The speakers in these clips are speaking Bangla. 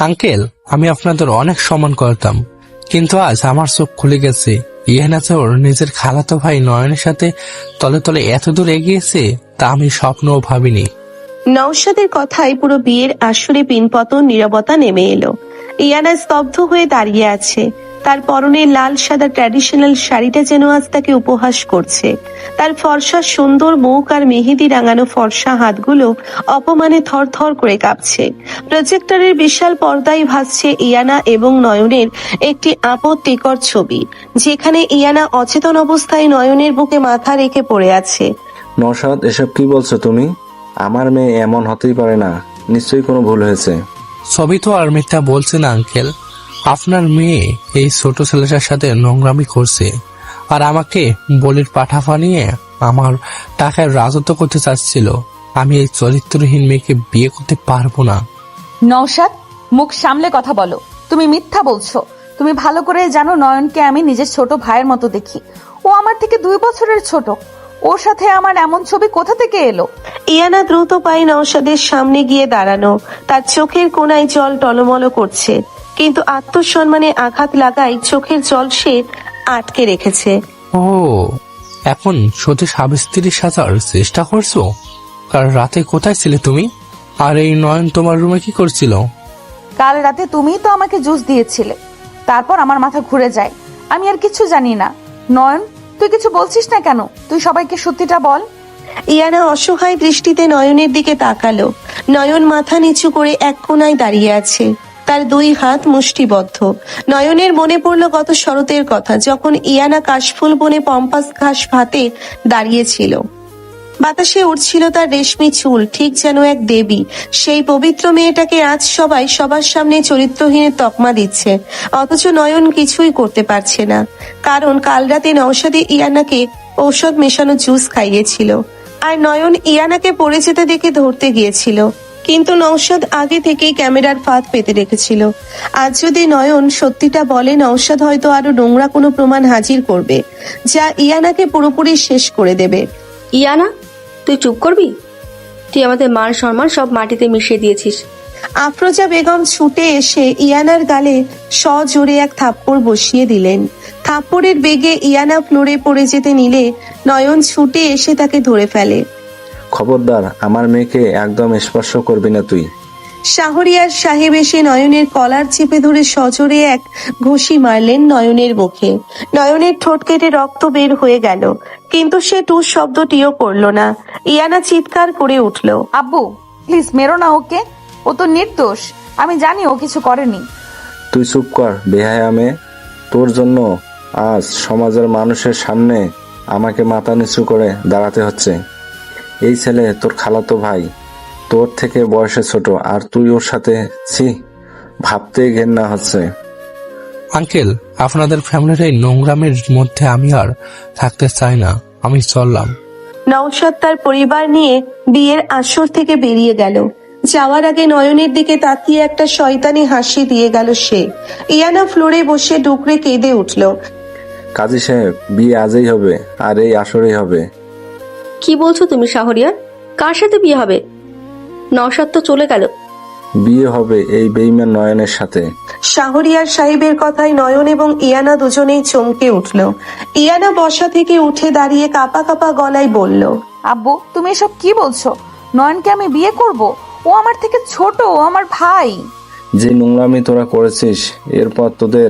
আঙ্কেল, আমি আপনাদের অনেক সম্মান করতাম, কিন্তু আজ আমার চোখ খুলে গেছে। ইহানা যে ওর নিজের খালাতো ভাই নয়নের সাথে তলে তলে এত দূর এগিয়েছে তা আমি স্বপ্নও ভাবিনি। নওশাদের কথায় পুরো বিয়ের আসরে পিনপতন নীরবতা নেমে এলো। ইয়ানা স্তব্ধ হয়ে দাঁড়িয়ে আছে। তার পরনে লাল সাদা ট্র্যাডিশনাল শাড়িটা যেন আজ তাকে উপহাস করছে। তার ফর্সা সুন্দর মুখ আর মেহেদি রাঙানো ফর্সা হাতগুলো অপমানে থরথর করে কাঁপছে। প্রজেক্টরের বিশাল পর্দায় ভাসছে ইয়ানা এবং নয়নের একটি আপত্তিকর ছবি, যেখানে ইয়ানা অচেতন অবস্থায় নয়নের বুকে মাথা রেখে পড়ে আছে। নওশাদ, এসব কি বলছো তুমি? আমার মেয়ে এমন হতেই পারে না, নিশ্চয়ই কোনো ভুল হয়েছে। ছবি তো আর মিথ্যা বলছে না আঙ্কেল। আপনার মেয়ে এই ছোট ছেলেটার সাথে নোংরামি করছে, আর আমাকে বলির পাঠা বানিয়ে আমার টাকায় রাজত্ব করতে চাচ্ছিল। আমি এই চরিত্রহীন মেয়েকে বিয়ে করতে পারবো না। নওশাদ, মুখ সামলে কথা বলো। তুমি মিথ্যা বলছো। তুমি ভালো করে জানো নয়নকে আমি নিজের ছোট ভাইয়ের মতো দেখি। ও আমার থেকে 2 বছরের ছোট। ওর সাথে আমার এমন ছবি কোথা থেকে এলো? ইয়ানা দ্রুত পায়ে নওশাদের সামনে গিয়ে দাঁড়ানো। তার চোখের কোণায় জল টলমল করছে, কিন্তু আত্মসম্মানে আঘাত লাগায় চোখের জল সে আটকে রেখেছে। ও, এখন সত্যি স্বামী স্ত্রী সাজার চেষ্টা করছো? কাল রাতে কোথায় ছিলে তুমি? আর এই নয়ন তোমার রুমে কি করছিল? কাল রাতে তুমিই তো আমাকে জুস দিয়েছিলে। তারপর আমার মাথা ঘুরে যায়। আমি আর কিছু জানি না। নয়ন, তুই কিছু বলছিস না কেন? তুই সবাইকে সত্যিটা বল। ইয়ানা অসহায় দৃষ্টিতে নয়নের দিকে তাকালো। নয়ন মাথা নিচু করে এক কোণায় দাঁড়িয়ে আছে, তার 2 হাত মুষ্টিবদ্ধ। নয়নের মনে পড়ল গত শরতের কথা, যখন ইয়ানা কাশফুল বনে পম্পাস ঘাস ভাতে দাঁড়িয়েছিল। বাতাসে উড়ছিল তার রেশমি চুল, ঠিক যেন এক দেবী। সেই পবিত্র মেয়েটাকে আজ সবাই সবার সামনে চরিত্রহীনের তকমা দিচ্ছে, অথচ নয়ন কিছুই করতে পারছে না। কারণ কাল রাতে নওশাদে ইয়ানাকে ঔষধ মেশানো জুস খাইয়েছিল, আর নয়ন ইয়ানাকে পড়ে যেতে দেখে ধরতে গিয়েছিল। কিন্তু নওশাদ আগে থেকেই ক্যামেরার ফাঁদ পেতে রেখেছিল। আজ যদি নয়ন সত্যিটা বলে, নওশাদ হয়তো আরো নোংরা কোনো প্রমাণ হাজির করবে, যা ইয়ানাকে পুরোপুরি শেষ করে দেবে। ইয়ানা, তুই চুপ করবি? তুই আমাদের মান সম্মান সব মাটিতে মিশিয়ে দিয়েছিস। আফরোজা বেগম ছুটে এসে ইয়ানার গালে সজোরে এক থাপ্পড় বসিয়ে দিলেন। থাপ্পড়ের বেগে ইয়ানা ফ্লোরে পড়ে যেতে নিলে নয়ন ছুটে এসে তাকে ধরে ফেলে। খবরদার, আমার মেয়েকে একদম স্পর্শ করবি না তুই। শাহরিয়ার সাহেব এসে নয়নের কলার চেপে ধরে সজোরে এক ঘুষি মারলেন নয়নের মুখে। নয়নের ঠোঁট কেটে রক্ত বের হয়ে গেল, কিন্তু সে টুস শব্দটিও করল না। ইয়ানা চিৎকার করে উঠল, আব্বু, প্লিজ মেরো না ওকে। ও তো নির্দোষ। আমি জানি ও কিছু করেনি। তুই চুপ কর বেহায়া মেয়ে। তোর জন্য আজ সমাজের মানুষের সামনে আমাকে মাথা নিচু করে দাঁড়াতে হচ্ছে। এই ছেলে তোর খালাতো ভাই, তোর থেকে বয়সে ছোট, আর তুই ওর সাথে ছি, ভাবতেই ঘেন্না হচ্ছে। আঙ্কেল, আপনাদের ফ্যামিলির এই নোংরামের মধ্যে আমি আর থাকতে চাই না। আমি চললাম। নওশাদ তার পরিবার নিয়ে বিয়ের আসর থেকে বেরিয়ে গেল। যাওয়ার আগে নয়নের দিকে তাকিয়ে একটা শয়তানি হাসি দিয়ে গেল সে। ইয়ানা ফ্লোরে বসে ডুকরে কেঁদে উঠল। কাজী সাহেব, বিয়ে আজই হবে, আর এই আসরেই হবে। কি বলছো তুমি শাহরিয়ার? কার সাথে বিয়ে হবে? নওশাদ তো চলে গেল। বিয়ে হবে এই বেঈমান নয়নের সাথে। শাহরিয়ার সাহেবের কথায় নয়ন এবং ইয়ানা দুজনেই চমকে উঠল। ইয়ানা বসা থেকে উঠে দাঁড়িয়ে কাঁপা কাঁপা গলায় বলল, আব্বু, তুমি এসব কি বলছো? নয়নকে আমি বিয়ে করব? ও আমার থেকে ছোট, ও আমার ভাই। যে নোংরামি তোরা করেছিস, এরপর তোদের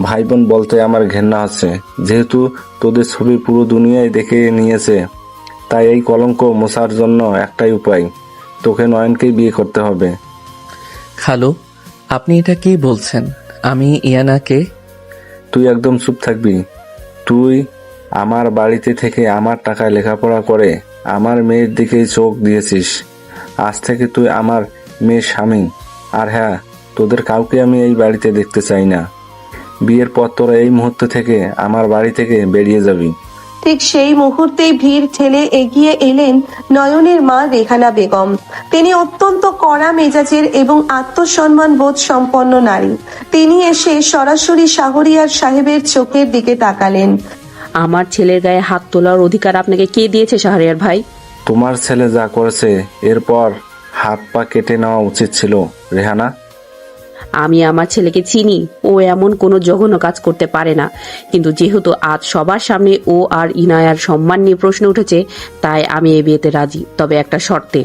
ভাই বোন বলতে আমার ঘেন্না হচ্ছে। যেহেতু তোদের ছবি পুরো দুনিয়ায় দেখে নিয়েছে, তাই এই কলঙ্ক মোছার জন্য একটাই উপায়, তোকে নয়নকেই বিয়ে করতে হবে। খালু, আপনি এটা কি বলছেন? আমি ইয়ানাকে? তুই একদম চুপ থাকবি। তুই আমার বাড়িতে থেকে আমার টাকায় লেখাপড়া করে আমার মেয়ের দিকেই চোখ দিয়েছিস। আজ থেকে তুই আমার মেয়ের স্বামী। আর হ্যাঁ, তোদের কাউকে আমি এই বাড়িতে দেখতে চাই না। বিয়ের পর তোরা এই মুহূর্ত থেকে আমার বাড়ি থেকে বেরিয়ে যাবি। ঠিক সেই মুহূর্তেই ভিড় ঠেলে এগিয়ে এলেন নয়নের মা রেহানা বেগম। তিনি অত্যন্ত কড়া মেজাজের এবং আত্মসম্মান বোধ সম্পন্ন নারী। তিনি এসে সরাসরি শাহরিয়ার সাহেবের চোখের দিকে তাকালেন। আমার ছেলের গায়ে হাত তোলার অধিকার আপনাকে কে দিয়েছে শাহরিয়ার ভাই? তোমার ছেলে যা করেছে, এরপর হাত পা কেটে নেওয়া উচিত ছিল রেহানা। আমি আমার ছেলেকে চিনি, ও এমন কোনো জঘন্য কাজ করতে পারে না। কিন্তু যেহেতু আজ সবার সামনে ও আর ইনায়ার সম্মান নিয়ে প্রশ্ন উঠেছে, তাই আমি এই বিয়েতে রাজি, তবে একটা শর্তে।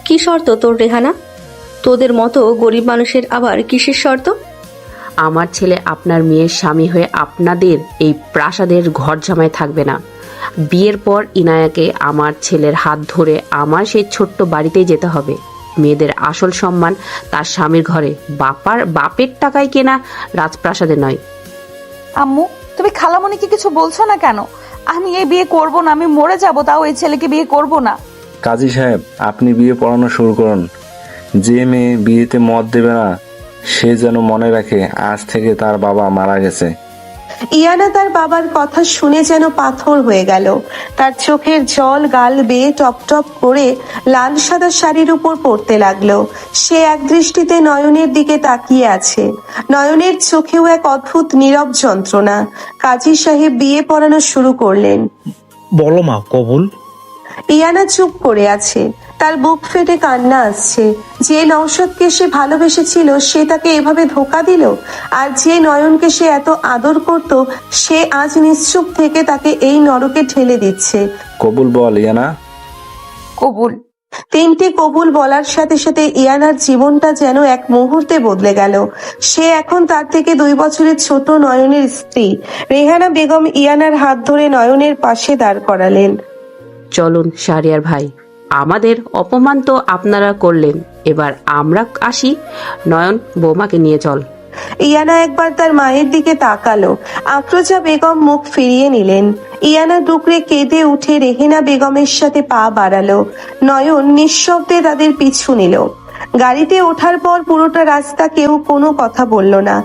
কি শর্ত তোর রেহানা? তোদের মতো গরিব মানুষের আবার কিসের শর্ত? আমার ছেলে আপনার মেয়ের স্বামী হয়ে আপনাদের এই প্রাসাদের ঘর জামায় থাকবে না। বিয়ের পর ইনায়াকে আমার ছেলের হাত ধরে আমার সেই ছোট্ট বাড়িতেই যেতে হবে। মেয়েদের আসল সম্মান তার স্বামীর ঘরে, বাপের টাকায় কেনা রাজপ্রাসাদে নয়। আম্মু, তুমি খালামণিকে কিছু বলছো না কেন? আমি এই বিয়ে করব না, আমি মরে যাব, তাও এই ছেলেকে বিয়ে করব না। কাজী সাহেব, আপনি বিয়ে পড়ানো শুরু করুন। যে মেয়ে বিয়েতে মত দেবে না, সে যেন মনে রাখে আজ থেকে তার বাবা মারা গেছে। ইয়ানা তার বাবার কথা শুনে যেন পাথর হয়ে গেল। তার চোখের জল গাল বেয়ে টপ টপ করে লাল সাদা শাড়ির উপর পড়তে লাগলো। সে এক দৃষ্টিতে নয়নের দিকে তাকিয়ে আছে। নয়নের চোখেও এক অদ্ভুত নীরব যন্ত্রণা। কাজী সাহেব বিয়ে পড়ানো শুরু করলেন। বলো মা, কবুল? ইয়ানা চুপ করে আছে। তার বুক ফেটে কান্না আসছে। যে নওশাদকে সে ভালোবেসেছিল, সে তাকে এভাবে ধোকা দিল। আর যে নয়নকে সে এত আদর করত, সে আজ নিশ্চুপ থেকে তাকে এই নরকে ঠেলে দিচ্ছে। কবুল বল ইয়ানা। কবুল। তিনটি কবুল বলার সাথে সাথে ইয়ানার জীবনটা যেন এক মুহূর্তে বদলে গেল। সে এখন তার থেকে 2 বছরের ছোট নয়নের স্ত্রী। রেহানা বেগম ইয়ানার হাত ধরে নয়নের পাশে দাঁড় করালেন। চলুন শাহরিয়ার ভাই, আমাদের অপমান তো আপনারা করলেন, এবার আমরা আসি। নয়ন, বৌমাকে নিয়ে চল। ইয়ানা একবার তার মায়ের দিকে তাকালো। আফরোজা বেগম মুখ ফিরিয়ে নিলেন। ইয়ানা ডুকরে কেঁদে উঠে রেহেনা বেগমের সাথে পা বাড়ালো। নয়ন নিঃশব্দে তাদের পিছু নিল। গাড়িতে ওঠার পর পুরোটা রাস্তা কেউ কোনো কথা বলল না।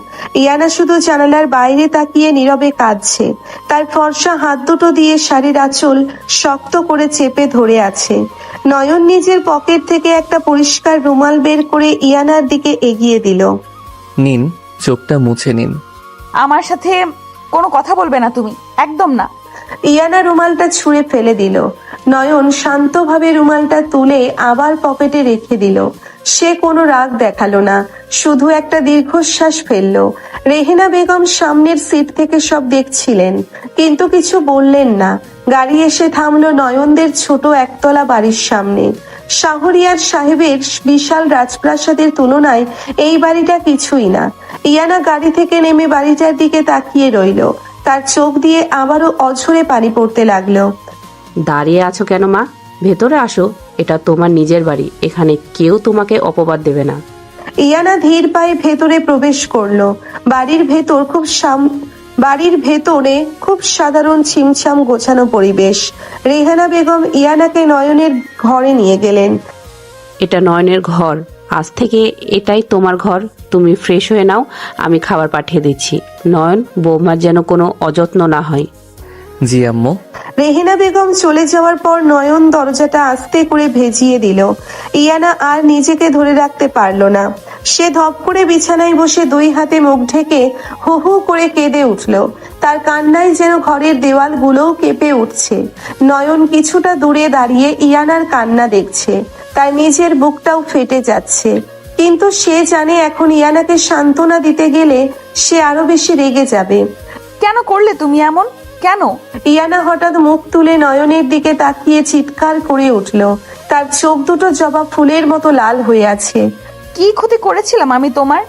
ইয়ানা শুধু জানালার বাইরে তাকিয়ে নীরবে কাঁদছে। তার ফর্সা হাত দুটো দিয়ে শাড়ির আঁচল শক্ত করে চেপে ধরে আছে। নয়ন নিজের পকেট থেকে একটা পরিষ্কার রুমাল বের করে ইয়ানার দিকে এগিয়ে দিল। নিন, চোখটা মুছে নিন। আমার সাথে কোনো কথা বলবে না তুমি, একদম না। ইয়ানা রুমালটা ছুঁড়ে ফেলে দিল। নয়ন শান্তভাবে রুমালটা তুলে আবার পকেটে রেখে দিল। সে কোনো রাগ দেখালো না, শুধু একটা দীর্ঘশ্বাস ফেললো। রেহেনা বেগম সামনের সিট থেকে সব দেখছিলেন, কিন্তু কিছু বললেন না। গাড়ি এসে থামলো নয়নদের ছোট একতলা বাড়ির সামনে। শাহরিয়ার সাহেবের বিশাল রাজপ্রাসাদের তুলনায় এই বাড়িটা কিছুই না। ইয়ানা গাড়ি থেকে নেমে বাড়িটার দিকে তাকিয়ে রইল। তার চোখ দিয়ে আবারও অঝরে পানি পড়তে লাগলো। দাঁড়িয়ে আছো কেন মা? ভেতরে আসো, এটা তোমার নিজের বাড়ি, এখানে কেউ তোমাকে অপবাদ দেবে না। ইয়ানা ধীর পায়ে ভেতরে প্রবেশ করলো। বাড়ির ভেতরে খুব সাধারণ ছিমছাম গোছানো পরিবেশ। রেহানা বেগম ইয়ানাকে নয়নের ঘরে নিয়ে গেলেন। এটা নয়নের ঘর, আজ থেকে এটাই তোমার ঘর। তুমি ফ্রেশ হয়ে নাও, আমি খাবার পাঠিয়ে দিচ্ছি। নয়ন, বৌমার যেন কোনো অযত্ন না হয়। জি আম্মু। রেহেনা বেগম চলে যাওয়ার পর নয়ন দরজাটা আস্তে করে ভেজিয়ে দিল। ইয়ানা আর নিজেকে ধরে রাখতে পারলো না। সে ধপ করে বিছানায় বসে 2 হাতে মুখ ঢেকে হু হু করে কেঁদে উঠল। তার কান্নায় যেন ঘরের দেওয়ালগুলোও কেঁপে উঠছে। নয়ন কিছুটা দূরে দাঁড়িয়ে ইয়ানার কান্না দেখছে। তার নিজের বুকটাও ফেটে যাচ্ছে। কিন্তু সে জানে এখন ইয়ানাকে সান্ত্বনা দিতে গেলে সে আরো বেশি রেগে যাবে। কেন করলে তুমি এমন? কেন? ইয়ানা হঠাৎ মুখ তুলে নয়নের দিকে তাকিয়ে চিৎকার করে উঠল। তার চোখ দুটো জবা ফুলের মতো লাল হয়ে আছে। কি ক্ষতি করেছিলাম আমি তোমার?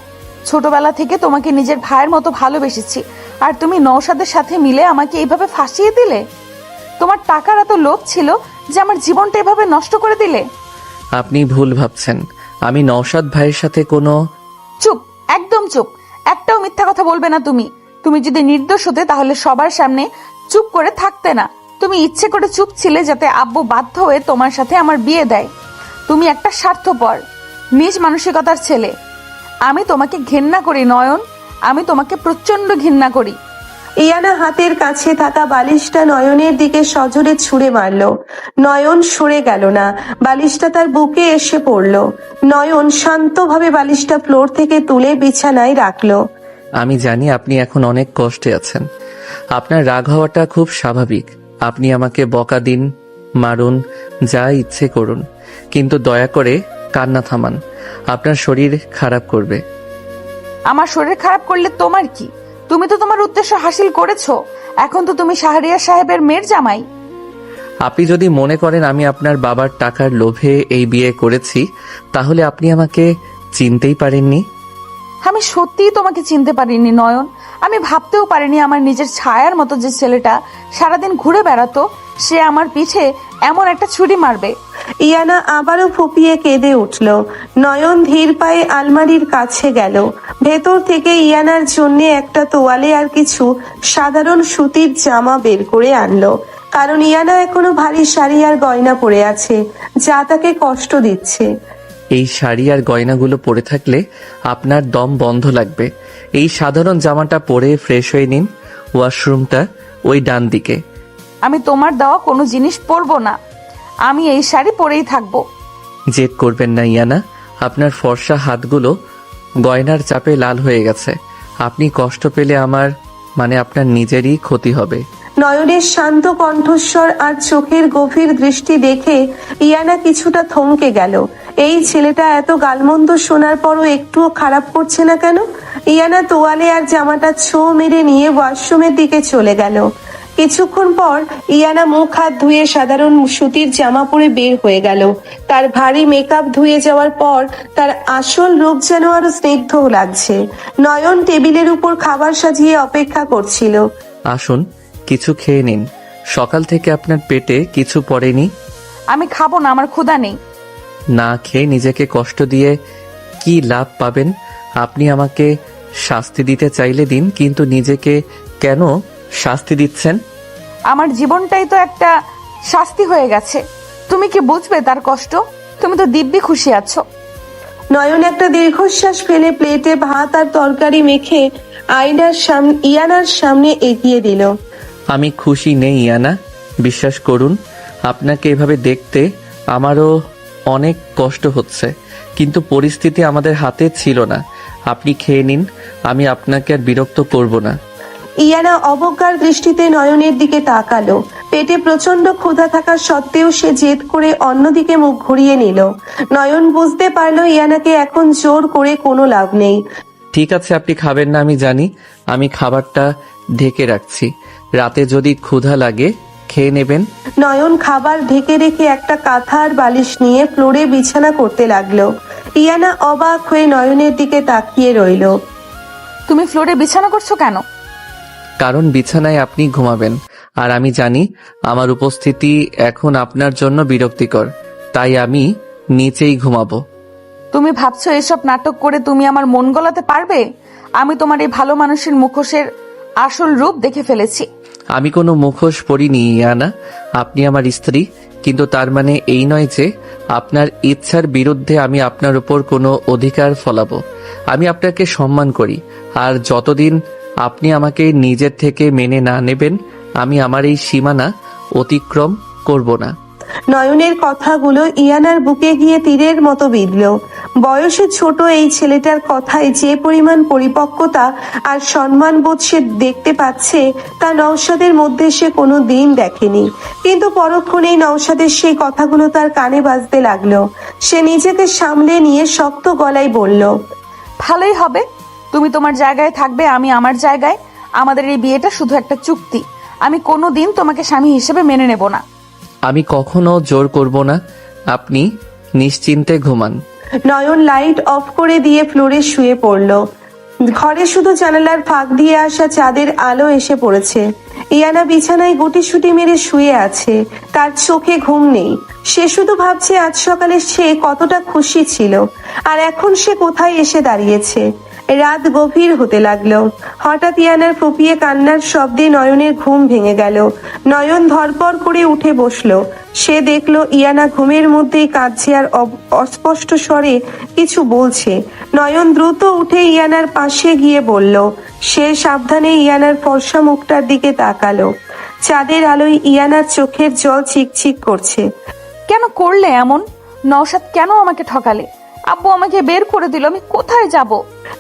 ছোটবেলা থেকে তোমাকে নিজের ভাইয়ের মতো ভালোবেসেছি, আর তুমি নওশাদের সাথে মিলে আমাকে এইভাবে ফাঁসিয়ে দিলে। তোমার টাকার এত লোভ ছিল যে আমার জীবনটা এভাবে নষ্ট করে দিলে। আপনি ভুল ভাবছেন, আমি নওশাদ ভাইয়ের সাথে কোনো... চুপ, একদম চুপ। একটাও মিথ্যা কথা বলবে না তুমি। তুমি যদি নির্দোষ হতে তাহলে সবার সামনে চুপ করে থাকতে না। তুমি ইচ্ছে করে চুপ ছিলে যাতে আব্বু বাধ্য হয়ে তোমার সাথে আমার বিয়ে দেয়। তুমি একটা স্বার্থপর, নিজ মানসিকতার ছেলে। আমি তোমাকে ঘৃণা করি নয়ন, আমি তোমাকে প্রচন্ড ঘৃণা করি। ইয়ানা হাতের কাছে থাকা বালিশটা নয়নের দিকে সজোরে ছুঁড়ে মারল। নয়ন সরে গেল না, বালিশটা তার বুকে এসে পড়ল। নয়ন শান্তভাবে বালিশটা ফ্লোর থেকে তুলে বিছানায় রাখলো। আমি জানি আপনি এখন অনেক কষ্টে আছেন। আপনার রাগ হওয়াটা খুব স্বাভাবিক। আপনি আমাকে বকা দিন, মারুন, যা ইচ্ছে করুন, কিন্তু দয়া করে কান্না থামান। আপনার শরীর খারাপ করবে। আমার শরীর খারাপ করলে তোমার কি? তুমি তো তোমার উদ্দেশ্য হাসিল করেছো। এখন তো তুমি শাহরিয়ার সাহেবের মেয়ের জামাই। আপনি যদি মনে করেন আমি আপনার বাবার টাকার লোভে এই বিয়ে করেছি, তাহলে আপনি আমাকে চিনতেই পারেননি। আমি সত্যিই তোমাকে চিনতে পারিনি নয়ন। আমি ভাবতেও পারিনি আমার নিজের ছায়ার মতো যে ছেলেটা সারাদিন ঘুরে বেড়াতো, সে আমার পিঠে এমন একটা ছুরি মারবে। ইয়ানা আবারও ফুপিয়ে কেঁদে উঠল। নয়ন ধীর পায়ে আলমারির কাছে গেল। ভেতর থেকে ইয়ানার জন্য একটা তোয়ালে আর কিছু সাধারণ সুতির জামা বের করে আনলো, কারণ ইয়ানা এখনো ভারী শাড়ি আর গয়না পরে আছে, যা তাকে কষ্ট দিচ্ছে। এই শাড়ি আর গয়নাগুলো পরে থাকলে আপনার দম বন্ধ লাগবে। এই সাধারণ জামাটা পরে ফ্রেশ হয়ে নিন। ওয়াশরুমটা ওই ডান দিকে। আমি তোমার দেওয়া কোনো জিনিস পরবো না। আমি এই শাড়ি পরেই থাকবো। জেদ করবেন না ইয়ানা, আপনার ফর্সা হাতগুলো গয়নার চাপে লাল হয়ে গেছে। আপনি কষ্ট পেলে আমার আপনার নিজেরই ক্ষতি হবে। নয়নের শান্ত কণ্ঠস্বর আর চোখের গভীর দৃষ্টি দেখে ইয়ানা কিছুটা থমকে গেল। এই ছেলেটা এত গালমন্দ শোনার পরও একটুও খারাপ করছে না কেন? ইয়ানা তোয়ালে আর জামাটা ছো মেরে নিয়ে ওয়াশরুমের দিকে চলে গেল। কিছুক্ষণ পর ইয়ানা মুখ হাত ধুয়ে সাধারণ সুতির জামা পরে বের হয়ে গেল। তার ভারী মেকআপ ধুয়ে যাওয়ার পর তার আসল রূপ যেন আরো স্নিগ্ধ লাগছে। নয়ন টেবিলের উপর খাবার সাজিয়ে অপেক্ষা করছিল। আসুন, কিছু খেয়ে নিন। সকাল থেকে আপনার পেটে কিছু পড়েনি। আমি খাবো না, আমার ক্ষুধা নেই। না খেয়ে নিজেকে কষ্ট দিয়ে কি লাভ পাবেন? আপনি আমাকে শাস্তি দিতে চাইলে দিন, কিন্তু নিজেকে কেন শাস্তি দিচ্ছেন? আমার জীবনটাই তো একটা শাস্তি হয়ে গেছে। তুমি কি বুঝবে তার কষ্ট? তুমি তো দিব্যি খুশি আছো। নয়ন একটা দীর্ঘশ্বাস ফেলে প্লেটে ভাত আর তরকারি মেখে ইয়ানার সামনে এগিয়ে দিল। আমি খুশি নেই ইয়ানা, বিশ্বাস করুন। আপনাকে এভাবে দেখতে আমারও অনেক কষ্ট হচ্ছে, কিন্তু পরিস্থিতি আমাদের হাতে ছিল না। আপনি খেয়ে নিন, আমি আপনাকে আর বিরক্ত করব না। ইয়ানা অবজ্ঞার দৃষ্টিতে নয়নের দিকে তাকালো। পেটে প্রচন্ড ক্ষুধা থাকা সত্ত্বেও সে জেদ করে অন্যদিকে মুখ ঘুরিয়ে নিল। নয়ন বুঝতে পারলো ইয়ানাকে এখন জোর করে কোনো লাভ নেই। ঠিক আছে, আপনি খাবেন না আমি জানি। আমি খাবারটা ঢেকে রাখছি, রাতে যদি ক্ষুধা লাগে খেয়ে নেবেন। নয়ন খাবার ঢেকে রেখে একটা কাঁথা আর বালিশ নিয়ে ফ্লোরে বিছানা করতে লাগলো। ইয়ানা অবাক হয়ে নয়নের দিকে তাকিয়ে রইল। তুমি ফ্লোরে বিছানা করছো কেন? কারণ বিছানায় আপনি ঘুমাবেন, আর আমি জানি আমার উপস্থিতি এখন আপনার জন্য বিরক্তিকর, তাই আমি নিচেই ঘুমাবো। তুমি ভাবছো এসব নাটক করে তুমি আমার মন গলাতে পারবে? আমি তোমার এই ভালো মানুষের মুখোশের আসল রূপ দেখে ফেলেছি। আমি কোনো মুখোশ পরিনি ইয়ানা, আপনি আমার স্ত্রী, কিন্তু তার মানে এই নয় যে আপনার ইচ্ছার বিরুদ্ধে আমি আপনার উপর কোনো অধিকার ফলাবো। আমি আপনাকে সম্মান করি, আর যতদিন আপনি আমাকে নিজের থেকে মেনে না নেবেন, আমি আমার এই সীমানা অতিক্রম করব না। নয়নের কথাগুলো ইয়ানার বুকে গিয়ে তীরের মতো বিঁধল। বয়সে ছোট এই ছেলেটার কথায় যে পরিমাণ পরিপক্কতা আর সম্মানবোধ সে দেখতে পাচ্ছে, তা নওশাদের মধ্যে সে কোনো দিন দেখেনি। কিন্তু পরক্ষণেই নওশাদের সেই কথাগুলো তার কানে বাজতে লাগলো। সে নিজেকে সামলে নিয়ে শক্ত গলায় বলল, ভালোই হবে। তুমি তোমার জায়গায় থাকবে, আমি আমার জায়গায়। আমাদের এই বিয়েটা শুধু একটা চুক্তি। আমি কোনোদিন তোমাকে স্বামী হিসেবে মেনে নেব না। আমি কখনো জোর করব না, আপনি নিশ্চিন্তে ঘুমান। নয়ন লাইট অফ করে দিয়ে ফ্লোরে শুয়ে পড়ল। ঘরে শুধু জানালার ফাঁক দিয়ে আসা চাঁদের আলো এসে পড়েছে। ইয়ানা বিছানায় গুটিসুটি মেরে শুয়ে আছে, তার চোখে ঘুম নেই। সে শুধু ভাবছে আজ সকালে সে কতটা খুশি ছিল, আর এখন সে কোথায় এসে দাঁড়িয়েছে। রাত গভীর হতে লাগলো। হঠাৎ ইয়ানার ফুপিয়ে কান্নার শব্দে নয়নের ঘুম ভেঙে গেল। নয়ন ধরপড় করে উঠে বসলো। সে দেখলো ইয়ানা ঘুমের মধ্যেই কাঁদছে আর অস্পষ্ট স্বরে কিছু বলছে। নয়ন দ্রুত উঠে ইয়ানার পাশে গিয়ে বলল। সে সাবধানে ইয়ানার ফর্সা মুখটার দিকে তাকালো। চাঁদের আলোয় ইয়ানার চোখের জল চিকচিক করছে। কেন করলে এমন? নওশাদ কেন আমাকে ঠকালে? আব্বু আমাকে বের করে দিল, আমি কোথায় যাব?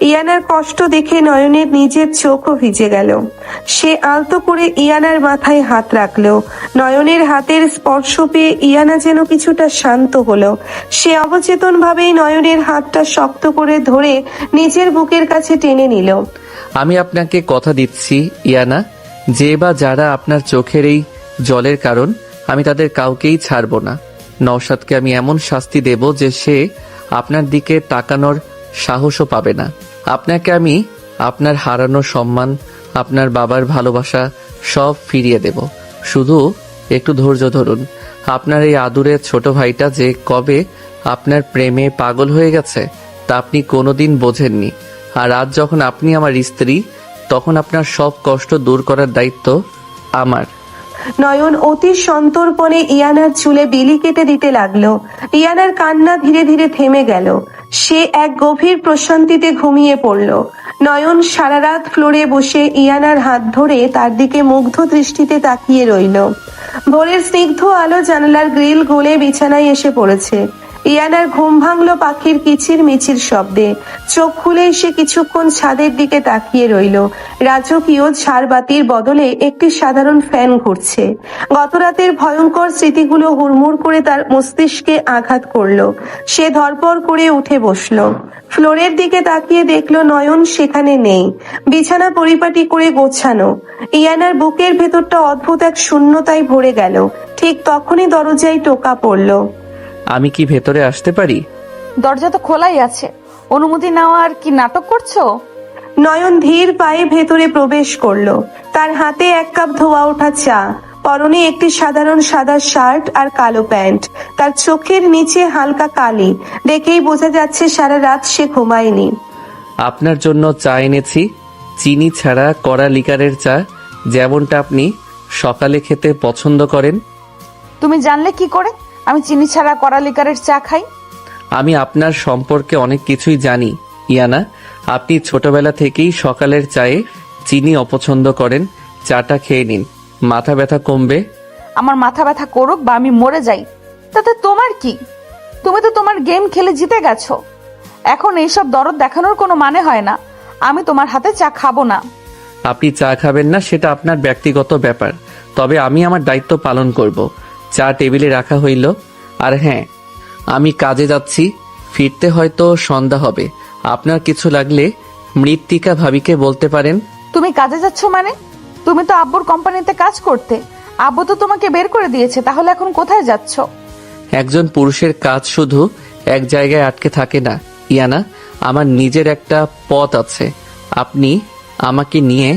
ইয়ানার কষ্ট দেখে নয়নের নিজের চোখও ভিজে গেল। সে আলতো করে ইয়ানার মাথায় হাত রাখলো। নয়নের হাতের স্পর্শ পেয়ে ইয়ানা যেন কিছুটা শান্ত হলো। সে অবচেতন ভাবেই নয়নের হাতটা শক্ত করে ধরে নিজের বুকের কাছে টেনে নিল। আমি আপনাকে কথা দিচ্ছি ইয়ানা, যে বা যারা আপনার চোখের এই জলের কারণ, আমি তাদের কাউকেই ছাড়ব না। নওশাদকে আমি এমন শাস্তি দেব যে সে আপনার দিকে তাকানোর সাহসও পাবে না। আপনাকে আমি আপনার হারানো সম্মান, আপনার বাবার ভালোবাসা সব ফিরিয়ে দেব। শুধু একটু ধৈর্য ধরুন। আপনার এই আদুরের ছোট ভাইটা যে কবে আপনার প্রেমে পাগল হয়ে গেছে তা আপনি কোনোদিন বোঝেননি। আর আজ যখন আপনি আমার স্ত্রী, তখন আপনার সব কষ্ট দূর করার দায়িত্ব আমার। নয়ন অতি সন্তর্পণে ইয়ানার চুলে বিলি কেটে দিতে লাগলো। ইয়ানার কান্না ধীরে ধীরে থেমে গেল। সে এক গভীর প্রশান্তিতে ঘুমিয়ে পড়ল। নয়ন সারা রাত ফ্লোরে বসে ইয়ানার হাত ধরে তার দিকে মুগ্ধ দৃষ্টিতে তাকিয়ে রইল। ভোরের স্নিগ্ধ আলো জানালার গ্রিল গলে বিছানায় এসে পড়েছে। ইয়ানার ঘুম ভাঙলো পাখির কিচির মিচির শব্দে। চোখ খুলে সে কিছুক্ষণ ছাদের দিকে তাকিয়ে রইল। রাজকীয় ঝাড়বাতির বদলে একটি সাধারণ ফ্যান ঘুরছে। গত রাতের ভয়ঙ্কর স্মৃতিগুলো হুড়মুড় করে তার মস্তিষ্কে আঘাত করলো। সে ধরপর করে উঠে বসলো। ফ্লোরের দিকে তাকিয়ে দেখলো নয়ন সেখানে নেই। বিছানা পরিপাটি করে গোছানো। ইয়ানার বুকের ভেতরটা অদ্ভুত এক শূন্যতায় ভরে গেল। ঠিক তখনই দরজায় টোকা পড়লো। আমি কি ভেতরে আসতে পারি? দরজা তো খোলাই আছে, অনুমতি নেওয়ার কি নাটক করছো? নয়ন ধীর পায়ে ভেতরে প্রবেশ করলো। তার হাতে এক কাপ ধোয়া ওঠা চা, পরনে একটি সাধারণ সাদা শার্ট আর কালো প্যান্ট। তার চোখের নিচে হালকা কালি, দেখেই বোঝা যাচ্ছে সারা রাত সে ঘুমায়নি। আপনার জন্য চা এনেছি, চিনি ছাড়া কড়া লিকারের চা, যেমনটা আপনি সকালে খেতে পছন্দ করেন। তুমি জানলে কি করে আমি চিনি ছাড়া কড়া লিকারের চা খাই? আমি আপনার সম্পর্কে অনেক কিছুই জানি ইয়ানা। আপনি ছোটবেলা থেকেই সকালের চায়ে চিনি অপছন্দ করেন। চাটা খেয়ে নিন, মাথা ব্যথা কমবে। আমার মাথা ব্যথা করুক বা আমি মরে যাই, তাতে তোমার কি? তুমি তো তোমার গেম খেলে জিতে গেছো। এখন এইসব দরদ দেখানোর কোনো মানে হয় না। আমি তোমার হাতে চা খাবো না। আপনি চা খাবেন না সেটা আপনার ব্যক্তিগত ব্যাপার, তবে আমি আমার দায়িত্ব পালন করব। চা টেবিলে রাখা হইল। আর হ্যাঁ, আমি কাজে যাচ্ছি, ফিরতে হয়তো সন্ধ্যা হবে। আপনার কিছু লাগলে মৃত্তিকা ভাবিকে বলতে পারেন। তুমি কাজে যাচ্ছ মানে? তুমি তো আব্বুর কোম্পানিতে কাজ করতে, আব্বু তো তোমাকে বের করে দিয়েছে, তাহলে এখন কোথায় যাচ্ছ? একজন পুরুষের কাজ শুধু এক জায়গায় আটকে থাকে না ইয়ানা। আমার নিজের একটা পথ আছে। আপনি আমাকে নিয়ে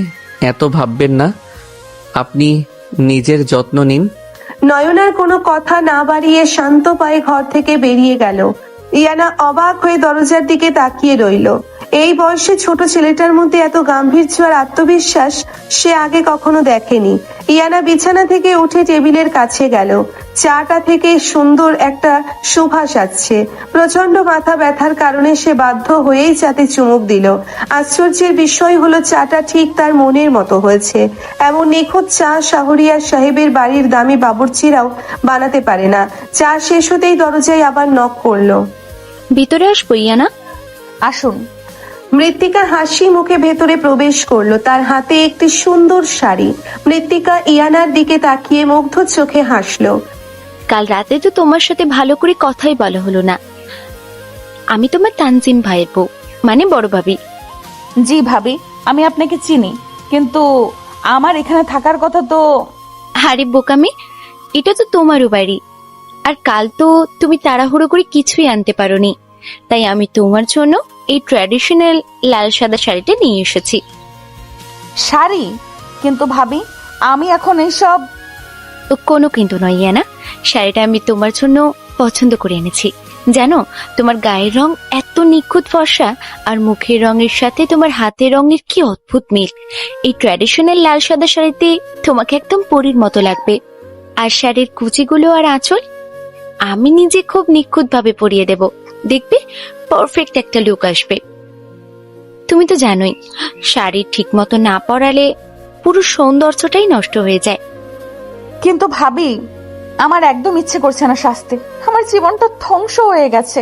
এত ভাববেন না। আপনি নিজের যত্ন নিন। নয়নার কোনো কথা না বাড়িয়ে শান্ত পায়ে ঘর থেকে বেরিয়ে গেল। ইয়ানা অবাক হয়ে দরজার দিকে তাকিয়ে রইল। এই বয়সে ছোট ছেলেটার মধ্যে এত গাম্ভীর্য আর আত্মবিশ্বাস সে আগে কখনো দেখেনি। ইয়ানা বিছানা থেকে উঠে টেবিলের কাছে গেল। চাটা থেকে সুন্দর একটা সুবাস আসছে। প্রচন্ড মাথা ব্যথার কারণে সে বাধ্য হয়েই চাতে চুমুক দিল। আশ্চর্যের বিষয় হলো চাটা ঠিক তার মনের মতো হয়েছে। এমন নিখুঁত চা শাহরিয়ার সাহেবের বাড়ির দামি বাবুর্চিরাও বানাতে পারে না। চা শেষ হতেই দরজায় আবার নক করলো। ভিতরে আসবো ইয়ানা? আসুন। মৃত্তিকা হাসি মুখে ভেতরে প্রবেশ করলো। তার হাতে একটি সুন্দর শাড়ি। মৃত্তিকা ইয়ানার দিকে তাকিয়ে মুগ্ধ চোখে হাসলো। কাল রাতে তো তোমার সাথে ভালো করে কথাই বলা হলো না। আমি তোমার তানজিম ভাইয়ের বউ, মানে বড় ভাবি। জি ভাবি, আমি আপনাকে চিনি, কিন্তু আমার এখানে থাকার কথা তো। আরে বোকামি, এটা তো তোমারও বাড়ি। আর কাল তো তুমি তাড়াহুড়ো করে কিছুই আনতে পারোনি, তাই আমি তোমার জন্য এই ট্র্যাডিশনাল লাল সাদা শাড়িটা নিয়ে এসেছি। শাড়ি? কিন্তু ভাবি, আমি এখন এইসব। কোনো কিন্তু নয় ইয়ানা, শাড়িটা আমি তোমার জন্য পছন্দ করে এনেছি। জানো, তোমার গায়ের রং এত নিখুঁত ফর্সা, আর মুখের রঙের সাথে তোমার হাতের রঙের কি অদ্ভুত মিল। এই ট্র্যাডিশনাল লাল সাদা শাড়িতে তোমাকে একদম পরীর মতো লাগবে। আর শাড়ির কুচিগুলো আর আঁচল আমি নিজে খুব নিখুঁত ভাবে পরিয়ে দেব। দেখবে পারফেক্ট একটা লুক আসবে। তুমি তো জানোই, শাড়ি ঠিক মতো না পরালে পুরো সৌন্দর্যটাই নষ্ট হয়ে যায়। কিন্তু ভাবি, আমার একদম ইচ্ছে করছে না সাজতে। আমার জীবনটা ধ্বংস হয়ে গেছে।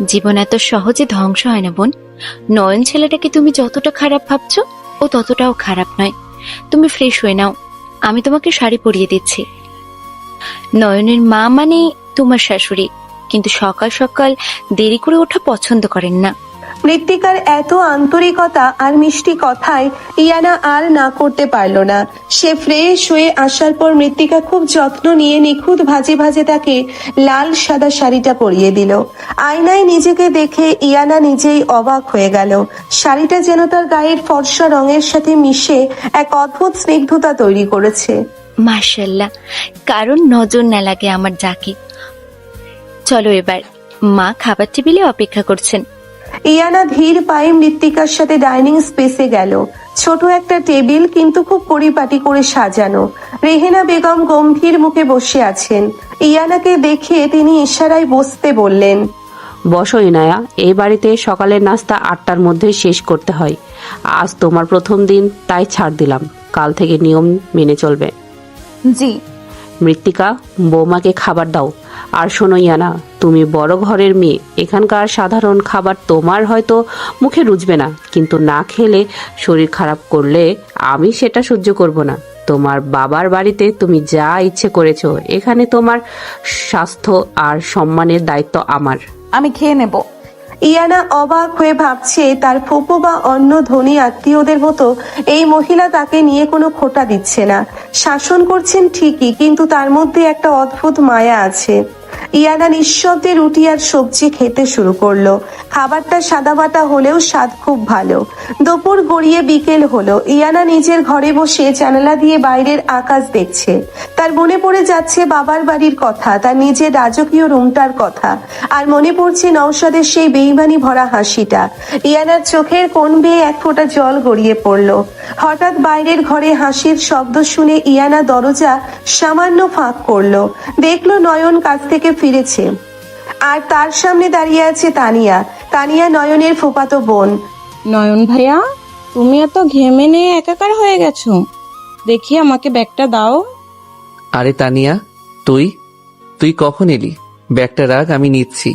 জীবন এত সহজে ধ্বংস হয় না বোন। নয়ন ছেলেটাকে তুমি যতটা খারাপ ভাবছো ও ততটাও খারাপ নয়। তুমি ফ্রেশ হয়ে নাও, আমি তোমাকে শাড়ি পরিয়ে দিচ্ছি। নয়নের মা মানে তোমার শাশুড়ি, কিন্তু সকাল সকাল দেরি করে ওঠা পছন্দ করেন না। মৃত্তিকার এত আন্তরিকতা আর মিষ্টি কথায় ইয়ানা আর না করতে পারলো না। সে ফ্রেশ হয়ে আসার পর মৃত্তিকা খুব যত্ন নিয়ে নিখুঁত ভাজে ভাজে তাকে লাল সাদা শাড়িটা পরিয়ে দিল। আয়নায় নিজেকে দেখে ইয়ানা নিজেই অবাক হয়ে গেল। শাড়িটা যেন তার গায়ের ফর্সা রঙের সাথে মিশে এক অদ্ভুত স্নিগ্ধতা তৈরি করেছে। মাশাআল্লাহ, কারণ নজর না লাগে আমার যাকে। চলো এবার, মা খাবার টেবিলে অপেক্ষা করছেন। ইয়ানা ধীর পায়ে মৃত্তিকার সাথে ডাইনিং স্পেসে গেল। ছোট একটা টেবিল, কিন্তু খুব পরিপাটি করে সাজানো। রেহেনা বেগম গম্ভীর মুখে বসে আছেন। ইয়ানাকে দেখে তিনি ইশারায় বসতে বললেন। বসো ইনায়া, এই বাড়িতে সকালের নাস্তা 8টার মধ্যে শেষ করতে হয়। আজ তোমার প্রথম দিন, তাই ছাড় দিলাম। কাল থেকে নিয়ম মেনে চলবে। জি। মৃত্তিকা, বৌমাকে খাবার দাও। আর শোনো ইয়ানা, তুমি বড় ঘরের মেয়ে, এখানকার সাধারণ খাবার তোমার হয়তো মুখে রুচবে না, কিন্তু না খেলে শরীর খারাপ করলে আমি সেটা সহ্য করব না। তোমার বাবার বাড়িতে তুমি যা ইচ্ছে করেছো, এখানে তোমার স্বাস্থ্য আর সম্মানের দায়িত্ব আমার। আমি খেয়ে নেব। ইয়ানা অবাক হয়ে ভাবছে তার ফুপু বা অন্য ধনী আত্মীয়দের মতো এই মহিলা তাকে নিয়ে কোনো খোঁটা দিচ্ছে না। শাসন করছেন ঠিকই, কিন্তু তার মধ্যে একটা অদ্ভুত মায়া আছে। ইয়ানা নিঃশব্দে রুটি আর সবজি খেতে শুরু করলো। খাবারটা সাদামাটা হলেও স্বাদ খুব ভালো। দুপুর গড়িয়ে বিকেল হলো। ইয়ানা নিজের ঘরে বসে জানালা দিয়ে বাইরের আকাশ দেখছে। তার মনে পড়ে যাচ্ছে বাবার বাড়ির কথা, তার নিজের রাজকীয় রুমটার কথা, আর মনে পড়ছে নওশাদের সেই বেইমানি ভরা হাসিটা। ইয়ানার চোখের কোণ বেয়ে এক ফোঁটা জল গড়িয়ে পড়লো। হঠাৎ বাইরের ঘরে হাসির শব্দ শুনে ইয়ানা দরজা সামান্য ফাঁক করলো। দেখলো নয়ন কাছ থেকে ফিরেছে, আর তার সামনে দাঁড়িয়ে আছে তানিয়া। তানিয়া নয়নের ফুফাতো বোন। নয়ন ভাইয়া, তুমি এত ঘেমে নিয়ে একাকার হয়ে গেছো, দেখি আমাকে ব্যাগটা দাও। আরে তানিয়া, তুই কখন এলি? ব্যাগটা রাখ, আমি নিচ্ছি।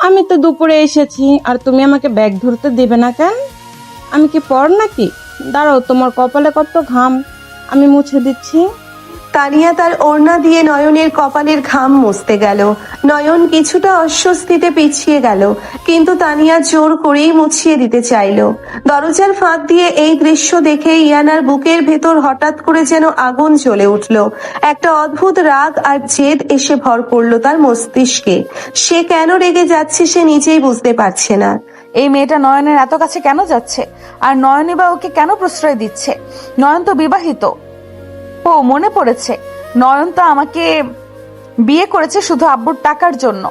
আমি তো দুপুরে এসেছি, আর তুমি আমাকে ব্যাগ ধরতে দেবে না কেন? আমি কি পর নাকি? দাঁড়াও, তোমার কপালে কত ঘাম, আমি মুছে দিচ্ছি। তানিয়া তার ওড়না দিয়ে নয়নের কপালের ঘাম মুছতে গেল। নয়ন কিছুটা অস্বস্তিতে পিছিয়ে গেল, কিন্তু তানিয়া জোর করেই মুছিয়ে দিতে চাইলো। দরজার ফাঁক দিয়ে এই দৃশ্য দেখে ইয়ানার বুকের ভেতর হঠাৎ করে যেন আগুন জ্বলে উঠল। একটা অদ্ভুত রাগ আর জেদ এসে ভর করলো তার মস্তিষ্কে। সে কেন রেগে যাচ্ছে সে নিজেই বুঝতে পারছে না। এই মেয়েটা নয়নের এত কাছে কেন যাচ্ছে? আর নয়নই বা ওকে কেন প্রশ্রয় দিচ্ছে? নয়ন তো বিবাহিত। ও মনে পড়েছে, নয়ন তো আমাকে বিয়ে করেছে শুধু আব্বুর টাকার জন্য।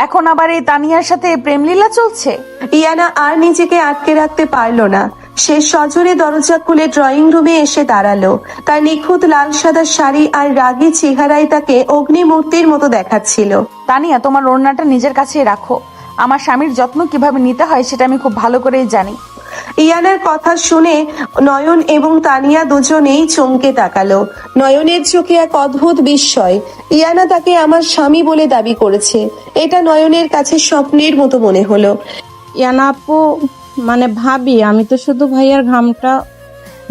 এখন আবার এই তানিয়ার সাথে প্রেমলীলা চলছে। ইয়ানা আর নিজেকে আটকে রাখতে পারলো না। সে সজোরে দরজা খুলে ড্রয়িং রুমে এসে দাঁড়ালো। তার নিখুঁত লাল সাদা শাড়ি আর রাগী চেহারায় তাকে অগ্নিমূর্তির মতো দেখাচ্ছিল। তানিয়া, তোমার ওড়নাটা নিজের কাছেই রাখো। আমার স্বামীর যত্ন কিভাবে নিতে হয় সেটা আমি খুব ভালো করেই জানি। ইয়ানার কথা শুনে নয়ন এবং তানিয়া দুজনেই চমকে তাকালো। নয়নের চোখে এক অদ্ভুত বিস্ময়। ইয়ানা তাকে আমার স্বামী বলে দাবি করেছে, এটা নয়নের কাছে স্বপ্নের মতো মনে হলো। ইয়ানা আপু, মানে ভাবি, আমি তো শুধু ভাইয়ার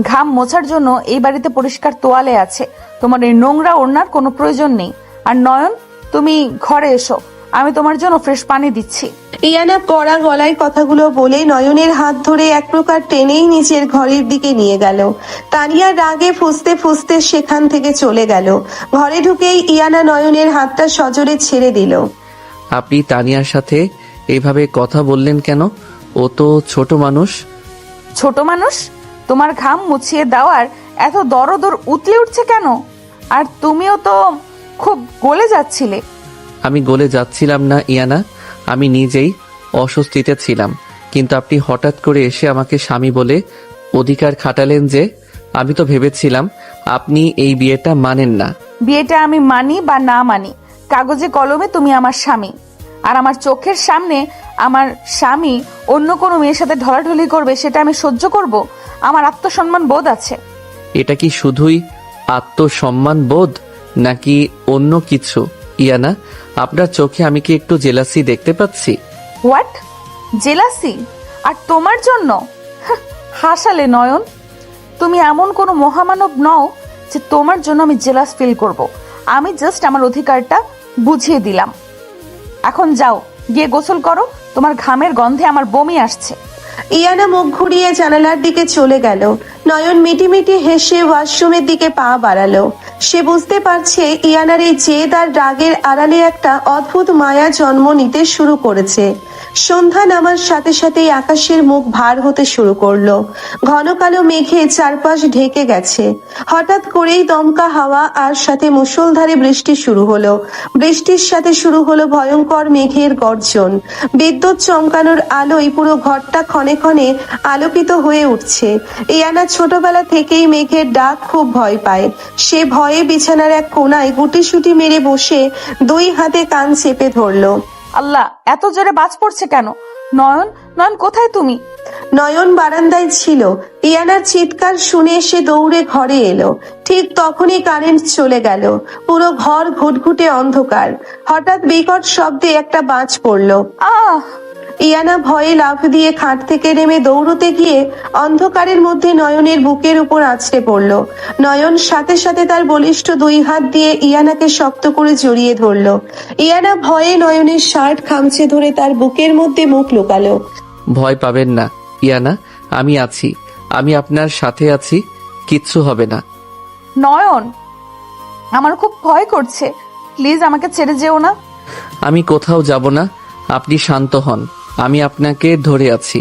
ঘাম মোছার জন্য এই বাড়িতে পরিষ্কার তোয়ালে আছে, তোমার এই নোংরা ওড়নার কোনো প্রয়োজন নেই। আর নয়ন, তুমি ঘরে এসো, আমি তোমার জন্য ফ্রেশ পানি দিচ্ছি। ইয়ানা কড়া গলায় কথাগুলো বলে নয়নের হাত ধরে এক প্রকার টেনেই নিচের ঘরের দিকে নিয়ে গেল। তানিয়া রাগে ফুঁসতে ফুঁসতে সেখান থেকে চলে গেল। ঘরে ঢুকেই ইয়ানা নয়নের হাতটা সজোরে ছেড়ে দিল। আপনি তানিয়ার সাথে এইভাবে কথা বললেন কেন? ও তো ছোট মানুষ। ছোট মানুষ? তোমার ঘাম মুছিয়ে দেওয়ার এত দরদর উতলে উঠছে কেন? আর তুমিও তো খুব গলে যাচ্ছিলে। আমি গলে যাচ্ছিলাম না ইয়ানা, আমি নিজেই অস্বস্তিতে ছিলাম, কিন্তু আপনি হঠাৎ করে এসে আমাকে স্বামী বলে অধিকার খাটালেন যে আমি তো ভেবেছিলাম আপনি এই বিয়েটা মানেন না। বিয়েটা আমি মানি বা না মানি, কাগজে কলমে তুমি আমার স্বামী। আর আমার চোখের সামনে আমার স্বামী অন্য কোনো মেয়ের সাথে ঢলাঢলি করবে সেটা আমি সহ্য করব? আমার আত্মসম্মান বোধ আছে। এটা কি শুধুই আত্মসম্মান বোধ নাকি অন্য কিছু? ইয়ানা, আপনার চোখে আমি কি একটু জেলাসি দেখতে পাচ্ছি? হোয়াট? জেলাসি? আর তোমার জন্য? হাহ, হাসালে নয়ন। তুমি এমন কোনো মহামানব নও যে তোমার জন্য আমি জেলাস ফিল করব। আমি জাস্ট আমার অধিকারটা বুঝিয়ে দিলাম। এখন যাও, গিয়ে গোসল করো, তোমার ঘামের গন্ধে আমার বমি আসছে। ইয়ানা মুখ ঘুরিয়ে জানালার দিকে চলে গেল। নয়ন মিটিমিটি হেসে ওয়াশরুমের দিকে পা বাড়ালো। সে বুঝতে পারছে ইয়ানার এই জেদ আর রাগের আড়ালে একটা অদ্ভুত মায়া জন্ম নিতে শুরু করেছে। সন্ধ্যা নামার সাথে সাথেই আকাশের মুখ ভার হতে শুরু করলো। ঘন কালো মেঘে চারপাশ ঢেকে গেছে। হঠাৎ করেই দমকা হাওয়া আর সাথে মুষলধারে বৃষ্টি শুরু হলো। বৃষ্টির সাথে শুরু হলো ভয়ঙ্কর মেঘের গর্জন। বিদ্যুৎ চমকানোর আলোয় পুরো ঘরটা ক্ষণে ক্ষণে আলোকিত হয়ে উঠছে। ইয়ানা ছোটবেলা থেকেই মেঘের ডাক খুব ভয় পায়। সে ভয়ে বিছানার এক কোণায় গুটিসুটি মেরে বসে দুই হাতে কান চেপে ধরলো। আল্লাহ, এত জোরে বাজ পড়ছে কেন? নয়ন, নয়ন কোথায় তুমি? নয়ন বারান্দায় ছিল। ইয়ানার চিৎকার শুনে সে দৌড়ে ঘরে এলো। ঠিক তখনই কারেন্ট চলে গেল। পুরো ঘর ঘুটঘুটে অন্ধকার। হঠাৎ বিকট শব্দে একটা বাজ পড়লো। আহ! ইয়ানা ভয়ে লাফ দিয়ে খাট থেকে নেমে দৌড়তে গিয়ে অন্ধকারের মধ্যে নয়নের বুকের উপর আছড়ে পড়ল। নয়ন সাথে সাথে তার বলিষ্ঠ দুই হাত দিয়ে ইয়ানাকে শক্ত করে জড়িয়ে ধরল। ইয়ানা ভয়ে নয়নের শার্ট খামচে ধরে তার বুকের মধ্যে মুখ লুকালো। ভয় পাবেন না ইয়ানা, আমি আছি, আমি আপনার সাথে আছি, কিচ্ছু হবে না। নয়ন, আমার খুব ভয় করছে, প্লিজ আমাকে ছেড়ে যেও না। আমি কোথাও যাব না, আপনি শান্ত হন, আমি আপনাকে ধরে আছি।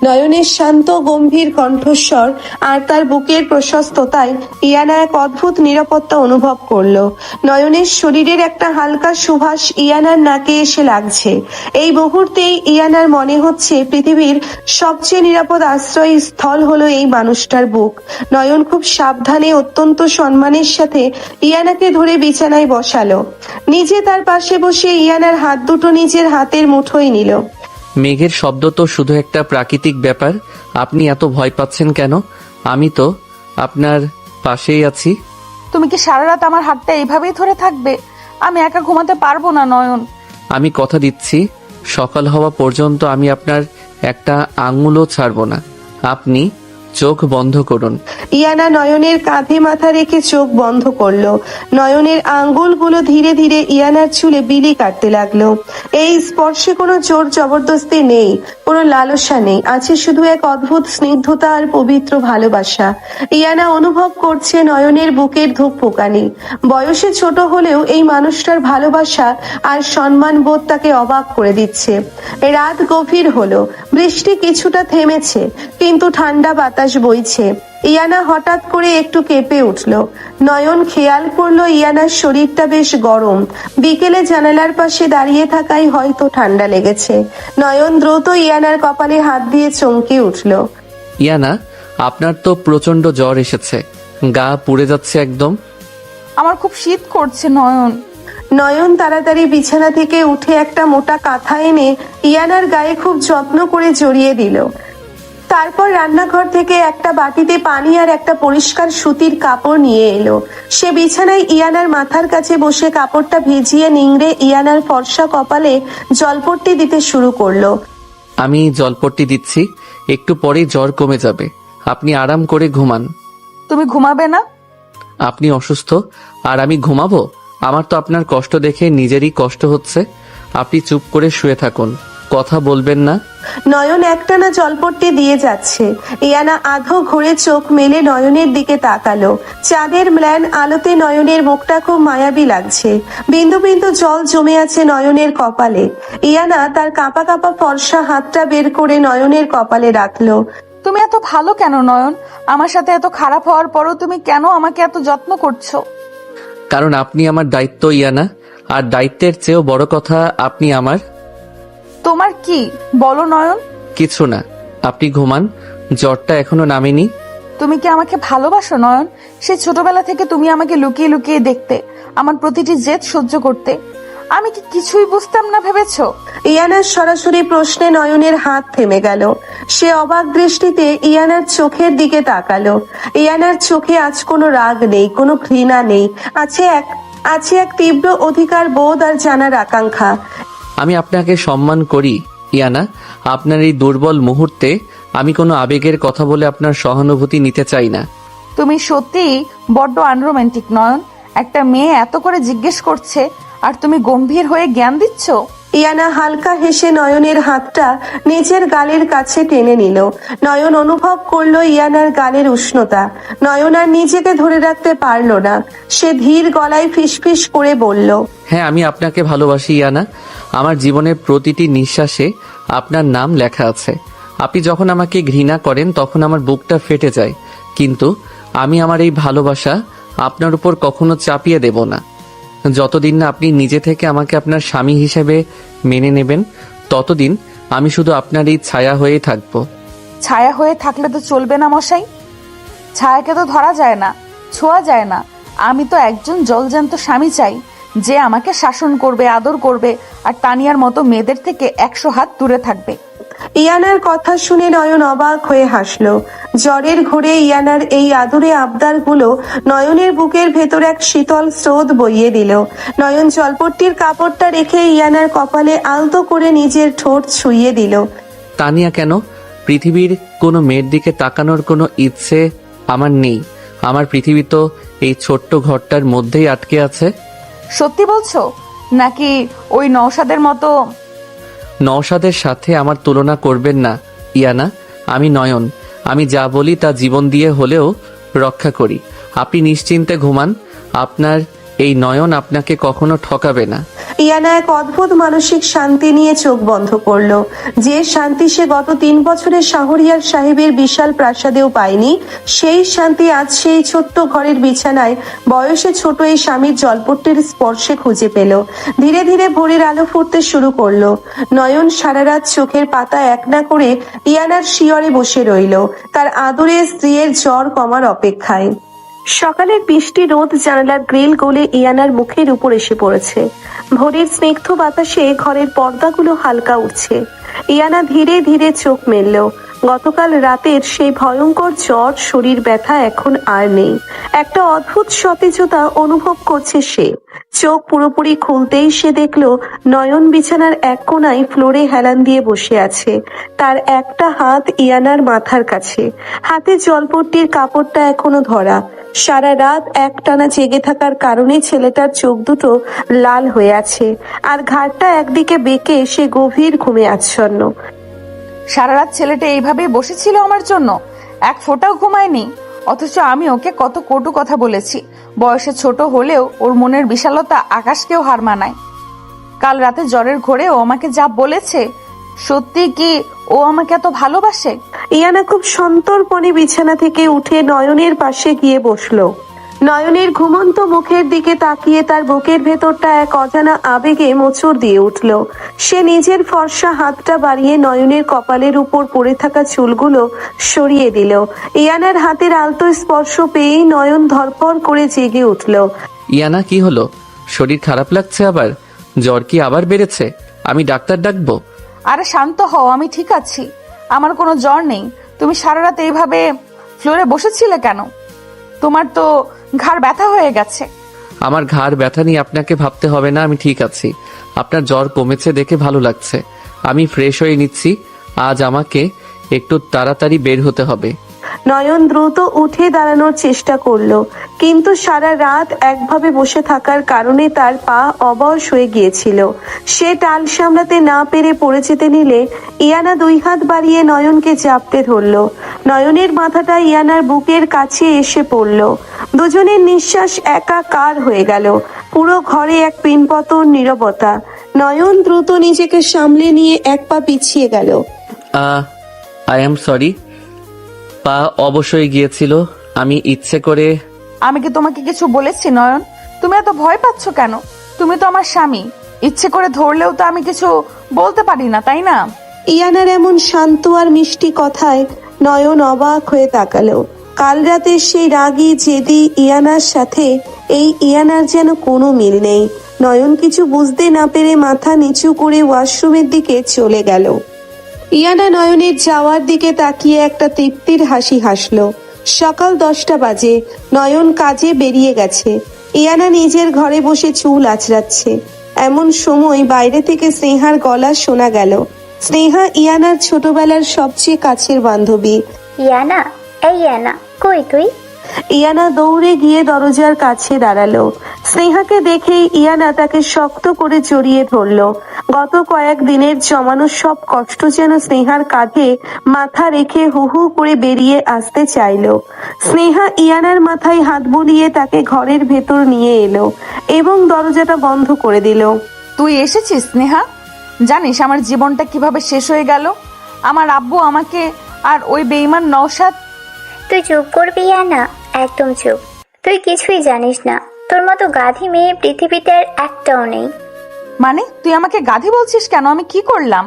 নয়নের শান্ত গম্ভীর কণ্ঠস্বর আর তার বুকের প্রশস্ততায় ইয়ানা এক অদ্ভুত নিরাপত্তা অনুভব করলো। নয়নের শরীরের একটা হালকা সুবাস ইয়ানার নাকে এসে লাগছে। এই মুহূর্তেই ইয়ানার মনে হচ্ছে পৃথিবীর সবচেয়ে নিরাপদ আশ্রয় স্থল হলো এই মানুষটার বুক। নয়ন খুব সাবধানে অত্যন্ত সম্মানের সাথে ইয়ানাকে ধরে বিছানায় বসালো। নিজে তার পাশে বসে ইয়ানার হাত দুটো নিজের হাতের মুঠোয় নিল। মেঘের শব্দ তো শুধু একটা প্রাকৃতিক ব্যাপার, আপনি এত ভয় পাচ্ছেন কেন? আমি তো আপনার পাশেই আছি। তুমি কি সারা রাত আমার হাতটা এইভাবেই ধরে থাকবে? আমি একা ঘুমাতে পারবো না নয়ন। আমি কথা দিচ্ছি, সকাল হওয়া পর্যন্ত আমি আপনার একটা আঙুলও ছাড়ব না। আপনি চোখ বন্ধ করুন। ইয়ানা নয়নের কাঁধে মাথা রেখে চোখ বন্ধ করলো। নয়নের আঙ্গুলগুলো ধীরে ধীরে ইয়ানার চুলে বিলি কাটতে লাগলো। এই স্পর্শে কোনো জোর জবরদস্তি নেই, কোনো লালসা নেই, আছে শুধু এক অদ্ভুত স্নিগ্ধতা আর পবিত্র ভালোবাসা। ইয়ানা অনুভব করছে নয়নের বুকের ধুকপুকানি। বয়সে ছোট হলেও এই মানুষটার ভালোবাসা আর সম্মান বোধ তাকে অবাক করে দিচ্ছে। রাত গভীর হলো, বৃষ্টি কিছুটা থেমেছে, কিন্তু ঠান্ডা বাতাস বইছে। ইয়ানা হঠাৎ করে একটু কেঁপে উঠল। নয়ন খেয়াল করলো ইয়ানার শরীরটা বেশ গরম। বিকেলে জানালার পাশে দাঁড়িয়ে থাকায় হয়তো ঠান্ডা লেগেছে। নয়ন দ্রুত ইয়ানার কপালে হাত দিয়ে চমকে উঠল। ইয়ানা, আপনার তো প্রচন্ড জ্বর এসেছে, গা পুড়ে যাচ্ছে একদম। আমার খুব শীত করছে নয়ন। নয়ন তাড়াতাড়ি বিছানা থেকে উঠে একটা মোটা কাঁথা এনে ইয়ানার গায়ে খুব যত্ন করে জড়িয়ে দিল। তারপর রান্নাঘর থেকে একটা বাটিতে পানি আর একটা পরিষ্কার সুতির কাপড় নিয়ে এলো। সে বিছানায় ইয়ানার মাথার কাছে বসে কাপড়টা ভিজিয়ে নিংড়ে ইয়ানার ফর্সা কপালে জলপট্টি দিতে শুরু করলো। আমি জলপট্টি দিচ্ছি, একটু পরেই জ্বর কমে যাবে, আপনি আরাম করে ঘুমান। তুমি ঘুমাবে না? আপনি অসুস্থ আর আমি ঘুমাবো? আমার তো আপনার কষ্ট দেখে নিজেরই কষ্ট হচ্ছে। আপনি চুপ করে শুয়ে থাকুন, কথা বলবেন না। নয়ন একটানা জলপট্টি দিয়ে যাচ্ছে। ইয়ানা আধো ঘুরে চোখ মেলে নয়নের দিকে তাকালো। চাঁদের ম্লান আলোতে নয়নের মুখটা খুব মায়াবী লাগছে। বিন্দু বিন্দু জল জমে আছে নয়নের কপালে। ইয়ানা তার কাঁপা কাঁপা ফর্সা হাতটা বের করে নয়নের কপালে রাখলো। তুমি এত ভালো কেন নয়ন? আমার সাথে এত খারাপ হওয়ার পরও তুমি কেন আমাকে এত যত্ন করছো? কারণ আপনি আমার দায়িত্ব ইয়ানা, আর দায়িত্বের চেয়েও বড় কথা আপনি আমার। তোমার কি বলো নয়ন? কিছু না, আপনি ঘুমান, জ্বরটা এখনো নামেনি। তুমি কি আমাকে ভালোবাসো নয়ন? সেই ছোটবেলা থেকে তুমি আমাকে লুকিয়ে লুকিয়ে দেখতে, আমার প্রতিটি জেদ সহ্য করতে। আমি কি কিছুই বুঝতাম না ভেবেছো? ইয়ানার সরাসরি প্রশ্নে নয়নের হাত থেমে গেল। সে অবাক দৃষ্টিতে ইয়ানার চোখের দিকে তাকালো। ইয়ানার চোখে আজ কোনো রাগ নেই, কোনো ঘৃণা নেই, আছে এক তীব্র অধিকার বোধ আর জানার আকাঙ্ক্ষা। আমি আপনাকে সম্মান করি ইয়ানা, আপনার এই দুর্বল মুহূর্তে আমি কোনো আবেগের কথা বলে আপনার সহানুভূতি নিতে চাই না। তুমি সত্যি বড্ড আনরোম্যান্টিক নয়ন। একটা মেয়ে এত করে জিজ্ঞেস করছে আর তুমি গম্ভীর হয়ে জ্ঞান দিচ্ছ। ইয়ানা হালকা হেসে নয়নের হাতটা নিজের গালের কাছে টেনে নিল। নয়ন অনুভব করলো ইয়ানার গালের উষ্ণতা। নয়ন আর নিজেকে ধরে রাখতে পারলো না। সে ধীর গলায় ফিসফিস করে বলল, হ্যাঁ, আমি আপনাকে ভালোবাসি ইয়ানা। আমার জীবনের প্রতিটি নিঃশ্বাসে আপনার নাম লেখা আছে। আপনি যখন আমাকে ঘৃণা করেন তখন আমার বুকটা ফেটে যায়, কিন্তু আমি আমার এই ভালোবাসা আপনার উপর কখনো চাপিয়ে দেব না। যতদিন না আপনি নিজে থেকে আমাকে আপনার স্বামী হিসেবে মেনে নেবেন, ততদিন আমি শুধু আপনার এই ছায়া হয়েই থাকবো। ছায়া হয়ে থাকলে তো চলবে না মশাই। ছায়াকে তো ধরা যায় না, ছোঁয়া যায় না। আমি তো একজন জলজ্যান্ত স্বামী চাই, যে আমাকে শাসন করবে, আদর করবে, আর তানিয়ার মতো মেয়েদের থেকে 100 হাত দূরে থাকবে। ইয়ানার কথা শুনে নয়ন অবাক হয়ে হাসলো। জ্বরের ঘোরে ইয়ানার এই আদুরে আবদারগুলো নয়নের বুকের ভেতর এক শীতল স্রোত বইয়ে দিল। নয়ন জলপট্টির কাপড়টা রেখে ইয়ানার কপালে আলতো করে নিজের ঠোঁট ছুঁয়ে দিল। তানিয়া, কেন? পৃথিবীর কোনো মেয়ের দিকে তাকানোর কোনো ইচ্ছে আমার নেই। আমার পৃথিবী তো এই ছোট্ট ঘরটার মধ্যেই আটকে আছে। সত্যি বলছো নাকি ওই নওশাদের মতো? নওশাদের সাথে আমার তুলনা করবেন না ইয়ানা। আমি নয়ন, আমি যা বলি তা জীবন দিয়ে হলেও রক্ষা করি। আপনি নিশ্চিন্তে ঘুমান, আপনার এই নয়ন আপনাকে কখনো ঠকাবে না। ইয়ানা এক অদ্ভুত মানসিক শান্তি নিয়ে চোখ বন্ধ করলো। যে শান্তি সে গত 3 বছরে শাহরিয়ার সাহেবের বিশাল প্রাসাদেও পায়নি, সেই শান্তি আজ সেই ছোট্ট ঘরের বিছানায় বয়সে ছোট এই স্বামীর জলপট্টির স্পর্শে খুঁজে পেল। ধীরে ধীরে ভোরের আলো ফুটতে শুরু করলো। নয়ন সারা রাত চোখের পাতা এক না করে ইয়ানার শিয়রে বসে রইল, তার আদরে স্ত্রীর জ্বর কমার অপেক্ষায়। সকালের বৃষ্টি রোদ জানালার গ্রিল গলে ইয়ানার মুখের উপর এসে পড়েছে। ভোরের স্নিগ্ধ বাতাসে ঘরের পর্দাগুলো হালকা উঠছে। ইয়ানা ধীরে ধীরে চোখ মেলল। গতকাল রাতের সেই ভয়ঙ্কর জ্বর, শরীর ব্যথা এখন আর নেই। একটা অদ্ভুত সতেজতা অনুভব করছে সে। চোখ পুরোপুরি খুলতেই সে দেখল নয়ন বিছানার এক কোণায় ফ্লোরে হেলান দিয়ে বসে আছে। তার একটা হাত ইয়ানার মাথার কাছে, হাতে জলপট্টির কাপড়টা এখনো ধরা। সারা রাত একটানা জেগে থাকার কারণে ছেলেটার চোখ দুটো লাল হয়ে আছে, আর ঘাড়টা একদিকে বেঁকে সে গভীর ঘুমে আচ্ছন্ন। সারা রাত ছেলেটা এইভাবেই বসেছিল আমার জন্য, এক ফোঁটাও ঘুমায়নি। অথচ আমি ওকে কত কটু কথা বলেছি। বয়সে ছোট হলেও ওর মনের বিশালতা আকাশকেও হার মানায়। কাল রাতে জ্বরের ঘোরে ও আমাকে যা বলেছে, সত্যি কি ও আমাকে এত ভালোবাসে? ইয়ানা খুব সন্তর্পণে বিছানা থেকে উঠে নয়নের পাশে গিয়ে বসলো। নয়নের ঘুমন্ত মুখের দিকে তাকিয়ে তার বুকের ভেতরটা এক অজানা আবেগে মোচড় দিয়ে উঠল। সে নিজের ফর্সা হাতটা বাড়িয়ে নয়নের কপালের উপর পড়ে থাকা চুলগুলো সরিয়ে দিল। ইয়ানার হাতের আলতো স্পর্শ পেয়েই নয়ন ধরপড় করে জেগে উঠল। ইয়ানা, কি হলো? শরীর খারাপ লাগছে আবার? জ্বর কি আবার বেড়েছে? আমি ডাক্তার ডাকবো? আরে শান্ত হও, আমি ঠিক আছি, আমার কোনো জ্বর নেই। তুমি সারা রাত এইভাবে ফ্লোরে বসেছিলে কেন? তোমার তো ঘাড় ব্যথা হয়ে গেছে। আমার ঘাড় ব্যথা নিয়ে আপনাকে ভাবতে হবে না, আমি ঠিক আছি। আপনার জ্বর কমেছে দেখে ভালো লাগছে। আমি ফ্রেশ হয়ে নিচ্ছি। আজ আমাকে একটু তাড়াতাড়ি বের হতে হবে। নয়ন দ্রুত উঠে দাঁড়ানোর চেষ্টা করলো, কিন্তু সারা রাত একভাবে বসে থাকার কারণে তার পা অবশ হয়ে গিয়েছিল। সে টাল সামলাতে না পেরে পড়ে যেতে নিলে ইয়ানা 2 হাত বাড়িয়ে নয়নকে চাপতে ধরলো। নয়নের মাথাটা ইয়ানার বুকের কাছে এসে পড়লো। দুজনের নিঃশ্বাস একাকার হয়ে গেল। পুরো ঘরে এক পিনপতন নীরবতা। নয়ন দ্রুত নিজেকে সামলে নিয়ে এক পা পিছিয়ে গেল। আই এম সরি, পা অবশ্যই গিয়েছিল। আমি ইচ্ছে করে। আমি কি তোমাকে কিছু বলেছি নয়ন? তুমি এত ভয় পাচ্ছ কেন? তুমি তো আমার স্বামী, ইচ্ছে করে ধরলেও তো আমি কিছু বলতে পারি না, তাই না? ইয়ানার এমন শান্ত আর মিষ্টি কথায় নয়ন অবাক হয়ে তাকালো। কাল রাতে সেই রাগী জেদি ইয়ানার সাথে এই ইয়ানার যেন কোনো মিল নেই। নয়ন কিছু বুঝতে না পেরে মাথা নিচু করে ওয়াশরুমের দিকে চলে গেল। ইয়ানা নয়নের যাওয়ার দিকে তাকিয়ে একটা তৃপ্তির হাসি হাসলো। সকাল 10টা বাজে, নয়ন কাজে বেরিয়ে গেছে। ইয়ানা নিজের ঘরে বসে চুল আঁচড়াচ্ছে। এমন সময় বাইরে থেকে স্নেহার গলা শোনা গেল। স্নেহা ইয়ানার ছোটবেলার সবচেয়ে কাছের বান্ধবী। ইয়ানা, এই ইয়ানা, কই তুই? ইয়ানা দৌড়ে গিয়ে দরজার কাছে দাঁড়ালো। স্নেহাকে দেখেই ইয়ানা তাকে শক্ত করে জড়িয়ে ধরলো। গত কয়েকদিনের জমানো সব কষ্ট যেন স্নেহার কাঁধে মাথা রেখে হু হু করে বেরিয়ে আসতে চাইলো। স্নেহা ইয়ানার মাথায় হাত বুলিয়ে তাকে ঘরের ভেতর নিয়ে এলো এবং দরজাটা বন্ধ করে দিল। তুই এসেছিস স্নেহা? জানিস আমার জীবনটা কিভাবে শেষ হয়ে গেল? আমার আব্বু আমাকে আর ওই বেঈমান নওশাদ। তুই চুপ করবি ইয়ানা, একদম চুপ। তুই কিছুই জানিস না। তোর মতো গাধী মেয়ে পৃথিবীতে আর একটাও নেই। মানে তুই আমাকে গাধী বলছিস কেন? আমি কি করলাম?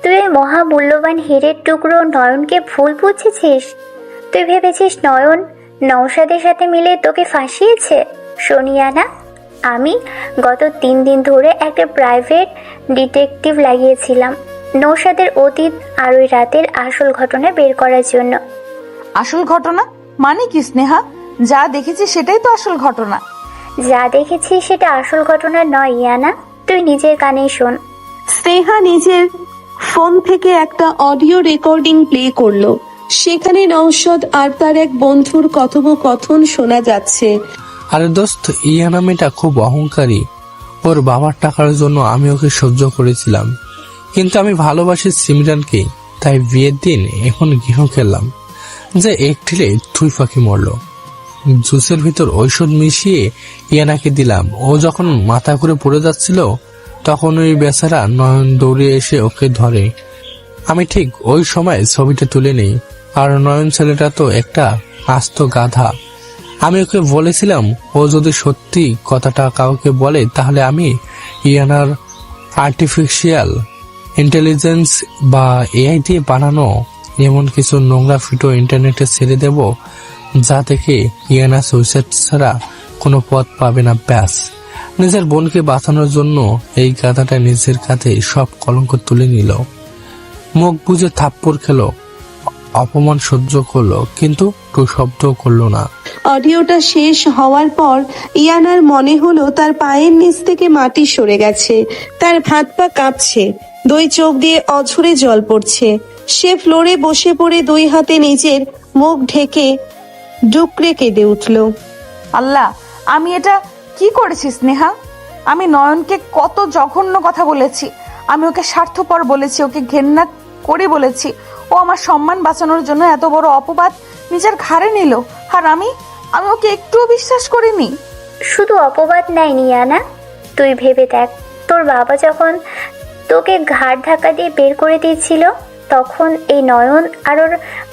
তুই ওই মহামূল্যবান হীরের টুকরো নয়নকে ভুল বুঝেছিস। তুই ভেবেছিস নয়ন নওশাদের সাথে মিলে তোকে ফাঁসিয়েছে। শোনিয়ানা, আমি গত 3 দিন ধরে একটা প্রাইভেট ডিটেকটিভ লাগিয়েছিলাম নওশাদের অতীত আর ওই রাতের আসল ঘটনা বের করার জন্য। আসল ঘটনা মানে কি স্নেহা? যা দেখেছি সেটাই তো আসল ঘটনা। যা দেখেছি সেটা আসল ঘটনা নয় ইয়ানা, তুই নিজের কানেই শোন। স্নেহা নিজের ফোন থেকে একটা অডিও রেকর্ডিং প্লে করলো। সেখানে নওশাদ আর তার এক বন্ধুর কথোপকথন শোনা যাচ্ছে। আরে দোস্ত, ইয়ানা মেয়েটা খুব অহংকারী। ওর বাবার টাকার জন্য আমি ওকে সহ্য করেছিলাম, কিন্তু আমি ভালোবাসি সিমরানকে। তাই বিয়ের দিন এখন গৃহ খেললাম যে এক ঢিলে থুই পাখি মরল। জুসের ভিতর ঔষধ মিশিয়ে ইয়ানাকে দিলাম। ও যখন মাথা ঘুরে পড়ে যাচ্ছিল তখন ওই বেচারা নয়ন দৌড়ে এসে ওকে ধরে। আমি ঠিক ওই সময় ছবিটা তুলে নেই। আর নয়ন ছেলেটা তো একটা আস্ত গাধা। আমি ওকে বলেছিলাম ও যদি সত্যি কথাটা কাউকে বলে তাহলে আমি ইয়ানার আর্টিফিশিয়াল ইন্টেলিজেন্স বা এআই দিয়ে বানানো এমন কিছু নোংরা ভিডিও ইন্টারনেটে ছেড়ে দেব যা থেকে ইয়ানা সুইসাইড ছাড়া কোনো পথ পাবে না। ব্যাস, নিজের বোনকে বাঁচানোর জন্য এই গাধাটা নিজের কাঁধে সব কলঙ্ক তুলে নিল। মুখ বুঝে থাপ্পড় খেলো, অপমান সহ্য করলো, কিন্তু টু শব্দ করলো না। অডিওটা শেষ হওয়ার পর ইয়ানার মনে হলো তার পায়ের নিচ থেকে মাটি সরে গেছে। তার হাত পা কাঁপছে, 2 চোখ দিয়ে অঝরে জল পড়ছে। সে ফ্লোরে বসে পড়ে 2 হাতে নিজের মুখ ঢেকে ডুকরে কেঁদে উঠল। আল্লাহ, আমি এটা কি করেছি স্নেহা? আমি নয়নকে কত জঘন্য কথা বলেছি। আমি ওকে স্বার্থপর বলেছি, ওকে ঘেন্না করে বলেছি। ও আমার সম্মান বাঁচানোর জন্য এত বড় অপবাদ নিজের ঘাড়ে নিল, আর আমি ওকে একটুও বিশ্বাস করিনি। শুধু অপবাদ নেয়নি ইয়ানা, তুই ভেবে দেখ, তোর বাবা যখন তোকে ঘাড় ধাক্কা দিয়ে বের করে দিয়েছিল তখন এই নয়ন আর ওর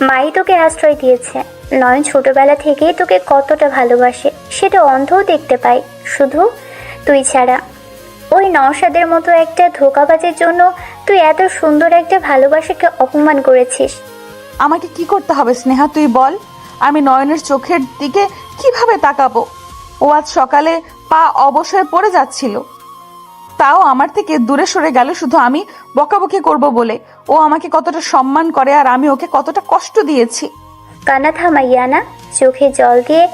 মাই তোকে আশ্রয় দিয়েছে। নয়ন ছোটবেলা থেকেই তোকে কতটা ভালোবাসে সেটা অন্ধও দেখতে পাই, শুধু তুই ছাড়া। ওই নওশাদের মতো একটা ধোঁকাবাজের জন্য তুই এত সুন্দর একটা ভালোবাসাকে অপমান করেছিস। আমাকে কি করতে হবে স্নেহা, তুই বল। আমি নয়নের চোখের দিকে কিভাবে তাকাবো? ও আজ সকালে পা অবসরে পড়ে যাচ্ছিল, তাও আমার থেকে দূরে সরে গেল শুধু আমি বকাবকি করব বলে। ও আমাকে কতটা সম্মান করে আর আমি ওকে কতটা কষ্ট দিয়েছি। কান্না থামাইয়া না, চোখে জল দিয়ে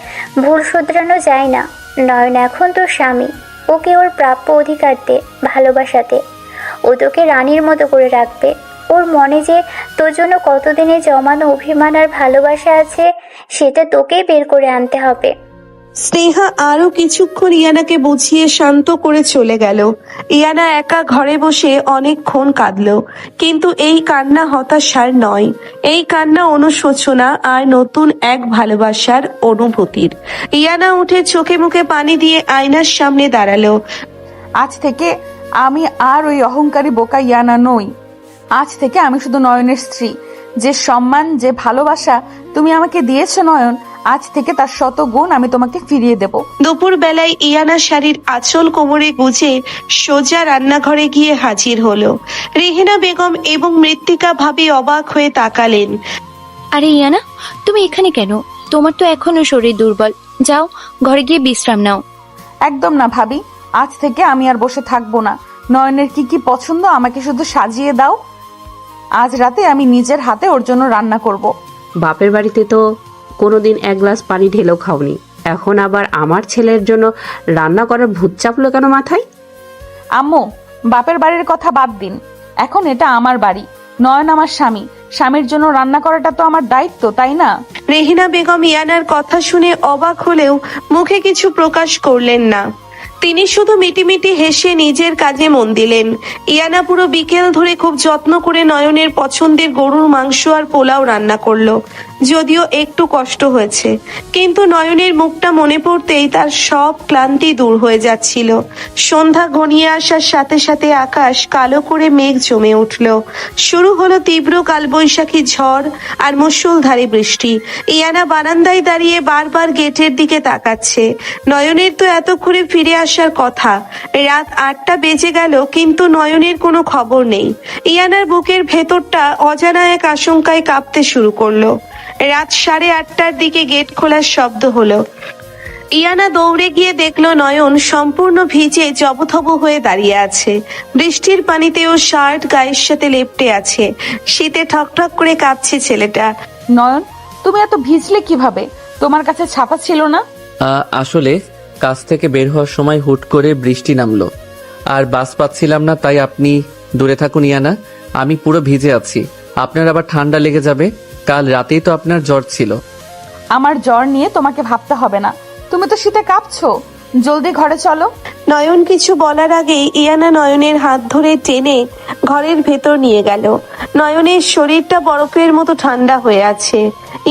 ভুল শুধরানো যায় না। নয়ন এখন তোর স্বামী, ওকে ওর প্রাপ্য অধিকার দে, ভালোবাসাতে। ও তোকে রানীর মতো করে রাখবে। ওর মনে যে তোর জন্য কতদিনে জমানো অভিমান আর ভালোবাসা আছে সেটা তোকেই বের করে আনতে হবে। স্নেহা আরো কিছুক্ষণ ইয়ানাকে বুঝিয়ে শান্ত করে চলে গেল। ইয়ানা একা ঘরে বসে অনেকক্ষণ কাঁদলো, কিন্তু এই কান্না হতাশার নয়, এই কান্না অনুশোচনা আর নতুন এক ভালোবাসার অনুভূতির। ইয়ানা উঠে চোখে মুখে পানি দিয়ে আয়নার সামনে দাঁড়ালো। আজ থেকে আমি আর ওই অহংকারী বোকা ইয়ানা নই। আজ থেকে আমি শুধু নয়নের স্ত্রী। যে সম্মান, যে ভালোবাসা তুমি আমাকে দিয়েছো নয়ন, আজ থেকে তার 100 গুণ আমি তোমাকে ফিরিয়ে দেব। দুপুর বেলায় ইয়ানা শাড়ির আঁচল কোমরে গুজে সোজা রান্নাঘরে গিয়ে হাজির হলো। রেহেনা বেগম এবং মৃত্তিকা ভাবি অবাক হয়ে তাকালেন। আরে ইয়ানা, তুমি এখানে কেন? তোমার তো এখনো শরীর দুর্বল, যাও ঘরে গিয়ে বিশ্রাম নাও। একদম না ভাবি, আজ থেকে আমি আর বসে থাকবো না। নয়নের কি কি পছন্দ আমাকে শুধু সাজিয়ে দাও। আজ রাতে আমি নিজের হাতে ওর জন্য রান্না করব। বাপের বাড়িতে তো কোনোদিন 1 গ্লাস পানি ঢেলেও খাওনি, এখন আবার আমার ছেলের জন্য রান্না করার ভূত চাপলো কেন মাথায়? আম্মু, বাপের বাড়ির কথা বাদ দিন। এখন এটা আমার বাড়ি, নয়ন আমার স্বামী, স্বামীর জন্য রান্না করাটা তো আমার দায়িত্ব, তাই না? রেহিনা বেগম ইয়ানার কথা শুনে অবাক হলেও মুখে কিছু প্রকাশ করলেন না। তিনি শুধু মিটিমিটি হেসে নিজের কাজে মন দিলেন। ইয়ানা পুরো বিকেল ধরে খুব যত্ন করে নয়নের পছন্দের গরুর মাংস আর পোলাও রান্না করলো। যদিও একটু কষ্ট হয়েছে, কিন্তু নয়নের মুখটা মনে পড়তেই তার সব ক্লান্তি দূর হয়ে যাচ্ছিল। সন্ধ্যা ঘনিয়ে আসার সাথে সাথে আকাশ কালো করে মেঘ জমে উঠল। শুরু হলো তীব্র কালবৈশাখী ঝড় আর মুষলধারে বৃষ্টি। ইয়ানা বারান্দায় দাঁড়িয়ে বারবার গেটের দিকে তাকাচ্ছে। নয়নের তো এতক্ষণে ফিরে আসার কথা। রাত 8টা বেজে গেল, কিন্তু নয়নের কোনো খবর নেই। ইয়ানার বুকের ভেতরটা অজানা এক আশঙ্কায় কাঁপতে শুরু করলো। রাত 8:30টার দিকে গেট খোলার শব্দ হলো। ইয়ানা দৌড়ে গিয়ে দেখলো নয়ন সম্পূর্ণ ভিজে জবথব হয়ে দাঁড়িয়ে আছে। বৃষ্টির পানিতেও শার্ট গায়ের সাথে লেপ্টে আছে। শীতে ঠকঠক করে কাঁপছে ছেলেটা। নয়ন, তুমি এত ভিজলে কিভাবে? তোমার কাছে ছাতা ছিল না? আসলে কাজ থেকে বের হওয়ার সময় হুট করে বৃষ্টি নামলো, আর বাস পাচ্ছিলাম না, তাই আপনি দূরে থাকুন ইয়ানা। আমি পুরো ভিজে আছি, আপনার আবার ঠান্ডা লেগে যাবে। কাল রাতেই তো আপনার জ্বর ছিল। আমার জ্বর নিয়ে তোমাকে ভাবতে হবে না, তুমি তো শীতে কাঁপছো। জলদি ঘরে চলো। নয়ন কিছু বলার আগেই ইয়ানা নয়নের হাত ধরে টেনে ঘরের ভেতর নিয়ে গেল। নয়নের শরীরটা বরফের মতো ঠান্ডা হয়ে আছে।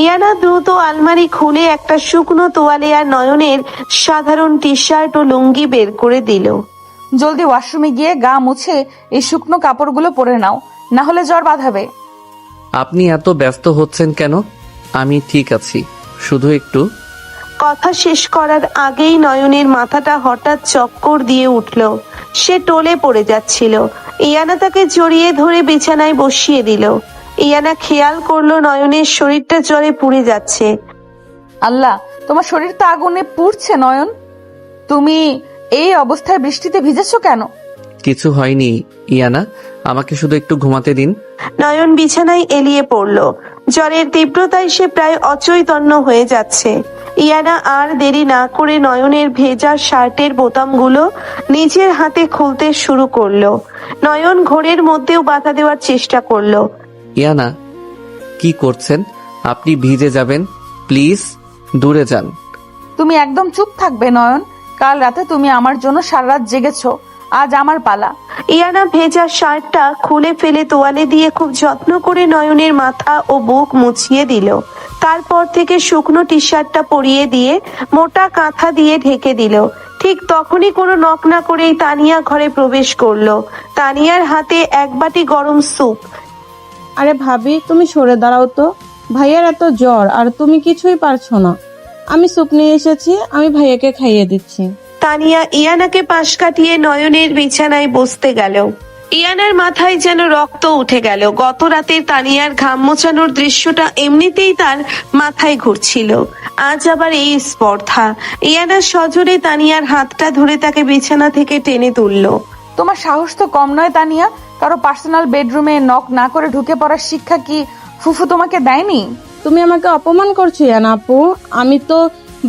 ইয়ানা দ্রুত আলমারি খুলে একটা শুকনো তোয়ালে আর নয়নের সাধারণ টি শার্ট ও লুঙ্গি বের করে দিল। জলদি ওয়াশরুমে গিয়ে গা মুছে এই শুকনো কাপড়গুলো পরে নাও, না হলে জ্বর বাঁধাবে। আপনি এত ব্যস্ত হচ্ছেন কেন? আমি ঠিক আছি, শুধু একটু। কথা শেষ করার আগেই নয়নের মাথাটা হঠাৎ চক্কর দিয়ে উঠল। সে টলে পড়ে যাচ্ছিল। ইয়ানা তাকে জড়িয়ে ধরে বিছানায় বসিয়ে দিল। ইয়ানা খেয়াল করলো নয়নের শরীরটা জ্বরে পুড়ে যাচ্ছে। আল্লাহ, তোমার শরীর তো আগুনে পুড়ছে নয়ন। তুমি এই অবস্থায় বৃষ্টিতে ভিজেছো কেন? কিছু হয়নি ইয়ানা, আমাকে শুধু একটু ঘুমাতে দিন। নয়ন বিছানায় এলিয়ে পড়ল। জ্বরের তীব্রতায় সে প্রায় অচৈতন্য হয়ে যাচ্ছে। ইয়ানা আর দেরি না করে নয়নের ভেজা শার্টের বোতামগুলো নিজের হাতে খুলতে শুরু করলো। নয়ন ঘোরের মধ্যেও বাধা দেওয়ার চেষ্টা করলো। ইয়ানা, কি করছেন? আপনি ভিজে যাবেন, প্লিজ দূরে যান। তুমি একদম চুপ থাকবে নয়ন। কাল রাতে তুমি আমার জন্য সারা রাত জেগেছো, আজ আমার পালা। ইয়ানা ভেজা শার্টটা খুলে ফেলে তোয়ালে দিয়ে খুব যত্ন করে নয়নের মাথা ও বুক মুছিয়ে দিল। তারপর থেকে শুকনো টি শার্টটা পরিয়ে দিয়ে মোটা কাঁথা দিয়ে ঢেকে দিল। ঠিক তখনই কোনো নক না করেই তানিয়া ঘরে প্রবেশ করলো। তানিয়ার হাতে এক বাটি গরম স্যুপ। আরে ভাবি, তুমি সরে দাঁড়াও তো। ভাইয়ার এত জ্বর আর তুমি কিছুই পারছো না। আমি স্যুপ নিয়ে এসেছি, আমি ভাইয়াকে খাইয়ে দিচ্ছি। তানিয়া ইয়ানাকে পাশ কাটিয়ে নয়নের বিছানায় বসতে গেল। ইয়ানার মাথায় যেন রক্ত উঠে গেল। গত রাতে তানিয়ার ঘাম মোছানোর দৃশ্যটা এমনিতেই তার মাথায় ঘুরছিল, আজ আবার এই স্পর্ধা। ইয়ানা সজোরে তানিয়ার হাতটা ধরে তাকে বিছানা থেকে টেনে তুলল। তোমার সাহস তো কম নয় তানিয়া। কারো পার্সোনাল বেডরুমে নক না করে ঢুকে পড়ার শিক্ষা কি ফুফু তোমাকে দেয়নি? তুমি আমাকে অপমান করছো ইয়ানা আপু। আমি তো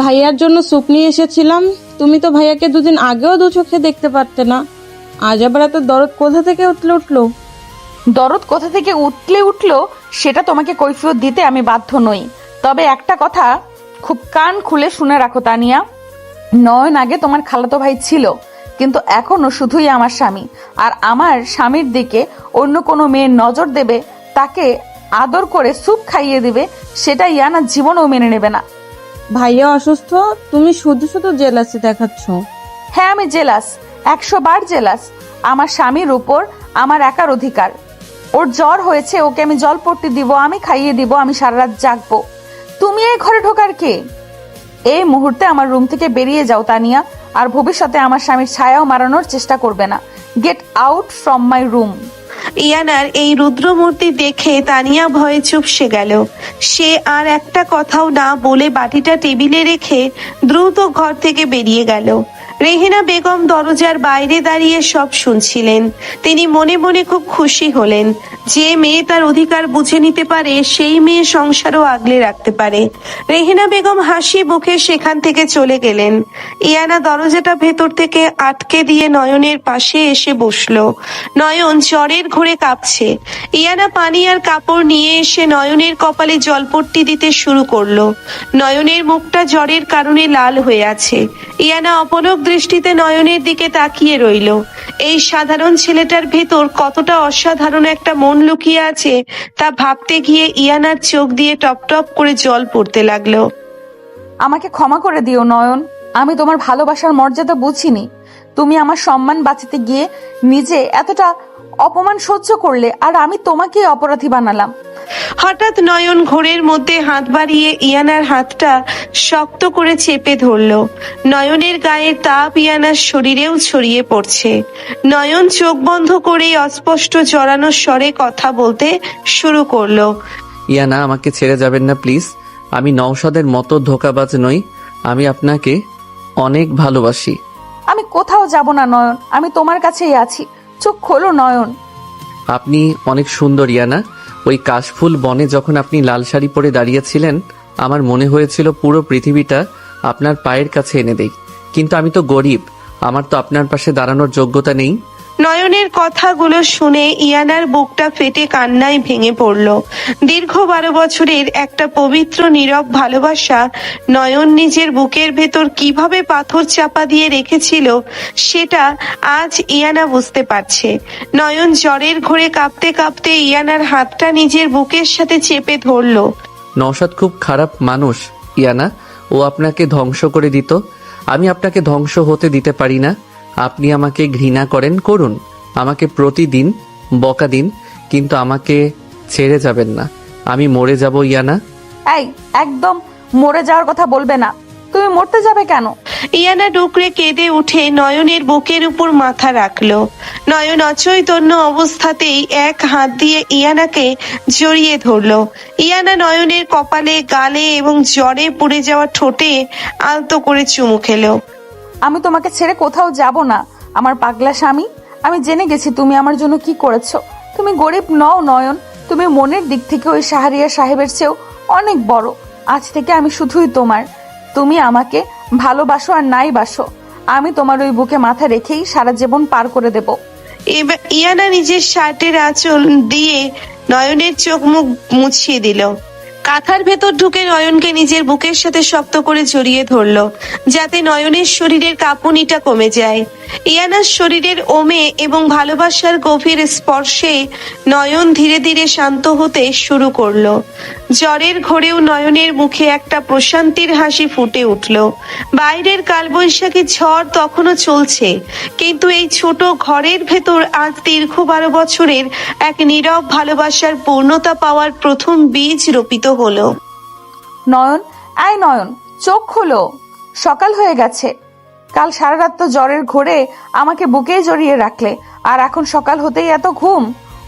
ভাইয়ার জন্য স্যুপ নিয়ে এসেছিলাম। তুমি তো ভাইয়াকে দুদিন আগেও দু চোখে দেখতে পারতে না, আজ আবার এত দরদ কোথা থেকে উঠলো? দরদ কোথা থেকে উঠলো সেটা তোমাকে কৈফিয়ত দিতে আমি বাধ্য নই। তবে একটা কথা খুব কান খুলে শুনে রাখো তানিয়া, নয়ন আগে তোমার খালাতো ভাই ছিল, কিন্তু এখনো শুধুই আমার স্বামী। আর আমার স্বামীর দিকে অন্য কোনো মেয়ের নজর দেবে, তাকে আদর করে স্যুপ খাইয়ে দিবে, সেটা ইয়ানা জীবনেও মেনে নেবে না। ভাইয়া অসুস্থ, তুমি শুধু শুধু জেলাসি দেখাচ্ছ। হ্যাঁ, আমি জেলাস, 100 বার জেলাস। আমার স্বামীর উপর আমার একার অধিকার। ওর জ্বর হয়েছে, ওকে আমি জলপট্টি দিব, আমি খাইয়ে দিব, আমি সারা রাত জাগবো। তুমি এই ঘরে ঢোকার কে? এই মুহূর্তে আমার রুম থেকে বেরিয়ে যাও তানিয়া, আর ভবিষ্যতে আমার স্বামীর ছায়াও মারানোর চেষ্টা করবে না। Get out from my room. ইয়ানার এই রুদ্রমূর্তি দেখে তানিয়া ভয়ে চুপসে গেল। সে আর একটা কথাও না বলে বাটিটা টেবিলে রেখে দ্রুত ঘর থেকে বেরিয়ে গেল। রেহেনা বেগম দরজার বাইরে দাঁড়িয়ে সব শুনছিলেন। তিনি মনে মনে খুব খুশি হলেন। যে মেয়ে তার অধিকার বুঝে নিতে পারে সেই মেয়ে সংসারও আগলে রাখতে পারে। রেহেনা বেগম হাসি মুখে সেখান থেকে চলে গেলেন। ইয়ানা দরজাটা ভেতর থেকে আটকে দিয়ে নয়নের পাশে এসে বসলো। নয়ন জ্বরের ঘোরে কাঁপছে। ইয়ানা পানি আর কাপড় নিয়ে এসে নয়নের কপালে জলপট্টি দিতে শুরু করলো। নয়নের মুখটা জ্বরের কারণে লাল হয়ে আছে। ইয়ানা অপলক দৃষ্টিতে নয়নের দিকে তাকিয়ে রইল। এই সাধারণ ছেলেটার ভেতর কতটা অসাধারণ একটা মন লুকিয়ে আছে তা ভাবতে গিয়ে ইয়ানার চোখ দিয়ে টপ টপ করে জল পড়তে লাগলো। আমাকে ক্ষমা করে দিও নয়ন, আমি তোমার ভালোবাসার মর্যাদা বুঝিনি। তুমি আমার সম্মান বাঁচাতে গিয়ে নিজে এতটা অপমান সহ্য করলে, আর আমি তোমাকেই অপরাধী বানালাম। হঠাৎ নয়ন ঘোরের মধ্যে হাত বাড়িয়ে ইয়ানার হাতটা শক্ত করে চেপে ধরলো। নয়নের গায়ের তাপ ইয়ানার শরীরেও ছড়িয়ে পড়ছে। নয়ন চোখ বন্ধ করে অস্পষ্ট জড়ানো স্বরে কথা বলতে শুরু করলো। ইয়ানা, আমাকে ছেড়ে যাবেন না প্লিজ। আমি নওশাদের মতো ধোঁকাবাজ নই। আমি আপনাকে অনেক ভালোবাসি। আমি কোথাও যাব না নয়ন, আমি তোমার কাছেই আছি। চোখ খোলো নয়ন। আপনি অনেক সুন্দর ইয়ানা। ওই কাশফুল বনে যখন আপনি লাল শাড়ি পরে দাঁড়িয়েছিলেন, আমার মনে হয়েছিল পুরো পৃথিবীটা আপনার পায়ের কাছে এনে দেই। কিন্তু আমি তো গরিব, আমার তো আপনার পাশে দাঁড়ানোর যোগ্যতা নেই। নয়নের কথাগুলো শুনে ইয়ানার বুকটা ফেটে কান্নায় ভেঙে পড়ল। দীর্ঘ 12 বছরের একটা পবিত্র নীরব ভালোবাসা নয়ন নিজের বুকের ভেতর কিভাবে পাথর চাপা দিয়ে রেখেছিল সেটা আজ ইয়ানা বুঝতে পারছে। নয়ন জ্বরের ঘোরে কাঁপতে কাঁপতে ইয়ানার হাতটা নিজের বুকের সাথে চেপে ধরল। নওশাদ খুব খারাপ মানুষ ইয়ানা, ও আপনাকে ধ্বংস করে দিত। আমি আপনাকে ধ্বংস হতে দিতে পারি না। আপনি আমাকে ঘৃণা করেন, করুন, আমাকে প্রতিদিন বকা দিন, কিন্তু আমাকে ছেড়ে যাবেন না। আমি মরে যাব ইয়ানা। এই, একদম মরে যাওয়ার কথা বলবে না। তুমি মরতে যাবে কেন? ইয়ানা ডুকরে কেঁদে উঠে নয়নের বুকের উপর মাথা রাখলো। নয়ন অচৈতন্য অবস্থাতেই এক হাত দিয়ে ইয়ানাকে জড়িয়ে ধরলো। ইয়ানা নয়নের কপালে, গালে এবং জ্বরে পুড়ে যাওয়া ঠোঁটে আলতো করে চুমু খেলো। আমি তোমাকে ছেড়ে কোথাও যাব না আমার পাগলা স্বামী। আমি জেনে গেছি তুমি আমার জন্য কি করেছো। তুমি গরিব নও নয়ন, তুমি মনের দিক থেকে ওই শাহরিয়ার সাহেবের চেয়েও অনেক বড়। আজ থেকে আমি শুধুই তোমার। তুমি আমাকে ভালোবাসো আর নাই বাসো, আমি তোমার ওই বুকে মাথা রেখেই সারা জীবন পার করে দেব। ইয়ানা নিজের শার্টের আঁচল দিয়ে নয়নের চোখ মুখ মুছিয়ে দিল। কাঁথার ভেতর ঢুকে নয়নকে নিজের বুকের সাথে শক্ত করে জড়িয়ে ধরলো, যাতে নয়নের শরীরের কাঁপুনিটা কমে যায়। ইয়ানার শরীরের ওমে এবং ভালোবাসার গভীর স্পর্শে নয়ন ধীরে ধীরে শান্ত হতে শুরু করলো। জ্বরের ঘোরেও নয়নের মুখে একটা প্রশান্তির হাসি ফুটে উঠল। বাইরের কালবৈশাখী ঝড় তখনও চলছে, কিন্তু এই ছোট ঘরের ভেতর আজ দীর্ঘ 12 বছরের এক নীরব ভালোবাসার পূর্ণতা পাওয়ার প্রথম বীজ রোপিত হলো। নয়ন, আয় নয়ন, চোখ খোলো, সকাল হয়ে গেছে। কাল সারা রাত তো জ্বরের ঘোরে আমাকে বুকেই জড়িয়ে রাখলে, আর এখন সকাল হতেই এত ঘুম।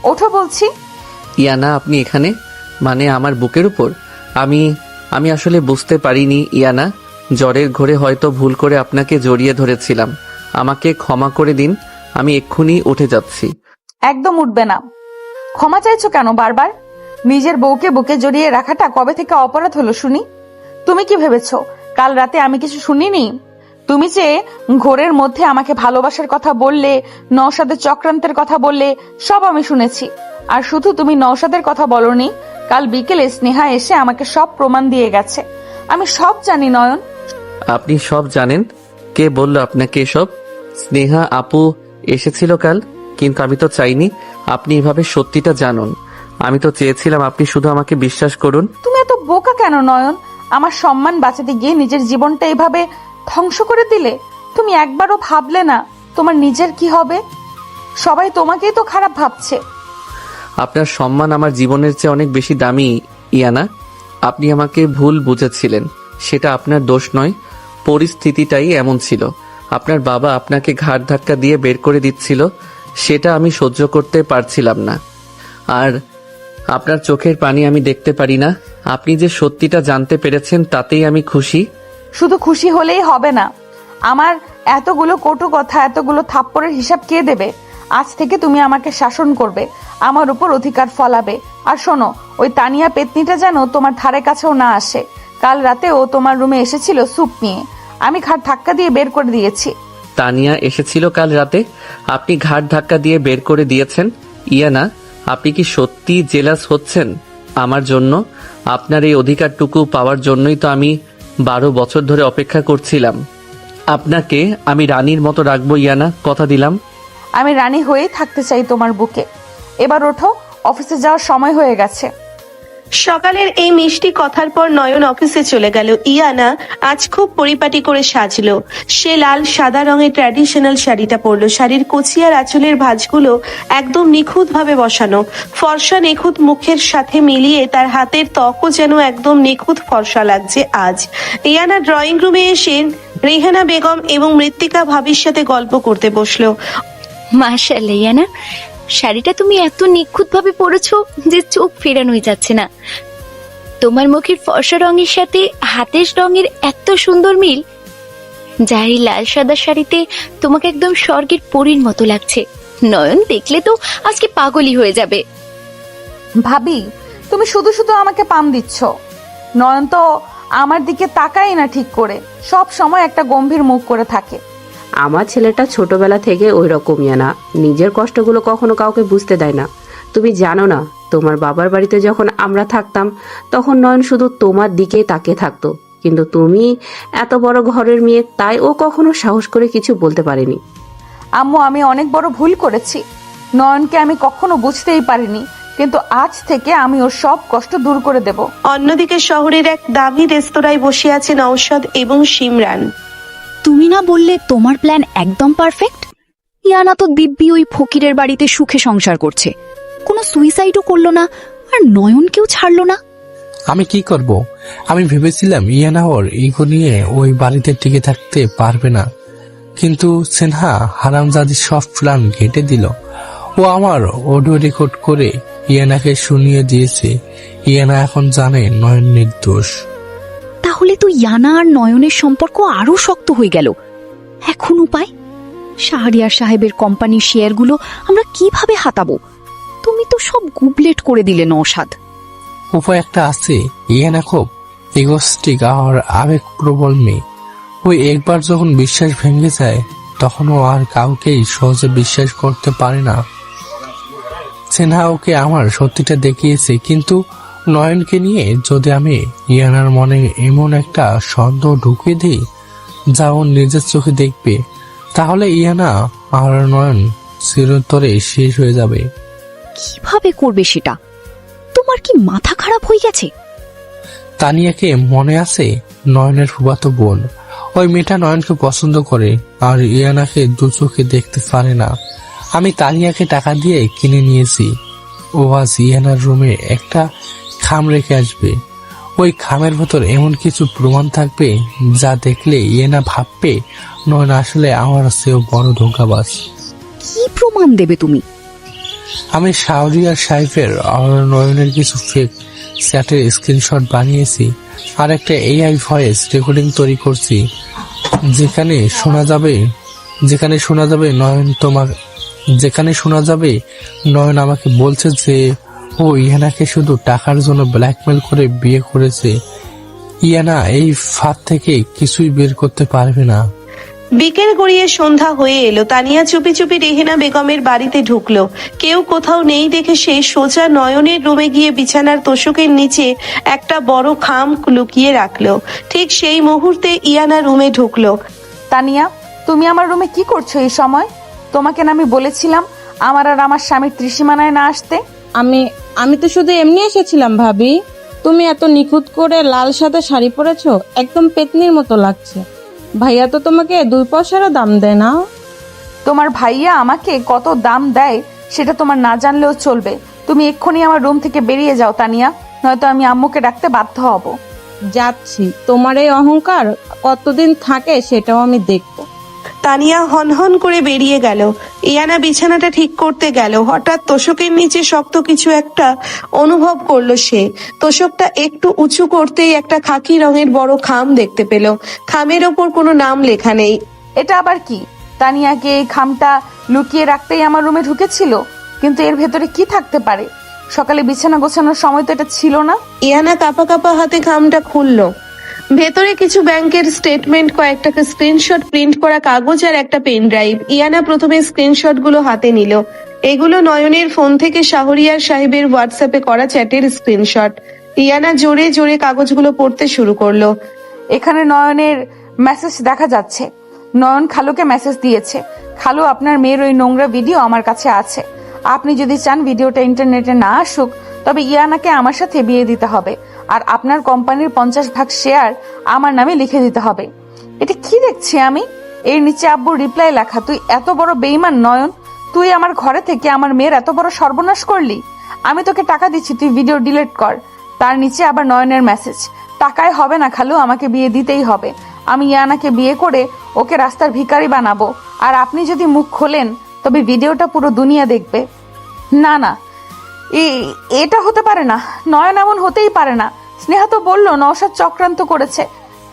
ওঠো বলছি। ইয়ানা, আপনি এখানে, মানে আমার বুকের উপর? আমি আসলে বুঝতে পারিনি ইয়ানা। জ্বরের ঘোরে হয়তো ভুল করে আপনাকে জড়িয়ে ধরেছিলাম। আমাকে ক্ষমা করে দিন, আমি এক্ষুনি উঠে যাচ্ছি। একদম উঠবে না। ক্ষমা চাইছো কেন বারবার? নিজের বউকে বুকে জড়িয়ে রাখাটা কবে থেকে অপরাধ হলো শুনি? তুমি কি ভেবেছো কাল রাতে আমি কিছু শুনিনি? তুমি যে ঘোরের মধ্যে আমাকে ভালোবাসার কথা বললে, নওশাদের চক্রান্তের কথা বললে, সব আমি শুনেছি। আর শুধু তুমি নওশাদের কথা বলনি, কাল বিকেলে স্নেহা এসে আমাকে সব প্রমাণ দিয়ে গেছে। আমি সব জানি নয়ন। আপনি সব জানেন? কে বলল আপনাকে এসব? স্নেহা আপু এসেছিল কাল, কিন্তু আমি তো চাইনি আপনি এভাবে সত্যিটা জানুন। আমি তো চেয়েছিলাম আপনি শুধু আমাকে বিশ্বাস করুন। তুমি এত বোকা কেন নয়ন? আমার সম্মান বাঁচাতে গিয়ে নিজের জীবনটা এভাবে ধ্বংস করে দিলে। তুমি একবারও ভাবলে না তোমার নিজের কি হবে? সবাই তোমাকেই তো খারাপ ভাবছে। আপনার সম্মান আমার জীবনের চেয়ে অনেক বেশি দামি ইয়ানা। আপনি আমাকে ভুল বুঝেছিলেন, সেটা আপনার দোষ নয়, পরিস্থিতিটাই এমন ছিল। আপনার বাবা আপনাকে ঘাড় ধাক্কা দিয়ে বের করে দিচ্ছিল, সেটা আমি সহ্য করতে পারছিলাম না। আর আপনার চোখের পানি আমি দেখতে পারি না। আপনি যে সত্যিটা জানতে পেরেছেন তাতেই আমি খুশি। শুধু খুশি হলেই হবে না, আমার এতগুলো কটু কথা, এতগুলো থাপ্পড়ের হিসাব কে দেবে? আজ থেকে তুমি আমাকে শাসন করবে, আমার উপর অধিকার ফলাবে। আর শোনো, ওই তানিয়া পেতনিটা যেন তোমার ধারে কাছেও না আসে। কাল রাতে ও তোমার রুমে এসেছিল স্যুপ নিয়ে, আমি ঘাট ধাক্কা দিয়ে বের করে দিয়েছি। তানিয়া এসেছিল কাল রাতে, আপনি ঘাট ধাক্কা দিয়ে বের করে দিয়েছেন? ইয়ানা, আপনি কি সত্যি জেলাস হচ্ছেন আমার জন্য? আপনার এই অধিকারটুকু পাওয়ার জন্যই তো আমি 12 বছর ধরে অপেক্ষা করছিলাম। আপনাকে আমি রানীর মতো রাখবো ইয়ানা, কথা দিলাম। আমি রানী হয়েই থাকতে চাই তোমার বুকে। এবার ওঠো, অফিসে যাওয়ার সময় হয়ে গেছে। সকালের এই মিষ্টি কথার পর নয়ন অফিসে চলে গেল। ইয়ানা আজ খুব পরিপাটি করে সাজলো। সে লাল সাদা রঙের ট্র্যাডিশনাল শাড়িটা পরলো। শাড়ির কচি আর আঁচলের ভাঁজগুলো একদম নিখুঁত ভাবে বসানো। ফর্সা নিখুঁত মুখের সাথে মিলিয়ে তার হাতের ত্বকও যেন একদম নিখুঁত ফর্সা লাগছে আজ। ইয়ানা ড্রয়িং রুমে এসে রেহানা বেগম এবং মৃত্তিকা ভাবির সাথে গল্প করতে বসলো। মাশাআল্লাহ ইয়ানা, শাড়িটা তুমি এত নিখুঁত ভাবে পরেছো যে চোখ ফেরানোই যাচ্ছে না। তোমার মুখের ফর্সা রঙের সাথে হাতের রঙের এত সুন্দর মিল, যার এই লাল সাদা শাড়িতে তোমাকে একদম স্বর্গের পরীর মতো লাগছে। নয়ন দেখলে তো আজকে পাগলই হয়ে যাবে। ভাবি, তুমি শুধু শুধু আমাকে পাম দিচ্ছ। নয়ন তো আমার দিকে তাকাই না ঠিক করে, সব সময় একটা গম্ভীর মুখ করে থাকে। আমার ছেলেটা ছোটবেলা থেকে ওই রকমই না, নিজের কষ্টগুলো কখনো কাউকে বুঝতে দেয় না। তুমি জানো না, তোমার বাবার বাড়িতে যখন আমরা থাকতাম তখন নয়ন শুধু তোমার দিকেই তাকিয়ে থাকতো, কিন্তু তুমি এত বড় ঘরের মেয়ে, তাই ও কখনো সাহস করে কিছু বলতে পারেনি। আম্মু, আমি অনেক বড় ভুল করেছি। নয়নকে আমি কখনো বুঝতেই পারিনি, কিন্তু আজ থেকে আমি ওর সব কষ্ট দূর করে দেব। অন্যদিকে শহরের এক দামি রেস্তোরাঁয় বসে আছে নওশাদ এবং শিমরান। তুমি না বললে তোমার প্ল্যান একদম পারফেক্ট? ইয়ানা তো দিব্যি ওই ফকিরের বাড়িতে সুখে সংসার করছে, কোনো সুইসাইডও করলো না, আর নয়নকেও ছাড়লো না। আমি কি করব? আমি ভেবেছিলাম ইয়ানা ওর ইগো নিয়ে ওই বাড়িতে টিকে থাকতে পারবে না, কিন্তু সিনহা হারামজাদি সব প্ল্যান ঘেঁটে দিল। ও আমার অডিও রেকর্ড করে ইয়ানাকে শুনিয়ে দিয়েছে। ইয়ানা এখন জানে নয়ন নির্দোষ। তাহলে তো ইয়ানা আর নয়নের সম্পর্ক আরো শক্ত হয়ে গেল। এখন উপায়? শাহরিয়ার সাহেবের কোম্পানির শেয়ারগুলো আমরা কিভাবে হাতাবো? তুমি তো সব গুবলেট করে দিলে নওশাদ। উপায় একটা আছে। ইয়ানা খুব ইগোস্টিক আর আবেগপ্রবল মেয়ে। ওই একবার যখন বিশ্বাস ভেঙে যায় তখন ও আর কাউকেই সহজে বিশ্বাস করতে পারে না। সিনহা ওকে আমার সত্যিটা দেখিয়েছে, কিন্তু নয়নকে নিয়ে যদি আমি ইয়ানার মনে এমন একটা সন্দেহ ঢুকিয়ে দিই যা ও নিজের চোখে দেখবে, তাহলে ইয়ানা আর নয়ন চিরতরে শেষ হয়ে যাবে। কিভাবে করবে সেটা? তোমার কি মাথা খারাপ হয়ে গেছে? তানিয়াকে মনে আছে? নয়নের ফুফাতো বোন। ওই মেয়েটা নয়নকে পছন্দ করে আর ইয়ানাকে দু চোখে দেখতে পারে না। আমি তানিয়াকে টাকা দিয়ে কিনে নিয়েছি। ও আজ ইয়ানার রুমে একটা খাম রেখে আসবে। ওই খামের ভেতর এমন কিছু প্রমাণ থাকবে যা দেখলে ইয়ানা ভাববে নয়ন আসলে আমার চেয়েও বড় ধোঁকাবাজ। কি প্রমাণ দেবে তুমি? আমি শাহরিয়ার সাহেবের আর নয়নের কিছু ফেক চ্যাটের স্ক্রিনশট বানিয়েছি আর একটা এআই ভয়েস রেকর্ডিং তৈরি করছি, যেখানে শোনা যাবে নয়ন আমাকে বলছে যে ও ইয়ানাকে শুধু টাকার জন্য ব্ল্যাকমেল করে বিয়ে করেছে। ইয়ানা এই ফাঁদ থেকে কিছুই বের করতে পারবে না। বিকেল গড়িয়ে সন্ধ্যা হয়ে এলো। তানিয়া চুপি চুপি রেহেনা বেগমের বাড়িতে ঢুকলো। কেউ কোথাও নেই দেখে সে সোজা নয়নের রুমে গিয়ে বিছানার তোশকের নিচে একটা বড় খাম লুকিয়ে রাখলো। ঠিক সেই মুহূর্তে ইয়ানা রুমে ঢুকলো। তানিয়া, তুমি আমার রুমে কি করছো এই সময়? তোমাকে না আমি বলেছিলাম আমার আর আমার স্বামীর ত্রিসীমানায় না আসতে? আমি তো শুধু এমনি এসেছিলাম ভাবি। তুমি এত নিখুঁত করে লাল সাদা শাড়ি পরেছো, একদম পেতনির মতো লাগছে। ভাইয়া তো তোমাকে 2 পয়সারও দাম দেয় না। তোমার ভাইয়া আমাকে কত দাম দেয় সেটা তোমার না জানলেও চলবে। তুমি এক্ষুনি আমার রুম থেকে বেরিয়ে যাও তানিয়া, নয়তো আমি আম্মুকে ডাকতে বাধ্য হব। যাচ্ছি, তোমার এই অহংকার কতদিন থাকে সেটাও আমি দেখবো। তানিয়া হনহন করে বেরিয়ে গেল। ইয়ানা বিছানাটা ঠিক করতে গেল। হঠাৎ তোশকের নিচে শক্ত কিছু একটা অনুভব করলো সে। তোশকটা একটু উঁচু করতেই একটা খাকি রঙের বড় খাম দেখতে পেল। খামের ওপর কোনো নাম লেখা নেই, এটা আবার কি? তানিয়াকে এই খামটা লুকিয়ে রাখতেই আমার রুমে ঢুকেছিল, কিন্তু এর ভেতরে কি থাকতে পারে? সকালে বিছানা গোছানোর সময় তো এটা ছিল না। ইয়ানা কাপা কাপা হাতে খামটা খুললো। ভেতরে কিছু ব্যাংকের স্টেটমেন্ট, কয়েকটা স্ক্রিনশট প্রিন্ট করা কাগজ আর একটা পেন ড্রাইভ। ইয়ানা প্রথমে স্ক্রিনশট গুলো হাতে নিল। এগুলো নয়নের ফোন থেকে শাহরিয়ার সাহেবের হোয়াটসঅ্যাপে করা চ্যাটের স্ক্রিনশট। ইয়ানা জোরে জোরে কাগজগুলো পড়তে শুরু করলো। এখানে নয়নের মেসেজ দেখা যাচ্ছে। নয়ন খালুকে মেসেজ দিয়েছে, খালু আপনার মেয়ের ওই নোংরা ভিডিও আমার কাছে আছে। আপনি যদি চান ভিডিওটা ইন্টারনেটে না আসুক, তবে ইয়ানাকে আমার সাথে বিয়ে দিতে হবে, আর আপনার কোম্পানির 50% শেয়ার আমার নামে লিখে দিতে হবে। এটা কি দেখছি আমি? এর নিচে আব্বুর রিপ্লাই লেখা, তুই এত বড় বেঈমান নয়ন, তুই আমার ঘরে থেকে আমার মেয়ের এত বড় সর্বনাশ করলি। আমি তোকে টাকা দিচ্ছি, তুই ভিডিও ডিলিট কর। তার নিচে আবার নয়নের মেসেজ, টাকায় হবে না খালু, আমাকে বিয়ে দিতেই হবে। আমি ইয়ানাকে বিয়ে করে ওকে রাস্তার ভিখারি বানাবো, আর আপনি যদি মুখ খোলেন তবে ভিডিওটা পুরো দুনিয়া দেখবে। না না, এটা হতে পারে না, নয়ন এমন হতেই পারে না। স্নেহা তো বললো নওশাদ চক্রান্ত করেছে,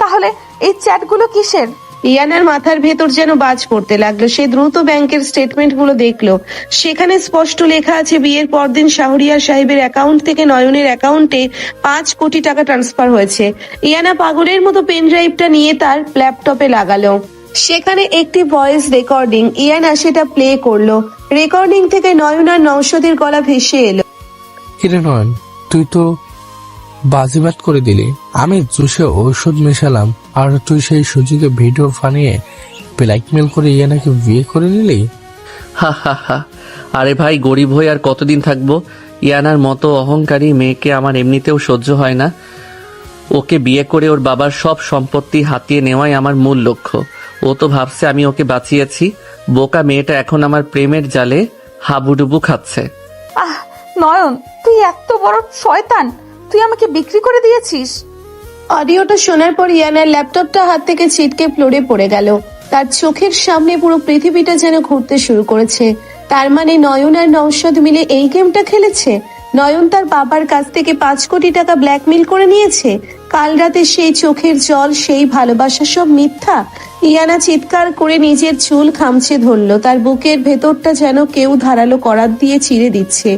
তাহলে এই চ্যাটগুলো কিসের? ইয়ানার মাথার ভেতর যেন বাজ পড়তে লাগলো। সে দ্রুত ব্যাংকের স্টেটমেন্ট গুলো দেখলো। সেখানে স্পষ্ট লেখা আছে, বিয়ের পরদিন শাহরিয়ার সাহেবের অ্যাকাউন্ট থেকে নয়নের অ্যাকাউন্টে 5 কোটি টাকা ট্রান্সফার হয়েছে। ইয়ানা পাগলের মতো পেন ড্রাইভটা নিয়ে তার ল্যাপটপে লাগালো। সেখানে একটি ভয়েস রেকর্ডিং। ইয়ানা সেটা প্লে করলো। রেকর্ডিং থেকে নয়ন আর নওশাদের গলা ভেসে এলো। কিরে নয়ন, তুই তো বাজিবাত করে দিলি। আমি জুসে ঔষধ মেশালাম আর তুই সেই সুযোগে ভিডিও বানিয়ে ব্ল্যাকমেল করে ইয়ানাকে বিয়ে করে নিলি। হা হা হা। আরে ভাই, গরিব হয়ে আর কতদিন থাকবো? ইয়ানার মতো অহংকারী মেয়েকে আমার এমনিতেও সহ্য হয় না। ওকে বিয়ে করে ওর বাবার সব সম্পত্তি হাতিয়ে নেওয়াই আমার মূল লক্ষ্য। ও তো ভাবছে আমি ওকে বাঁচিয়েছি। বোকা মেয়েটা এখন আমার প্রেমের জালে হাবুডুবু খাচ্ছে। আহ নয়ন, তুই এত বড় শয়তান, তুই আমাকে বিক্রি করে দিয়েছিস। অডিওটা শোনার পর ইয়ানার ল্যাপটপটা হাত থেকে ছিটকে ফ্লোরে পড়ে গেল। তার চোখের সামনে পুরো পৃথিবীটা যেন ঘুরতে শুরু করেছে। তার মানে নয়ন আর নওশাদ মিলে এই গেমটা খেলেছে। নয়ন তার বাবার কাছ থেকে 5 কোটি টাকা ব্ল্যাকমেল করে নিয়েছে। কাল রাতে সেই চোখের জল, সেই ভালোবাসা সব মিথ্যা। ইয়ানা চিৎকার করে নিজের চুল খামচে ধরলো। তার বুকের ভেতরটা যেন কেউ ধারালো করাত দিয়ে চিরে দিচ্ছে।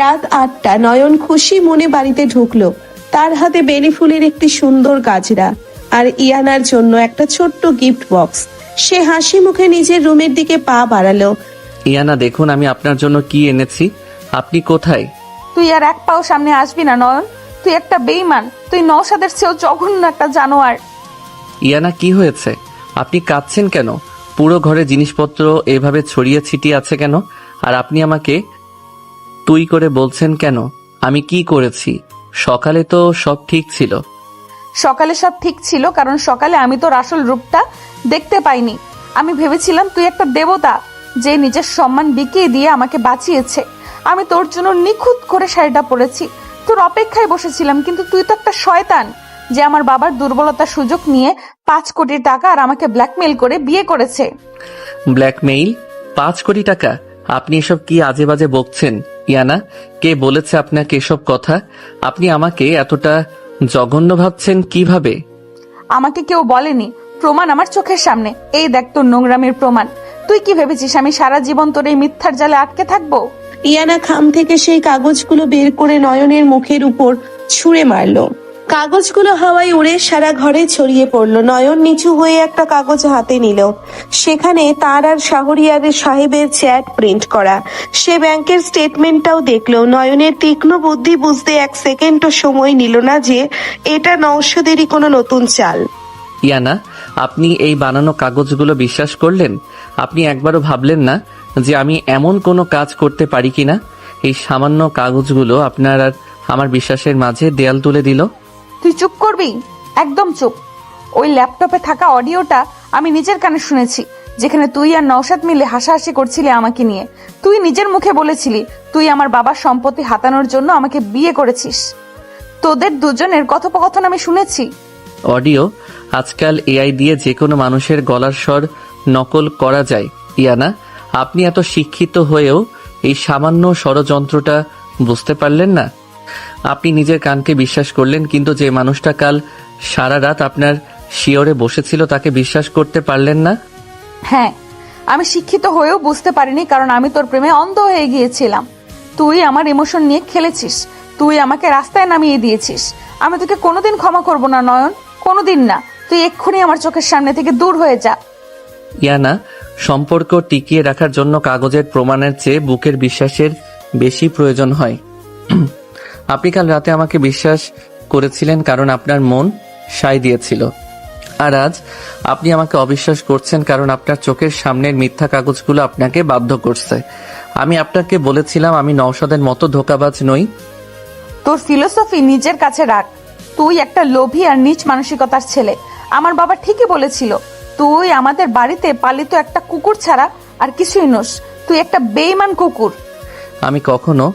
রাত 8টা। নয়ন খুশি মনে বাড়িতে ঢুকলো। তার হাতে বেলি ফুলের একটি সুন্দর গাজরা আর ইয়ানার জন্য একটা ছোট্ট গিফট বক্স। সে হাসি মুখে নিজের রুমের দিকে পা বাড়ালো। ইয়ানা দেখুন, আমি আপনার জন্য কি এনেছি। আপনি কোথায়? তুই আর এক পাও সামনে আসবি না নয়ন, তুই একটা বেঈমান, তুই নওশাদের চেয়েও জঘন্য একটা জানোয়ার। ইয়ানা, কি হয়েছে? আপনি কাঁদছেন কেন? পুরো ঘরে জিনিসপত্র এভাবে ছড়িয়ে ছিটিয়ে আছে কেন? আর আপনি আমাকে তুই করে বলছেন কেন? আমি কি করেছি? সকালে তো সব ঠিক ছিল। সকালে সব ঠিক ছিল কারণ সকালে আমি তোর আসল রূপটা দেখতে পাইনি। আমি ভেবেছিলাম তুই একটা দেবতা, যে নিজের সম্মান বিকিয়ে দিয়ে আমাকে বাঁচিয়েছে। আমি তোর জন্য নিখুঁত করে শাড়িটা পরেছি, তোর অপেক্ষায় বসেছিলাম, কিন্তু তুই তো একটা শয়তান, যে আমার বাবার দুর্বলতার সুযোগ নিয়ে 5 কোটি টাকা আর আমাকে ব্ল্যাকমেইল করে বিয়ে করেছে। ব্ল্যাকমেইল? 5 কোটি টাকা? আপনি এসব কি আজে বাজে বকছেন? ইয়ানা, কে বলেছে আপনাকে এসব কথা? আপনি আমাকে এতটা জঘন্য ভাবছেন কিভাবে? আমাকে কেউ বলেনি, প্রমাণ আমার চোখের সামনে। এই দেখ তোর নোংরামির প্রমাণ। তুই কি ভেবেছিস আমি সারা জীবন তোর এই মিথ্যার জালে আটকে থাকবো? ইয়ানা খাম থেকে সেই কাগজগুলো বের করে নয়নের মুখের উপর ছুঁড়ে মারলো। কাগজগুলো হাওয়ায় উড়ে সারা ঘরে ছড়িয়ে পড়লো। নয়ন নিচু হয়ে একটা কাগজ হাতে নিল। সেখানে তার আর শাহরিয়ার সাহেবের চ্যাট প্রিন্ট করা। সে ব্যাংকের স্টেটমেন্টটাও দেখলো। নয়নের তীক্ষ্ণ বুদ্ধি বুঝতে 1 সেকেন্ডও সময় নিল না যে এটা নওশাদেরই কোনো নতুন চাল। ইয়ানা, আপনি এই বানানো কাগজগুলো বিশ্বাস করলেন? আপনি একবারও ভাবলেন না যে আমি এমন কোনো কাজ করতে পারি কিনা? এই সামান্য কাগজগুলো আপনার আর আমার বিশ্বাসের মাঝে দেয়াল তুলে দিল। তুই চুপ করবি? একদম চুপ। ওই ল্যাপটপে থাকা অডিওটা আমি নিজের কানে শুনেছি, যেখানে তুই আর নওশাদ মিলে হাসাহাসি করছিলি আমাকে নিয়ে। তুই নিজের মুখে বলেছিলি তুই আমার বাবার সম্পত্তি হাতানোর জন্য আমাকে বিয়ে করেছিস। তোদের দুজনের কথোপকথন আমি শুনেছি। অডিও? আজকাল এআই দিয়ে যে কোনো মানুষের গলার স্বর নকল করা যায়। ইয়ানা, আপনি এত শিক্ষিত হয়েও এই সামান্য ষড়যন্ত্রটা বুঝতে পারলেন না? আপনি নিজের কানকে বিশ্বাস করলেন, কিন্তু যে মানুষটা কাল সারা রাত আপনার শিয়রে বসেছিল তাকে বিশ্বাস করতে পারলেন না। হ্যাঁ, আমি শিক্ষিত হয়েও বুঝতে পারিনি, কারণ আমি তোর প্রেমে অন্ধ হয়ে গিয়েছিলাম। তুই আমার ইমোশন নিয়ে খেলেছিস, তুই আমাকে রাস্তায় নামিয়ে দিয়েছিস। আমি তোকে কোনোদিন ক্ষমা করব না নয়ন, কোনোদিন না। তুই এক্ষুনি আমার চোখের সামনে থেকে দূর হয়ে যা। ইয়ানা, সম্পর্ক টিকিয়ে রাখার জন্য কাগজের প্রমাণের চেয়ে বুকের বিশ্বাসের বেশি প্রয়োজন হয়। আপনি কাল রাতে আমাকে বিশ্বাস করেছিলেন কারণ আপনার মন সায় দিয়েছিল, আর আজ আপনি আমাকে অবিশ্বাস করছেন কারণ আপনার চোখের সামনের মিথ্যা কাগজগুলো আপনাকে বাধ্য করছে। আমি আপনাকে বলেছিলাম আমি নওশাদের মতো ধোঁকাবাজ নই। তোর ফিলোসফি নিজের কাছে রাখ। তুই একটা লোভী আর নীচ মানসিকতার ছেলে। আমার বাবা ঠিকই বলেছিল, তুই আমাদের বাড়িতে পালিত একটা কুকুর ছাড়া আর কিছুই নোস। তুই একটা বেঈমান কুকুর। আমি কখনো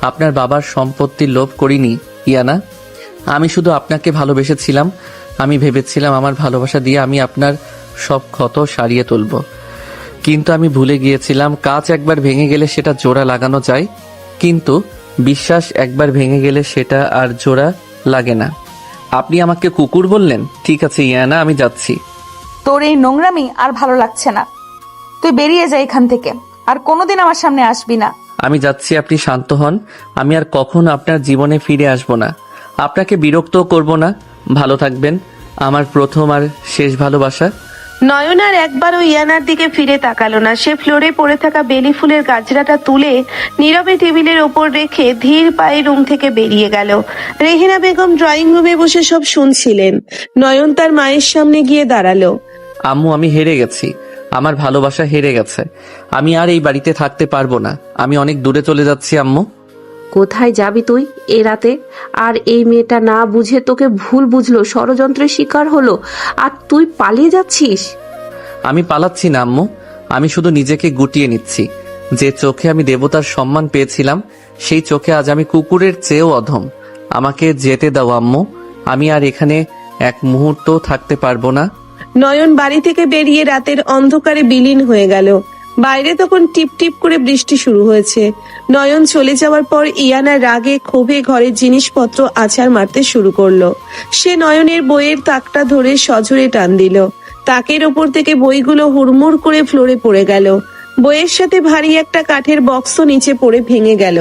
আপনার বাবার সম্পত্তির লোভ করিনি ইয়ানা। আমি শুধু আপনাকে ভালোবেসেছিলাম। আমি ভেবেছিলাম আমার ভালোবাসা দিয়ে আমি আপনার সব ক্ষত সারিয়ে তুলব, কিন্তু আমি ভুলে গিয়েছিলাম কাঁচ একবার ভেঙে গেলে সেটা জোড়া লাগানো যায়, কিন্তু বিশ্বাস একবার ভেঙে গেলে সেটা আর জোড়া লাগে না। আপনি আমাকে কুকুর বললেন? ঠিক আছে ইয়ানা, আমি যাচ্ছি। তোর এই নোংরামি আর ভালো লাগছে না। তুই বেরিয়ে যা এখান থেকে, আর কোনোদিন আমার সামনে আসবি না। আমি যাচ্ছি, আপনি শান্ত হন। আমি আর কখনো আপনার জীবনে ফিরে আসব না, আপনাকে বিরক্তও করব না। ভালো থাকবেন। আমার প্রথম আর শেষ ভালোবাসা। নয়ন আর একবারও ইয়ানার দিকে ফিরে তাকালো না। সে ফ্লোরে পড়ে থাকা বেলি ফুলের গাছড়াটা তুলে নীরবে টেবিলের ওপর রেখে ধীর পায়ে রুম থেকে বেরিয়ে গেল। রেহেনা বেগম ড্রয়িং রুমে বসে সব শুনছিলেন। নয়ন তার মায়ের সামনে গিয়ে দাঁড়ালো। আম্মু, আমি হেরে গেছি। আমার ভালোবাসা হেরে গেছে। আমি আর এই বাড়িতে থাকতে পারবো না। আমি অনেক দূরে চলে যাচ্ছি আম্মু। কোথায় যাবি তুই এ রাতে? আর এই মেয়েটা না বুঝে তোকে ভুল বুঝলো, ষড়যন্ত্রের শিকার হলো, আর তুই পালিয়ে যাচ্ছিস? আমি পালাচ্ছি না আম্মু, আমি শুধু নিজেকে গুটিয়ে নিচ্ছি। যে চোখে আমি দেবতার সম্মান পেয়েছিলাম, সেই চোখে আজ আমি কুকুরের চেয়েও অধম। আমাকে যেতে দাও আম্মু, আমি আর এখানে এক মুহূর্ত থাকতে পারবো না। নয়ন বাড়ি থেকে বেরিয়ে রাতের অন্ধকারে বিলীন হয়ে গেল। বাইরে তখন টিপ টিপ করে বৃষ্টি শুরু হয়েছে। নয়ন চলে যাওয়ার পর ইয়ানা রাগে ক্ষোভে ঘরের জিনিসপত্র আছাড় মারতে শুরু করলো। সে নয়নের বইয়ের তাকটা ধরে সজোরে টান দিল। তাকের ওপর থেকে বইগুলো হুড়মুড় করে ফ্লোরে পড়ে গেল। বইয়ের সাথে ভারী একটা কাঠের বক্স নিচে পড়ে ভেঙে গেল।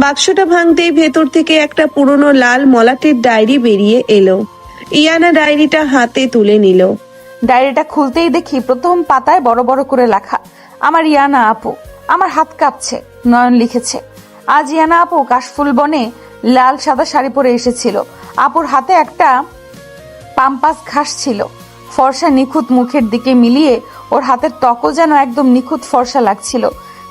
বাক্সটা ভাঙতেই ভেতর থেকে একটা পুরনো লাল মলাটের ডায়েরি বেরিয়ে এলো। ইয়ানা ডায়েরিটা হাতে তুলে নিল। ডায়েরিটা খুলতেই দেখি প্রথম পাতায় বড় বড় করে লেখা, আমার ইয়ানা আপু। আমার হাত কাঁপছে। নয়ন লিখেছে, আজ ইয়ানা আপু কাশফুল বনে লাল সাদা শাড়ি পরে এসেছিল। আপুর হাতে একটা পাম্পাস ঘাস ছিল। ফর্সা নিখুঁত মুখের দিকে মিলিয়ে ওর হাতের ত্বকও যেন একদম নিখুঁত ফর্সা লাগছিল।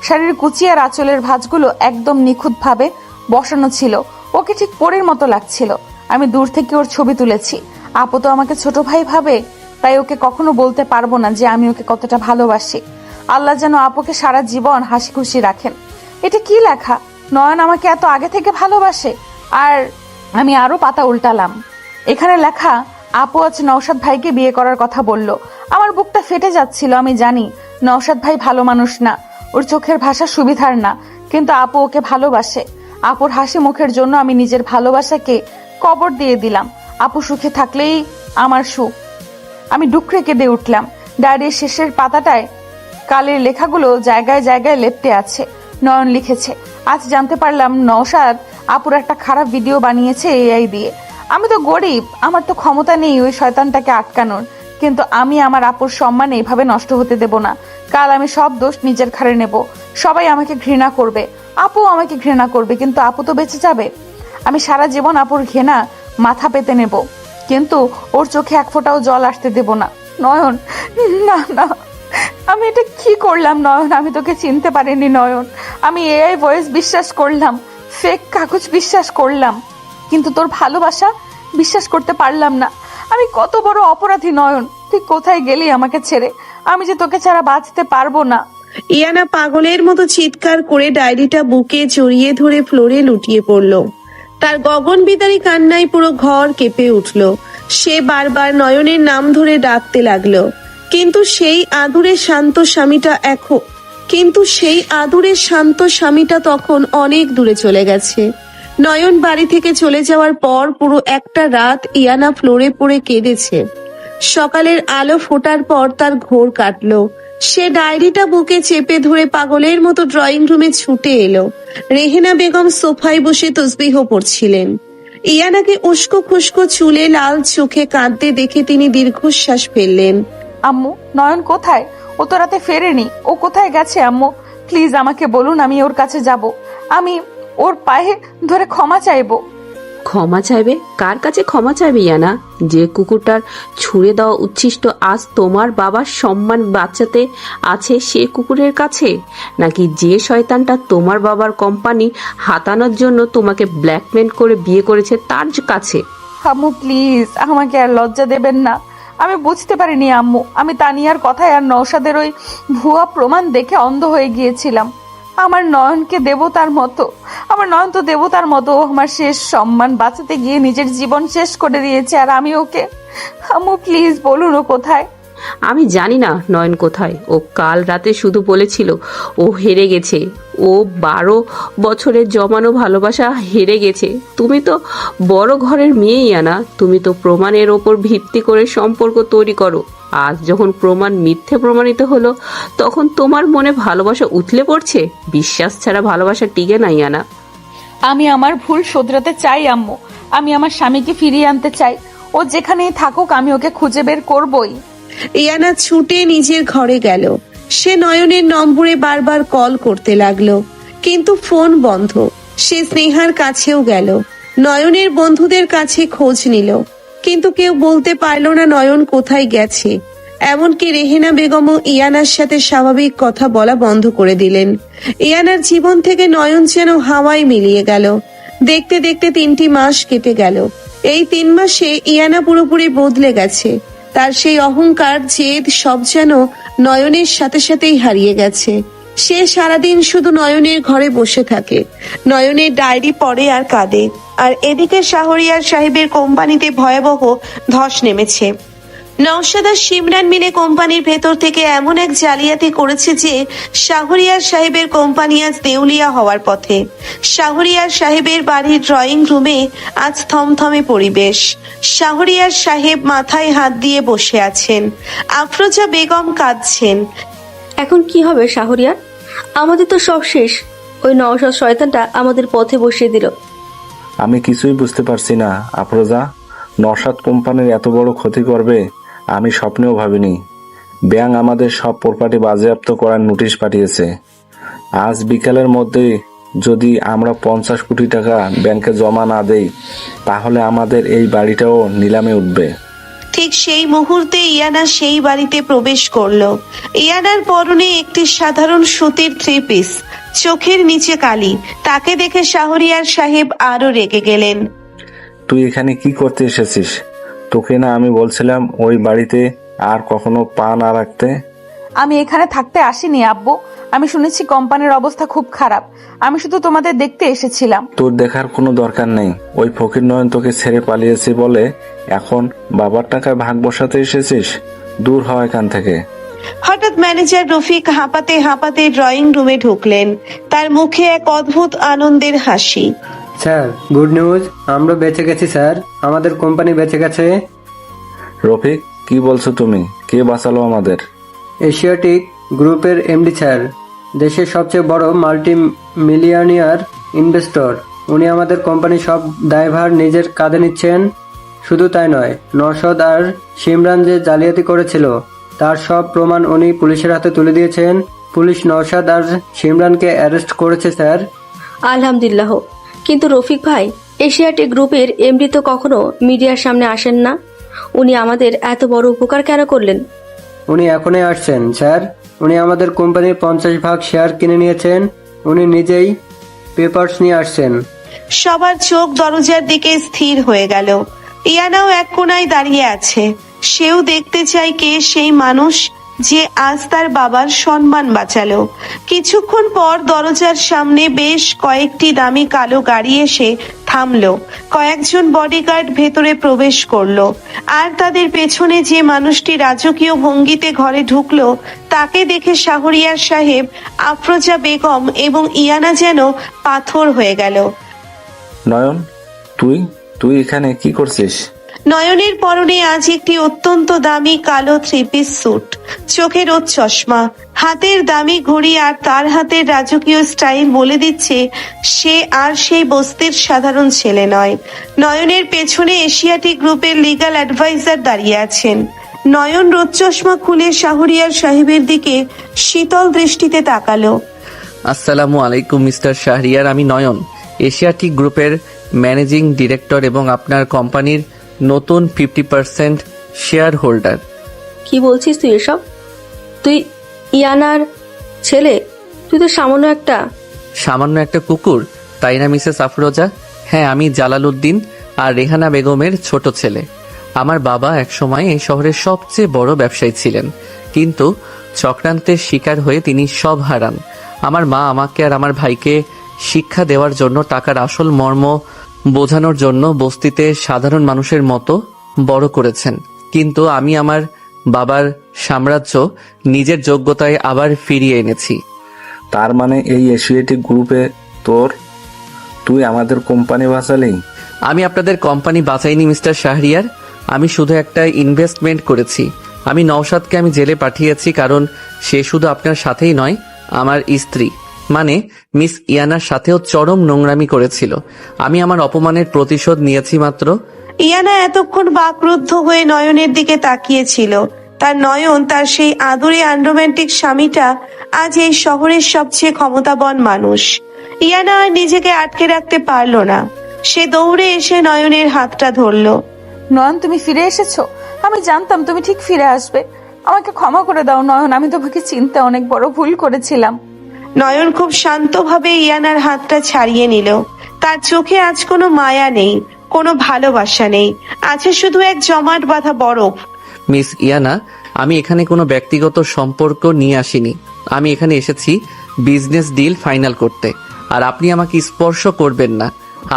শাড়ির কুচি আর আঁচলের ভাঁজগুলো একদম নিখুঁত ভাবে বসানো ছিল। ওকে ঠিক পরীর মতো লাগছিল। আমি দূর থেকে ওর ছবি তুলেছি। আপু তো আমাকে ছোট ভাই ভাবে, তাই ওকে কখনো বলতে পারবো না যে আমি ওকে কতটা ভালোবাসি। আল্লাহ যেন আপুকে সারা জীবন হাসি খুশি রাখেন। এটা কি লেখা? নয়ন আমাকে এত আগে থেকে ভালোবাসে। আর আমি আরো পাতা উল্টালাম। এখানে লেখা, আপু আজ নওশাদ ভাইকে বিয়ে করার কথা বলল। আমার বুকটা ফেটে যাচ্ছিল। আমি জানি নওশাদ ভাই ভালো মানুষ না, ওর চোখের ভাষা সুবিধার না, কিন্তু আপু ওকে ভালোবাসে। আপুর হাসি মুখের জন্য আমি নিজের ভালোবাসাকে কবর দিয়ে দিলাম। আপু সুখে থাকলেই আমার সুখ। আমি ডুকরে কেঁদে উঠলাম। ডায়েরির শেষের পাতাটায় কালের লেখাগুলো জায়গায় জায়গায় লেপ্টে আছে। নয়ন লিখেছে, আজ জানতে পারলাম নওশাদ আপুর একটা খারাপ ভিডিও বানিয়েছে এআই দিয়ে। আমি তো গরিব, আমার তো ক্ষমতা নেই ওই শয়তানটাকে আটকানোর, কিন্তু আমি আমার আপুর সম্মান এইভাবে নষ্ট হতে দেব না। কাল আমি সব দোষ নিজের ঘাড়ে নেব। সবাই আমাকে ঘৃণা করবে, আপু আমাকে ঘৃণা করবে, কিন্তু আপু তো বেঁচে যাবে। আমি সারা জীবন আপুর ঘৃণা মাথা পেতে নেব, কিন্তু ওর চোখে এক ফোঁটাও জল আসতে দেব না। নয়ন, না না, আমি এটা কি করলাম নয়ন? আমি তোকে চিনতে পারিনি নয়ন। আমি এআই ভয়েস বিশ্বাস করলাম, ফেক কাগজ বিশ্বাস করলাম, কিন্তু তোর ভালোবাসা বিশ্বাস করতে পারলাম না। আমি কত বড় অপরাধী নয়ন। তুই কোথায় গেলি আমাকে ছেড়ে? আমি যে তোকে ছাড়া বাঁচতে পারবো না। ইয়ানা পাগলের মতো চিৎকার করে ডায়েরিটা বুকে জড়িয়ে ধরে ফ্লোরে লুটিয়ে পড়ল। তার গগন বিদারী কান্নায় পুরো ঘর কেঁপে উঠল। সে বারবার নয়নের নাম ধরে ডাকতে লাগলো, কিন্তু সেই আদুরে শান্ত স্বামীটা তখন অনেক দূরে চলে গেছে। নয়ন বাড়ি থেকে চলে যাওয়ার পর পুরো একটা রাত ইয়ানা ফ্লোরে পড়ে কেঁদেছে। সকালের আলো ফোটার পর তার ঘোর কাটলো। সে ডায়েরিটা বুকে চেপে ধরে পাগলের মতো ড্রয়িং রুমে ছুটে এলো। রেহেনা বেগম সোফায় বসে তসবিহ পড়ছিলেন। ইয়ানাকে উস্কো খুস্কো চুলে লাল চোখে কাঁদতে দেখে তিনি দীর্ঘশ্বাস ফেললেন। আম্মু, নয়ন কোথায়? ও তো রাতে ফেরেনি। ও কোথায় গেছে আম্মু? প্লিজ আমাকে বলুন, আমি ওর কাছে যাব। আমি ওর পায়ে ধরে ক্ষমা চাইবো। ক্ষমা চাইবে? কার কাছে ক্ষমা চাইবে ইয়ানা? যে কুকুরটার ছুঁড়ে দেওয়া উচ্ছিষ্ট আজ তোমার বাবার সম্মান বাঁচাতে আছে সে কুকুরের কাছে, নাকি যে শয়তানটা তোমার বাবার কোম্পানি হাতানোর জন্য তোমাকে ব্ল্যাকমেল করে বিয়ে করেছে তার কাছে? আম্মু প্লিজ আমাকে আর লজ্জা দেবেন না। আমি বুঝতে পারিনি আম্মু, আমি তানিয়ার কথায় আর নওশাদের ওই ভুয়া প্রমাণ দেখে অন্ধ হয়ে গিয়েছিলাম। আমার নয়নকে দেবতার মতো, আমার নয়ন তো দেবতার মতো, ও আমার শেষ সম্মান বাঁচাতে গিয়ে নিজের জীবন শেষ করে দিয়েছে, আর আমি ওকে। আম্মু প্লিজ বলুন ও কোথায়? আমি জানি না নয়ন কোথায়। ও কাল রাতে শুধু বলেছিল ও হেরে গেছে, ও 12 বছরের জমানো ভালোবাসা হেরে গেছে। তুমি তো বড় ঘরের মেয়েই আনা, তুমি তো প্রমাণের ওপর ভিত্তি করে সম্পর্ক তৈরি করো। আজ যখন প্রমাণ মিথ্যে প্রমাণিত হলো, তখন তোমার মনে ভালোবাসা উথলে পড়ছে। বিশ্বাস ছাড়া ভালোবাসা টিকে না ইয়ানা। আমি আমার ভুল শোধরাতে চাই আম্মু। আমি আমার স্বামীকে ফিরিয়ে আনতে চাই। ও যেখানেই থাকুক আমি ওকে খুঁজে বের করবই। ইয়ানা ছুটে নিজের ঘরে গেল। সে নয়নের নম্বরে বারবার কল করতে লাগলো, কিন্তু ফোন বন্ধ। সে স্নেহার কাছেও গেল, নয়নের বন্ধুদের কাছে খোঁজ নিল, কিন্তু কেউ বলতে পারলো না নয়ন কোথায় গেছে। এমনকি রেহেনা বেগমও ইয়ানার সাথে স্বাভাবিক কথা বলা বন্ধ করে দিলেন। ইয়ানার জীবন থেকে নয়ন যেন হাওয়ায় মিলিয়ে গেল। দেখতে দেখতে 3টি মাস কেটে গেল। এই 3 মাসে ইয়ানা পুরোপুরি বদলে গেছে। তার সেই অহংকার, জেদ সব যেন নয়নের সাথে সাথেই হারিয়ে গেছে। সে সারাদিন শুধু নয়নের ঘরে বসে থাকে, নয়নের ডায়েরি পড়ে আর কাঁদে। আর এদিকে শাহরিয়ার সাহেবের কোম্পানিতে ভয়াবহ ধস নেমেছে। নওশাদ আর শিমরান মিলে কোম্পানির ভেতর থেকে এমন এক জালিয়াতি করেছে যে শাহরিয়ার সাহেবের কোম্পানি আজ দেউলিয়া হওয়ার পথে। শাহরিয়ার সাহেবের বাড়ির ড্রয়িং রুমে আজ থমথমে পরিবেশ। শাহরিয়ার সাহেব মাথায় হাত দিয়ে বসে আছেন, আফরোজা বেগম কাঁদছেন। এখন কি হবে শাহরিয়ার? আমাদের তো সব শেষ। ওই নওশাদ শয়তানটা আমাদের পথে বসিয়ে দিল। আমি কিছুই বুঝতে পারছি না আফরোজা। নওশাদ কোম্পানির এত বড় ক্ষতি করবে আমি স্বপ্নেও ভাবিনি। ব্যাংক আমাদের সব প্রপার্টি বাজেয়াপ্ত করার নোটিশ পাঠিয়েছে। আজ বিকালের মধ্যে যদি আমরা 50 কোটি টাকা ব্যাংকে জমা না দেই, তাহলে আমাদের এই বাড়িটাও নিলামে উঠবে। ঠিক সেই মুহূর্তে ইয়ানা সেই বাড়িতে প্রবেশ করলো। ইয়ানার পরনে একটি সাধারণ সুতির 3 পিস, চোখের নিচে কালি। তাকে দেখে শাহরিয়ার সাহেব আরো রেগে গেলেন। তুই এখানে কি করতে এসেছিস? তোকে না আমি বলছিলাম ওই বাড়িতে আর কখনো পা না রাখতে? আমি এখানে থাকতে আসিনি আব্বু। আমি শুনেছি কোম্পানির অবস্থা খুব খারাপ। আমি শুধু তোমাদের দেখতে এসেছিলাম। তোর দেখার কোনো দরকার নেই। ওই ফকির নয়ন তোকে ছেড়ে পালিয়েছে বলে এখন বাবার টাকায় ভাগ বসাতে এসেছিস? দূর হয় এখান থেকে। হঠাৎ ম্যানেজার রফিক হাঁপাতে হাঁপাতে ড্রয়িং রুমে ঢুকলেন। তার মুখে এক অদ্ভুত আনন্দের হাসি। স্যার, গুড নিউজ, আমরা বেঁচে গেছি স্যার। আমাদের কোম্পানি বেঁচে গেছে। রফিক, কি বলছো তুমি? কে বাঁচালো আমাদের? এশিয়াটিক গ্রুপের এমডি স্যার, দেশের সবচেয়ে বড় মাল্টি মিলিয়নিয়ার ইনভেস্টর। উনি আমাদের কোম্পানির সব দায়ভার নিজের কাঁধে নিচ্ছেন। শুধু তাই নয়, নওশাদ আর শিমরান যে জালিয়াতি করেছিল তার সব প্রমাণ উনি পুলিশের হাতে তুলে দিয়েছেন। পুলিশ নওশাদ আর শিমরানকে অ্যারেস্ট করেছে স্যার। আলহামদুলিল্লাহ। কিন্তু রফিক ভাই, এশিয়াটিক গ্রুপের এমডি তো কখনো মিডিয়ার সামনে আসেন না। উনি আমাদের এত বড় উপকার কেন করলেন? উনি এখনই আসছেন স্যার। উনি আমাদের কোম্পানির 50% শেয়ার কিনে নিয়েছেন। উনি নিজেই পেপারস নিয়ে আসছেন। সবার চোখ দরজার দিকে স্থির হয়ে গেল। ইয়ানাও এক কোনায় দাঁড়িয়ে আছে। সেও দেখতে চায় কে সেই মানুষ যে আজ তার বাবার সম্মান বাঁচালো। কিছুক্ষণ পর দরজার সামনে বেশ কয়েকটি দামি কালো গাড়ি এসে থামলো। কয়েকজন বডিগার্ড ভেতরে প্রবেশ করলো। আর তাদের পেছনে যে মানুষটি রাজকীয় ভঙ্গিতে ঘরে ঢুকলো তাকে দেখে শাহরিয়ার সাহেব, আফরোজা বেগম এবং ইয়ানা যেন পাথর হয়ে গেল। নয়ন, তুই এখানে কি করছিস? নয়নের পরনে আজ একটি অত্যন্ত দামি কালো থ্রি পিস স্যুট, চোখে রোদ চশমা, হাতের দামি ঘড়ি, আর তার হাতের রাজকীয় স্টাইল বলে দিচ্ছে সে আর সেই বস্তির সাধারণ ছেলে নয়। নয়নের পেছনে এশিয়াটিক গ্রুপের লিগ্যাল অ্যাডভাইজার দাঁড়িয়ে আছেন। নয়ন রোদ চশমা খুলে শাহরিয়ার সাহেবের দিকে শীতল দৃষ্টিতে তাকালো। আসসালামু আলাইকুম মিস্টার শাহরিয়ার, আমি নয়ন, এশিয়াটিক গ্রুপের ম্যানেজিং ডিরেক্টর এবং আপনার কোম্পানির নতুন 50% শেয়ার হোল্ডার। কি বলছিস তুই এসব? তুই ইয়ানার ছেলে? তুই তো সামান্য একটা কুকুর, তাই না মিসেস আফরোজা? হ্যাঁ, আমি জালালউদ্দিন আর রেহানা বেগমের ছোট ছেলে। আমার বাবা একসময় এই শহরের সবচেয়ে বড় ব্যবসায়ী ছিলেন, কিন্তু চক্রান্তের শিকার হয়ে তিনি সব হারান। আমার মা আমাকে আর আমার ভাইকে শিক্ষা দেওয়ার জন্য, টাকার আসল মর্ম বোঝানোর জন্য বস্তিতে সাধারণ মানুষের মতো বড় করেছেন, কিন্তু আমি আমার বাবার সাম্রাজ্য নিজের যোগ্যতায় আবার ফিরিয়ে এনেছি। তার মানে এই এশিয়াটিক গ্রুপে তুই আমাদের কোম্পানি বাঁচালি? আমি আপনাদের কোম্পানি বাঁচাইনি মিস্টার শাহরিয়ার, আমি শুধু একটা ইনভেস্টমেন্ট করেছি। আমি নওশাদকে আমি জেলে পাঠিয়েছি, কারণ সে শুধু আপনার সাথেই নয়, আমার স্ত্রী মানে মিস ইয়ানার সাথেও চরম নোংরামি করেছিল। আমি আমার অপমানের প্রতিশোধ নিয়েছি মাত্র। ইয়ানা এতক্ষণ বাকরুদ্ধ হয়ে নয়নের দিকে তাকিয়েছিল। তার নয়ন, তার সেই আদুরে আনরোম্যান্টিক স্বামীটা আজ এই শহরের সবচেয়ে ক্ষমতাবান মানুষ। ইয়ানা আর নিজেকে আটকে রাখতে পারলো না, সে দৌড়ে এসে নয়নের হাতটা ধরলো। নয়ন, তুমি ফিরে এসেছো। আমি জানতাম তুমি ঠিক ফিরে আসবে। আমাকে ক্ষমা করে দাও নয়ন, আমি তোমাকে চিনতে অনেক বড় ভুল করেছিলাম। নয়ন খুব শান্তভাবে ইয়ানার হাতটা ছাড়িয়ে নিল। তার চোখে আজ কোনো মায়া নেই, কোনো ভালোবাসা নেই, আছে শুধু এক জমাট বাঁধা বরফ। মিস ইয়ানা, আমি এখানে কোনো ব্যক্তিগত সম্পর্ক নিয়ে আসিনি। আমি এখানে এসেছি বিজনেস ডিল ফাইনাল করতে, আর আপনি আমাকে স্পর্শ করবেন না।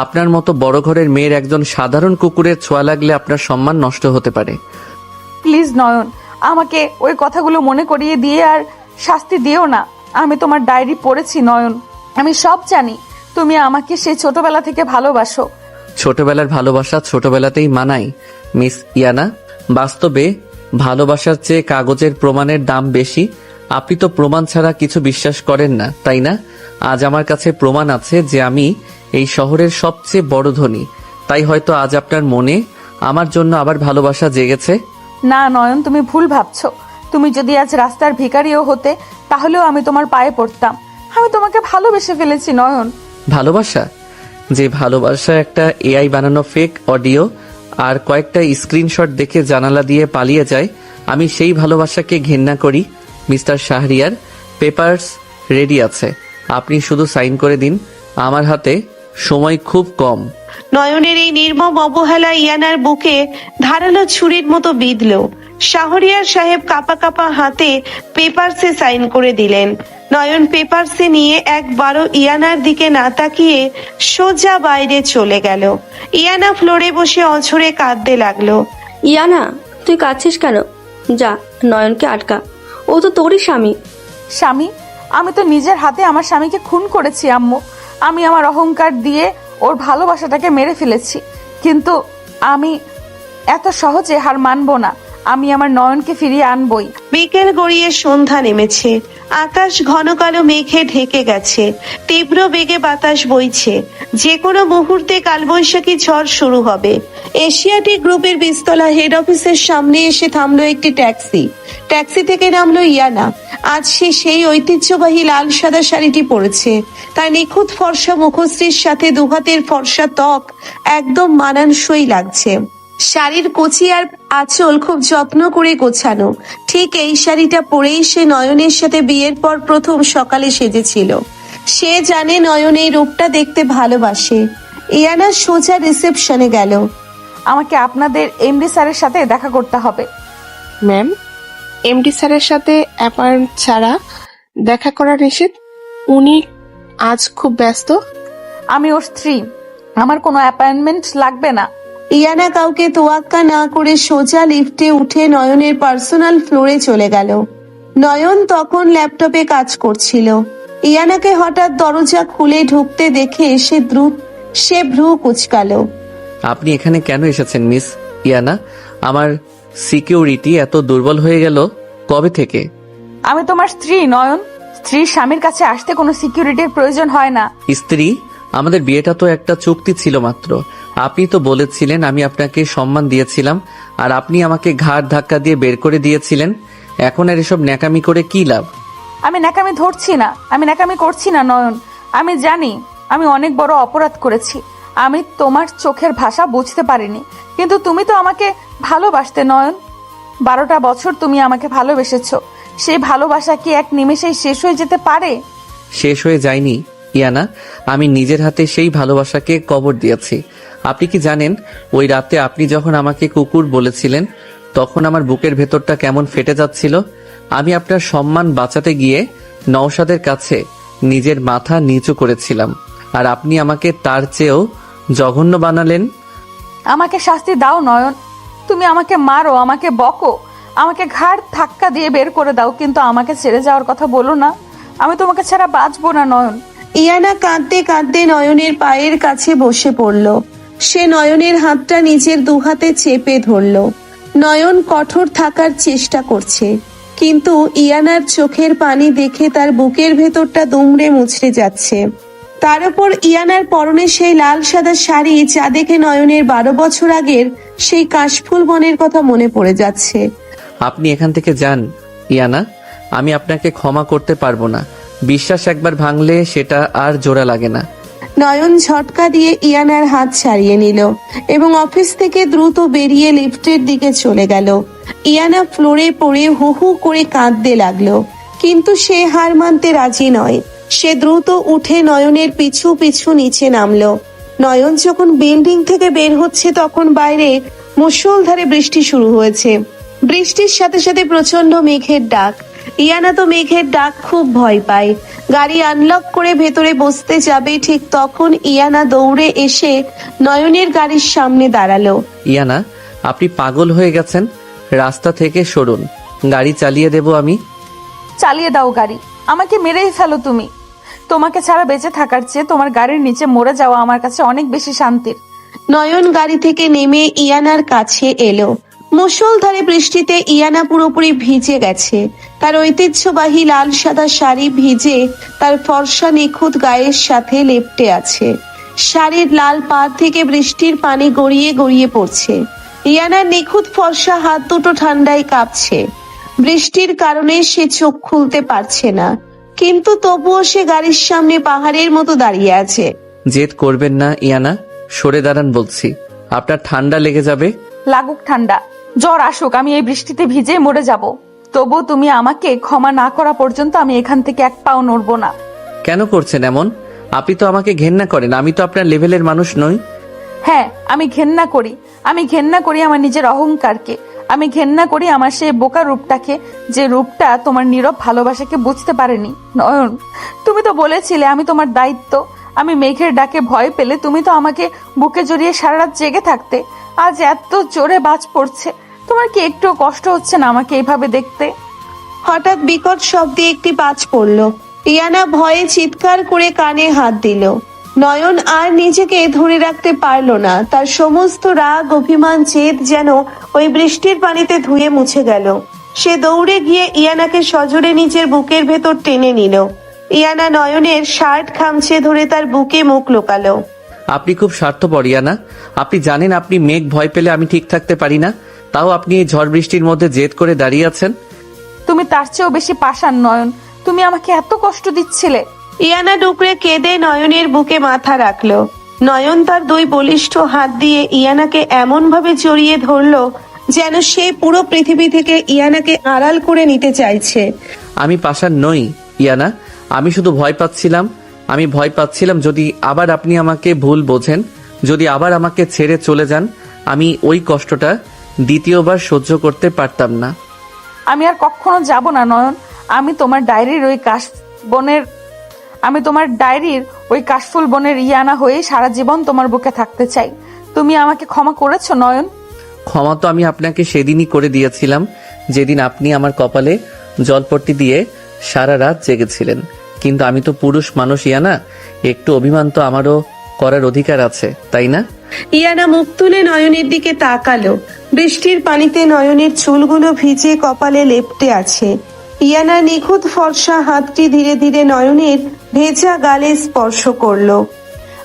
আপনার মতো বড় ঘরের মেয়ের একজন সাধারণ কুকুরের ছোঁয়া লাগলে আপনার সম্মান নষ্ট হতে পারে। প্লিজ নয়ন, আমাকে ওই কথাগুলো মনে করিয়ে দিয়ে আর শাস্তি দিও না। আমি তোমার ডায়েরি পড়েছি নয়ন, আমি সব জানি। তুমি আমাকে সেই ছোটবেলা থেকে ভালোবাসো। ছোটবেলার ভালোবাসা ছোটবেলাতেই মানায় মিস ইয়ানা। বাস্তবে ভালোবাসার চেয়ে কাগজের প্রমাণের দাম বেশি। আপনি তো প্রমাণ ছাড়া কিছু বিশ্বাস করেন না, তাই না? আজ আমার কাছে প্রমাণ আছে যে আমি এই শহরের সবচেয়ে বড় ধনী, তাই হয়তো আজ আপনার মনে আমার জন্য আবার ভালোবাসা জেগেছে। না নয়ন, তুমি ভুল ভাবছো। তুমি যদি আজ রাস্তার ভিখারিও হতে, তাহলেও আমি তোমার পায়ে পড়তাম। আমি তোমাকে ভালোবেসে ফেলেছি নয়ন। ভালোবাসা? যে ভালোবাসা একটা এআই বানানো ফেক অডিও আর কয়েকটা স্ক্রিনশট দেখে জানালা দিয়ে পালিয়ে যায়, আমি সেই ভালোবাসাকে ঘেন্না করি। মিস্টার শাহরিয়ার, পেপারস রেডি আছে, আপনি শুধু সাইন করে দিন। আমার হাতে সময় খুব কম। নয়নের এই নির্মম অবহেলা ইয়ানার বুকে ধারালো ছুরির মতো বিঁধল। শাহরিয়ার সাহেব কাঁপা কাঁপা হাতে পেপারসে সাইন করে দিলেন। নয়ন পেপারসে নিয়ে একবারও ইয়ানার দিকে না তাকিয়ে সোজা বাইরে চলে গেল। ইয়ানা ফ্লোরে বসে অঝরে কাঁদতে লাগলো। ইয়ানা, তুই কাঁদছিস কেন? যা, নয়নকে আটকা, ও তো তোরই স্বামী। স্বামী? আমি তো নিজের হাতে আমার স্বামীকে খুন করেছি আম্মু। আমি আমার অহংকার দিয়ে ওর ভালোবাসাটাকে মেরে ফেলেছি, কিন্তু আমি এত সহজে হার মানবো না। আমি আমার নয়নকে ফিরিয়ে আনবই। বিকেল গড়িয়ে সন্ধ্যা নেমেছে। আকাশ ঘন কালো মেঘে ঢেকে গেছে। তীব্র বেগে বাতাস বইছে। যে কোনো মুহূর্তে কালবৈশাখী ঝড় শুরু হবে। এশিয়াটিক গ্রুপের 20 তলা হেড অফিসের সামনে এসে থামলো একটি ট্যাক্সি। ট্যাক্সি থেকে নামলো ইয়ানা। আজ সে সেই ঐতিহ্যবাহী লাল সাদা শাড়িটি পরেছে। তার নিখুঁত ফর্সা মুখশ্রীর সাথে দুহাতের ফর্সা ত্বক একদম মানানসই লাগছে। শাড়ির কচি আর আঁচল খুব যত্ন করে গোছানো। ঠিক এই শাড়িটা পরেই সে নয়নের সাথে বিয়ের পর প্রথম সকালে সেজেছিল। সে জানে নয়ন এই রূপটা দেখতে ভালোবাসে। ইয়ানা সোজা রিসেপশনে গেল। আমাকে আপনাদের এমডি স্যারের সাথে দেখা করতে হবে। ম্যাম, এমডি স্যারের সাথে অ্যাপয়েন্ট ছাড়া দেখা করা নিষেধ। উনি আজ খুব ব্যস্ত। আমি ওর স্ত্রী, আমার কোনো অ্যাপয়েন্টমেন্ট লাগবে না। ইয়ানা কাউকে তোয়াক্কা না করে সোজা লিফটে উঠে নয়নের পার্সোনাল ফ্লোরে চলে গেল। নয়ন তখন ল্যাপটপে কাজ করছিল। ইয়ানাকে হঠাৎ দরজা খুলে ঢুকতে দেখে সে ভ্রু কুচকালো। আপনি এখানে কেন এসেছেন মিস? ইয়ানা, আমার সিকিউরিটি এত দুর্বল হয়ে গেল কবে থেকে? আমি তোমার স্ত্রী নয়ন। স্ত্রীর স্বামীর কাছে আসতে কোনো সিকিউরিটির প্রয়োজন হয় না। স্ত্রী? আমাদের বিয়েটা তো একটা চুক্তি ছিল মাত্র। আপনি তো বলেছিলেন, আমি আপনাকে সম্মান দিয়েছিলাম, আর আপনি আমাকে ঘাড় ধাক্কা দিয়ে বের করে দিয়েছিলেন। এখন আর এসব ন্যাকামি করে কি লাভ? আমি ন্যাকামি ধরছি না, আমি ন্যাকামি করছি না নয়ন। আমি জানি আমি অনেক বড় অপরাধ করেছি। আমি তোমার চোখের ভাষা বুঝতে পারিনি, কিন্তু তুমি তো আমাকে ভালোবাসতে নয়ন। 12টা বছর তুমি আমাকে ভালোবেসেছো। সেই ভালোবাসা কি এক নিমেষেই শেষ হয়ে যেতে পারে? শেষ হয়ে যায়নি ইয়ানা, আমি নিজের হাতে সেই ভালোবাসাকে কবর দিয়েছি। আপনি কি জানেন, ওই রাতে আপনি যখন আমাকে কুকুর বলেছিলেন, তখন আমার বুকের ভেতরটা কেমন ফেটে যাচ্ছিল। আমি আপনার সম্মান বাঁচাতে গিয়ে নওশাদের কাছে নিজের মাথা নিচু করেছিলাম, আর আপনি আমাকে তার চেয়েও জঘন্য বানালেন। আমাকে শাস্তি দাও নয়ন। তুমি আমাকে মারো, আমাকে বকো, আমাকে ঘাড় ধাক্কা দিয়ে বের করে দাও, কিন্তু আমাকে ছেড়ে যাওয়ার কথা বলো না। আমি তোমাকে ছাড়া বাঁচবো না নয়ন। ইয়ানা কাঁদতে কাঁদতে নয়নের পায়ের কাছে বসে পড়ল। সে নয়নের হাতটা নিজের দুহাতে চেপে ধরল। নয়ন কঠোর থাকার চেষ্টা করছে, কিন্তু ইয়ানার চোখের পানি দেখে তার বুকের ভেতরটা দুমড়ে মুচড়ে যাচ্ছে। তার উপর ইয়ানার পরনে সেই লাল সাদা শাড়ি, যা দেখে নয়নের 12 বছর আগের সেই কাশফুল বনের কথা মনে পড়ে যাচ্ছে। আপনি এখান থেকে যান ইয়ানা, আমি আপনাকে ক্ষমা করতে পারবো না। বিশ্বাস একবার ভাঙলে সেটা আর জোড়া লাগে না। নয়ন ঝটকা দিয়ে ইয়ানার হাত ছাড়িয়ে নিল এবং অফিস থেকে দ্রুত বেরিয়ে লিফটের দিকে চলে গেল। ইয়ানা ফ্লোরে পড়ে হু হু করে কাঁদতে লাগলো, কিন্তু সে হার মানতে রাজি নয়। সে দ্রুত উঠে নয়নের পিছু পিছু নিচে নামলো। নয়ন যখন বিল্ডিং থেকে বের হচ্ছে, তখন বাইরে মুষলধারে বৃষ্টি শুরু হয়েছে। বৃষ্টির সাথে সাথে প্রচন্ড মেঘের ডাক। ইয়ানা তো মেঘের ডাক খুব ভয় পায়। গাড়ি আনলক করে ভেতরে বসতে যাবে, ঠিক তখন ইয়ানা দৌড়ে এসে নয়নের গাড়ির সামনে দাঁড়ালো। ইয়ানা, আপনি পাগল হয়ে গেছেন। রাস্তা থেকে সরুন, গাড়ি চালিয়ে দেব আমি। চালিয়ে দাও গাড়ি, আমাকে মেরেই ফেলো তুমি। তোমাকে ছাড়া বেঁচে থাকার চেয়ে তোমার গাড়ির নিচে মরে যাওয়া আমার কাছে অনেক বেশি শান্তির। নয়ন গাড়ি থেকে নেমে ইয়ানার কাছে এলো। মুষলধারে বৃষ্টিতে ইয়ানা পুরোপুরি ভিজে গেছে। তার ঐতিহ্যবাহী লাল সাদা শাড়ি ভিজে তার ফর্সা নিখুঁত গায়ের সাথে লেপ্টে আছে। শাড়ির লাল পাড় থেকে বৃষ্টির পানি গড়িয়ে গড়িয়ে পড়ছে। ইয়ানার নিখুঁত ফর্সা হাত দুটো ঠান্ডায় কাঁপছে। বৃষ্টির কারণে সে চোখ খুলতে পারছে না, কিন্তু তবুও সে গাড়ির সামনে পাহাড়ের মতো দাঁড়িয়ে আছে। জেদ করবেন না ইয়ানা, সরে দাঁড়ান বলছি, আপনার ঠান্ডা লেগে যাবে। লাগুক ঠান্ডা, জ্বর আসুক, আমি এই বৃষ্টিতে ভিজে মরে যাব। তবু তুমি আমাকে ক্ষমা না করা পর্যন্ত আমি এখান থেকে এক পাও নড়বো না। কেন করছেন এমন? আপনি তো আমাকে ঘেন্না করেন, আমি তো আপনার লেভেলের মানুষ নই। হ্যাঁ, আমি ঘেন্না করি। আমি ঘেন্না করি আমার নিজের অহংকারকে। আমি ঘেন্না করি আমার সেই বোকা রূপটাকে, যে রূপটা তোমার নীরব ভালোবাসাকে বুঝতে পারেনি। নয়ন, তুমি তো বলেছিলে আমি তোমার দায়িত্ব। আমি মেঘের ডাকে ভয় পেলে তুমি তো আমাকে বুকে জড়িয়ে সারা রাত জেগে থাকতে। আজ এত জোরে বাজ পড়ছে, তোমার কি একটু কষ্ট হচ্ছে না আমাকে এইভাবে দেখতে? হঠাৎ বিকট শব্দে একটি বাজ পড়ল। ইয়ানা ভয়ে চিৎকার করে কানে হাত দিল। নয়ন আর নিজেকে ধরে রাখতে পারল না। তার সমস্ত রাগ, অভিমান, জেদ যেন ওই বৃষ্টির পানিতে ধুয়ে মুছে গেল। সে দৌড়ে গিয়ে ইয়ানাকে সজোরে নিজের বুকের ভেতর টেনে নিল। ইয়ানা নয়নের শার্ট খামচে ধরে তার বুকে মুখ লুকালো। আপনি খুব স্বার্থপর ইয়ানা। আপনি জানেন আপনি মেঘ ভয় পেলে আমি ঠিক থাকতে পারি না, তাও আপনি এই ঝড় বৃষ্টির মধ্যে জেদ করে দাঁড়িয়ে আছেন। তুমি তার চেয়েও বেশি পাষাণ নয়ন। তুমি আমাকে এত কষ্ট দিচ্ছিলে। ইয়ানা ডুকরে কেঁদে নয়নের বুকে মাথা রাখলো। নয়ন তার দুই বলিষ্ঠ হাত দিয়ে ইয়ানাকে এমন ভাবে জড়িয়ে ধরলো যেন সে পুরো পৃথিবী থেকে ইয়ানাকে আড়াল করে নিতে চাইছে। আমি পাষাণ নই ইয়ানা, আমি শুধু ভয় পাচ্ছিলাম। আমি ভয় পাচ্ছিলাম যদি আবার আপনি আমাকে ভুল বোঝেন, যদি আবার আমাকে ছেড়ে চলে যান, আমি ওই কষ্টটা দ্বিতীয়বার সহ্য করতে পারতাম না। আমি আর কখনো যাব না নয়ন। আমি তোমার ডায়েরির ওই কাশফুল বনের ইয়ানা হয়ে সারা জীবন তোমার বুকে থাকতে চাই। তুমি আমাকে ক্ষমা করেছো নয়ন? ক্ষমা তো আমি আপনাকে সেদিনই করে দিয়েছিলাম, যেদিন আপনি আমার কপালে জলপট্টি দিয়ে সারা রাত জেগেছিলেন। কিন্তু আমি তো পুরুষ মানুষ ইয়ানা, একটু অভিমান তো আমারও করার অধিকার আছে, তাই না? ইয়ানা মুখ তুলে নয়নের দিকে তাকালো। বৃষ্টির পানিতে নয়নের চুলগুলো ভিজে কপালে লেপ্টে আছে। ইয়ানার নিখুঁত ফর্সা হাতটি ধীরে ধীরে নয়নের ভেজা গালে স্পর্শ করলো।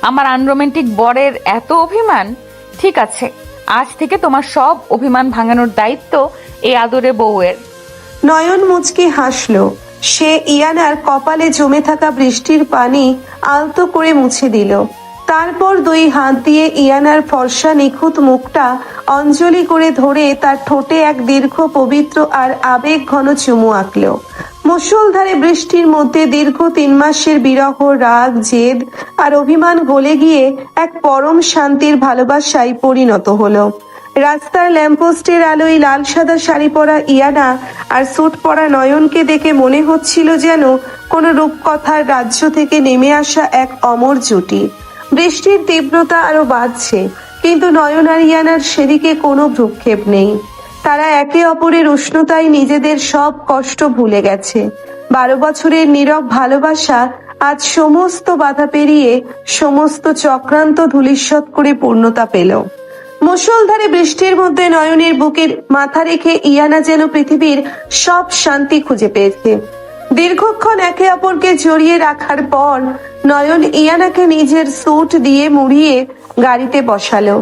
আমার আনরোমান্টিক বরের এত অভিমান? ঠিক আছে, আজ থেকে তোমার সব অভিমান ভাঙানোর দায়িত্ব এই আদরে বউয়ের। নয়ন মুচকি হাসলো। সে ইয়ানার কপালে জমে থাকা বৃষ্টির পানি আলতো করে মুছে দিল। তারপর দুই হাত দিয়ে ইয়ানার ফর্সা নিখুঁত মুখটা অঞ্জলি করে ধরে তার ঠোঁটে এক দীর্ঘ পবিত্র আর আবেগ ঘন চুমু আঁকলো। মুষলধারে বৃষ্টির মধ্যে দীর্ঘ 3 মাসের বিরহ, রাগ, জেদ আর অভিমান গলে গিয়ে এক পরম শান্তির ভালোবাসায় পরিণত হলো। রাস্তার ল্যাম্পপোস্টের আলোয় লাল সাদা শাড়ি পরা ইয়ানা আর স্যুট পরা নয়নকে দেখে মনে হচ্ছিল যেন কোনো রূপকথার রাজ্য থেকে নেমে আসা এক অমর জুটি। বৃষ্টির তীব্রতা আরো বাড়ছে, কিন্তু নয়ন আর ইয়ানার সেদিকে কোনো ভ্রুক্ষেপ নেই। তারা একে অপরের উষ্ণতায় নিজেদের সব কষ্ট ভুলে গেছে। 12 বছরের নীরব ভালোবাসা আজ সমস্ত বাধা পেরিয়ে সমস্ত চক্রান্ত ধূলিসাৎ করে পূর্ণতা পেল। মুষলধারে বৃষ্টির মধ্যে নয়নের বুকের মাথা রেখে ইয়ানা যেন পৃথিবীর সব শান্তি খুঁজে পেয়েছে। দীর্ঘক্ষণ একে অপরকে জড়িয়ে রাখার পর নয়ন ইয়ানাকে নিজের স্যুট দিয়ে মুড়িয়ে গাড়িতে বসালো।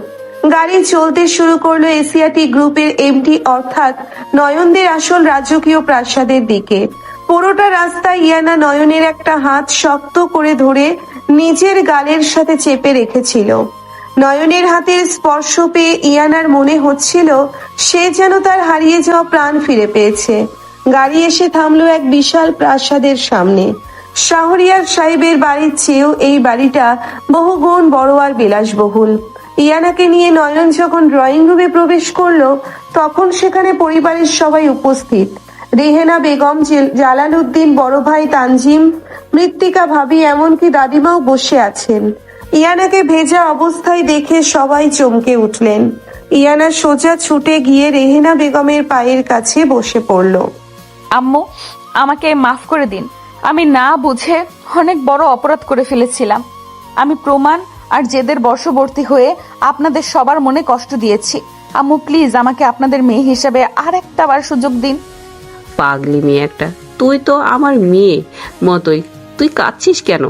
গাড়ি চলতে শুরু করলো এশিয়াটিক গ্রুপের এমডি অর্থাৎ নয়নদের আসল রাজকীয় প্রাসাদের দিকে। পুরোটা রাস্তায় ইয়ানা নয়নের একটা হাত শক্ত করে ধরে নিজের গালের সাথে চেপে রেখেছিল। নয়নের হাতের স্পর্শ পেয়ে ইয়ানার মনে হচ্ছিল সে যেন তার হারিয়ে যাওয়া প্রাণ ফিরে পেয়েছে। গাড়ি এসে থামলো এক বিশাল প্রাসাদের সামনে। শাহরিয়ার সাহেবের বাড়ির চেয়েও এই বাড়িটা বহুগুণ বড় আর বিলাসবহুল। ইয়ানাকে নিয়ে নয়ন যখন ড্রয়িং রুমে প্রবেশ করলো তখন সেখানে পরিবারের সবাই উপস্থিত। রেহেনা বেগম, জালালউদ্দিন বড় ভাই তানজিম, মৃত্তিকা ভাবি, এমনকি দাদিমাও বসে আছেন। ইয়ানাকে ভেজা অবস্থায় দেখে সবাই চমকে উঠলেন। ইয়ানা সোজা ছুটে গিয়ে রেহেনা বেগমের পায়ের কাছে বসে পড়ল। আম্মু, আমাকে মাফ করে দিন। আমি না বুঝে অনেক বড় অপরাধ করে ফেলেছিলাম। আমি প্রমাণ আর জেদের বশবর্তী হয়ে আপনাদের সবার মনে কষ্ট দিয়েছি। আম্মু প্লিজ আমাকে আপনাদের মেয়ে হিসেবে আর একটা বার সুযোগ দিন। পাগলি মেয়ে একটা, তুই তো আমার মেয়ে মতোই, তুই কাঁদছিস কেন?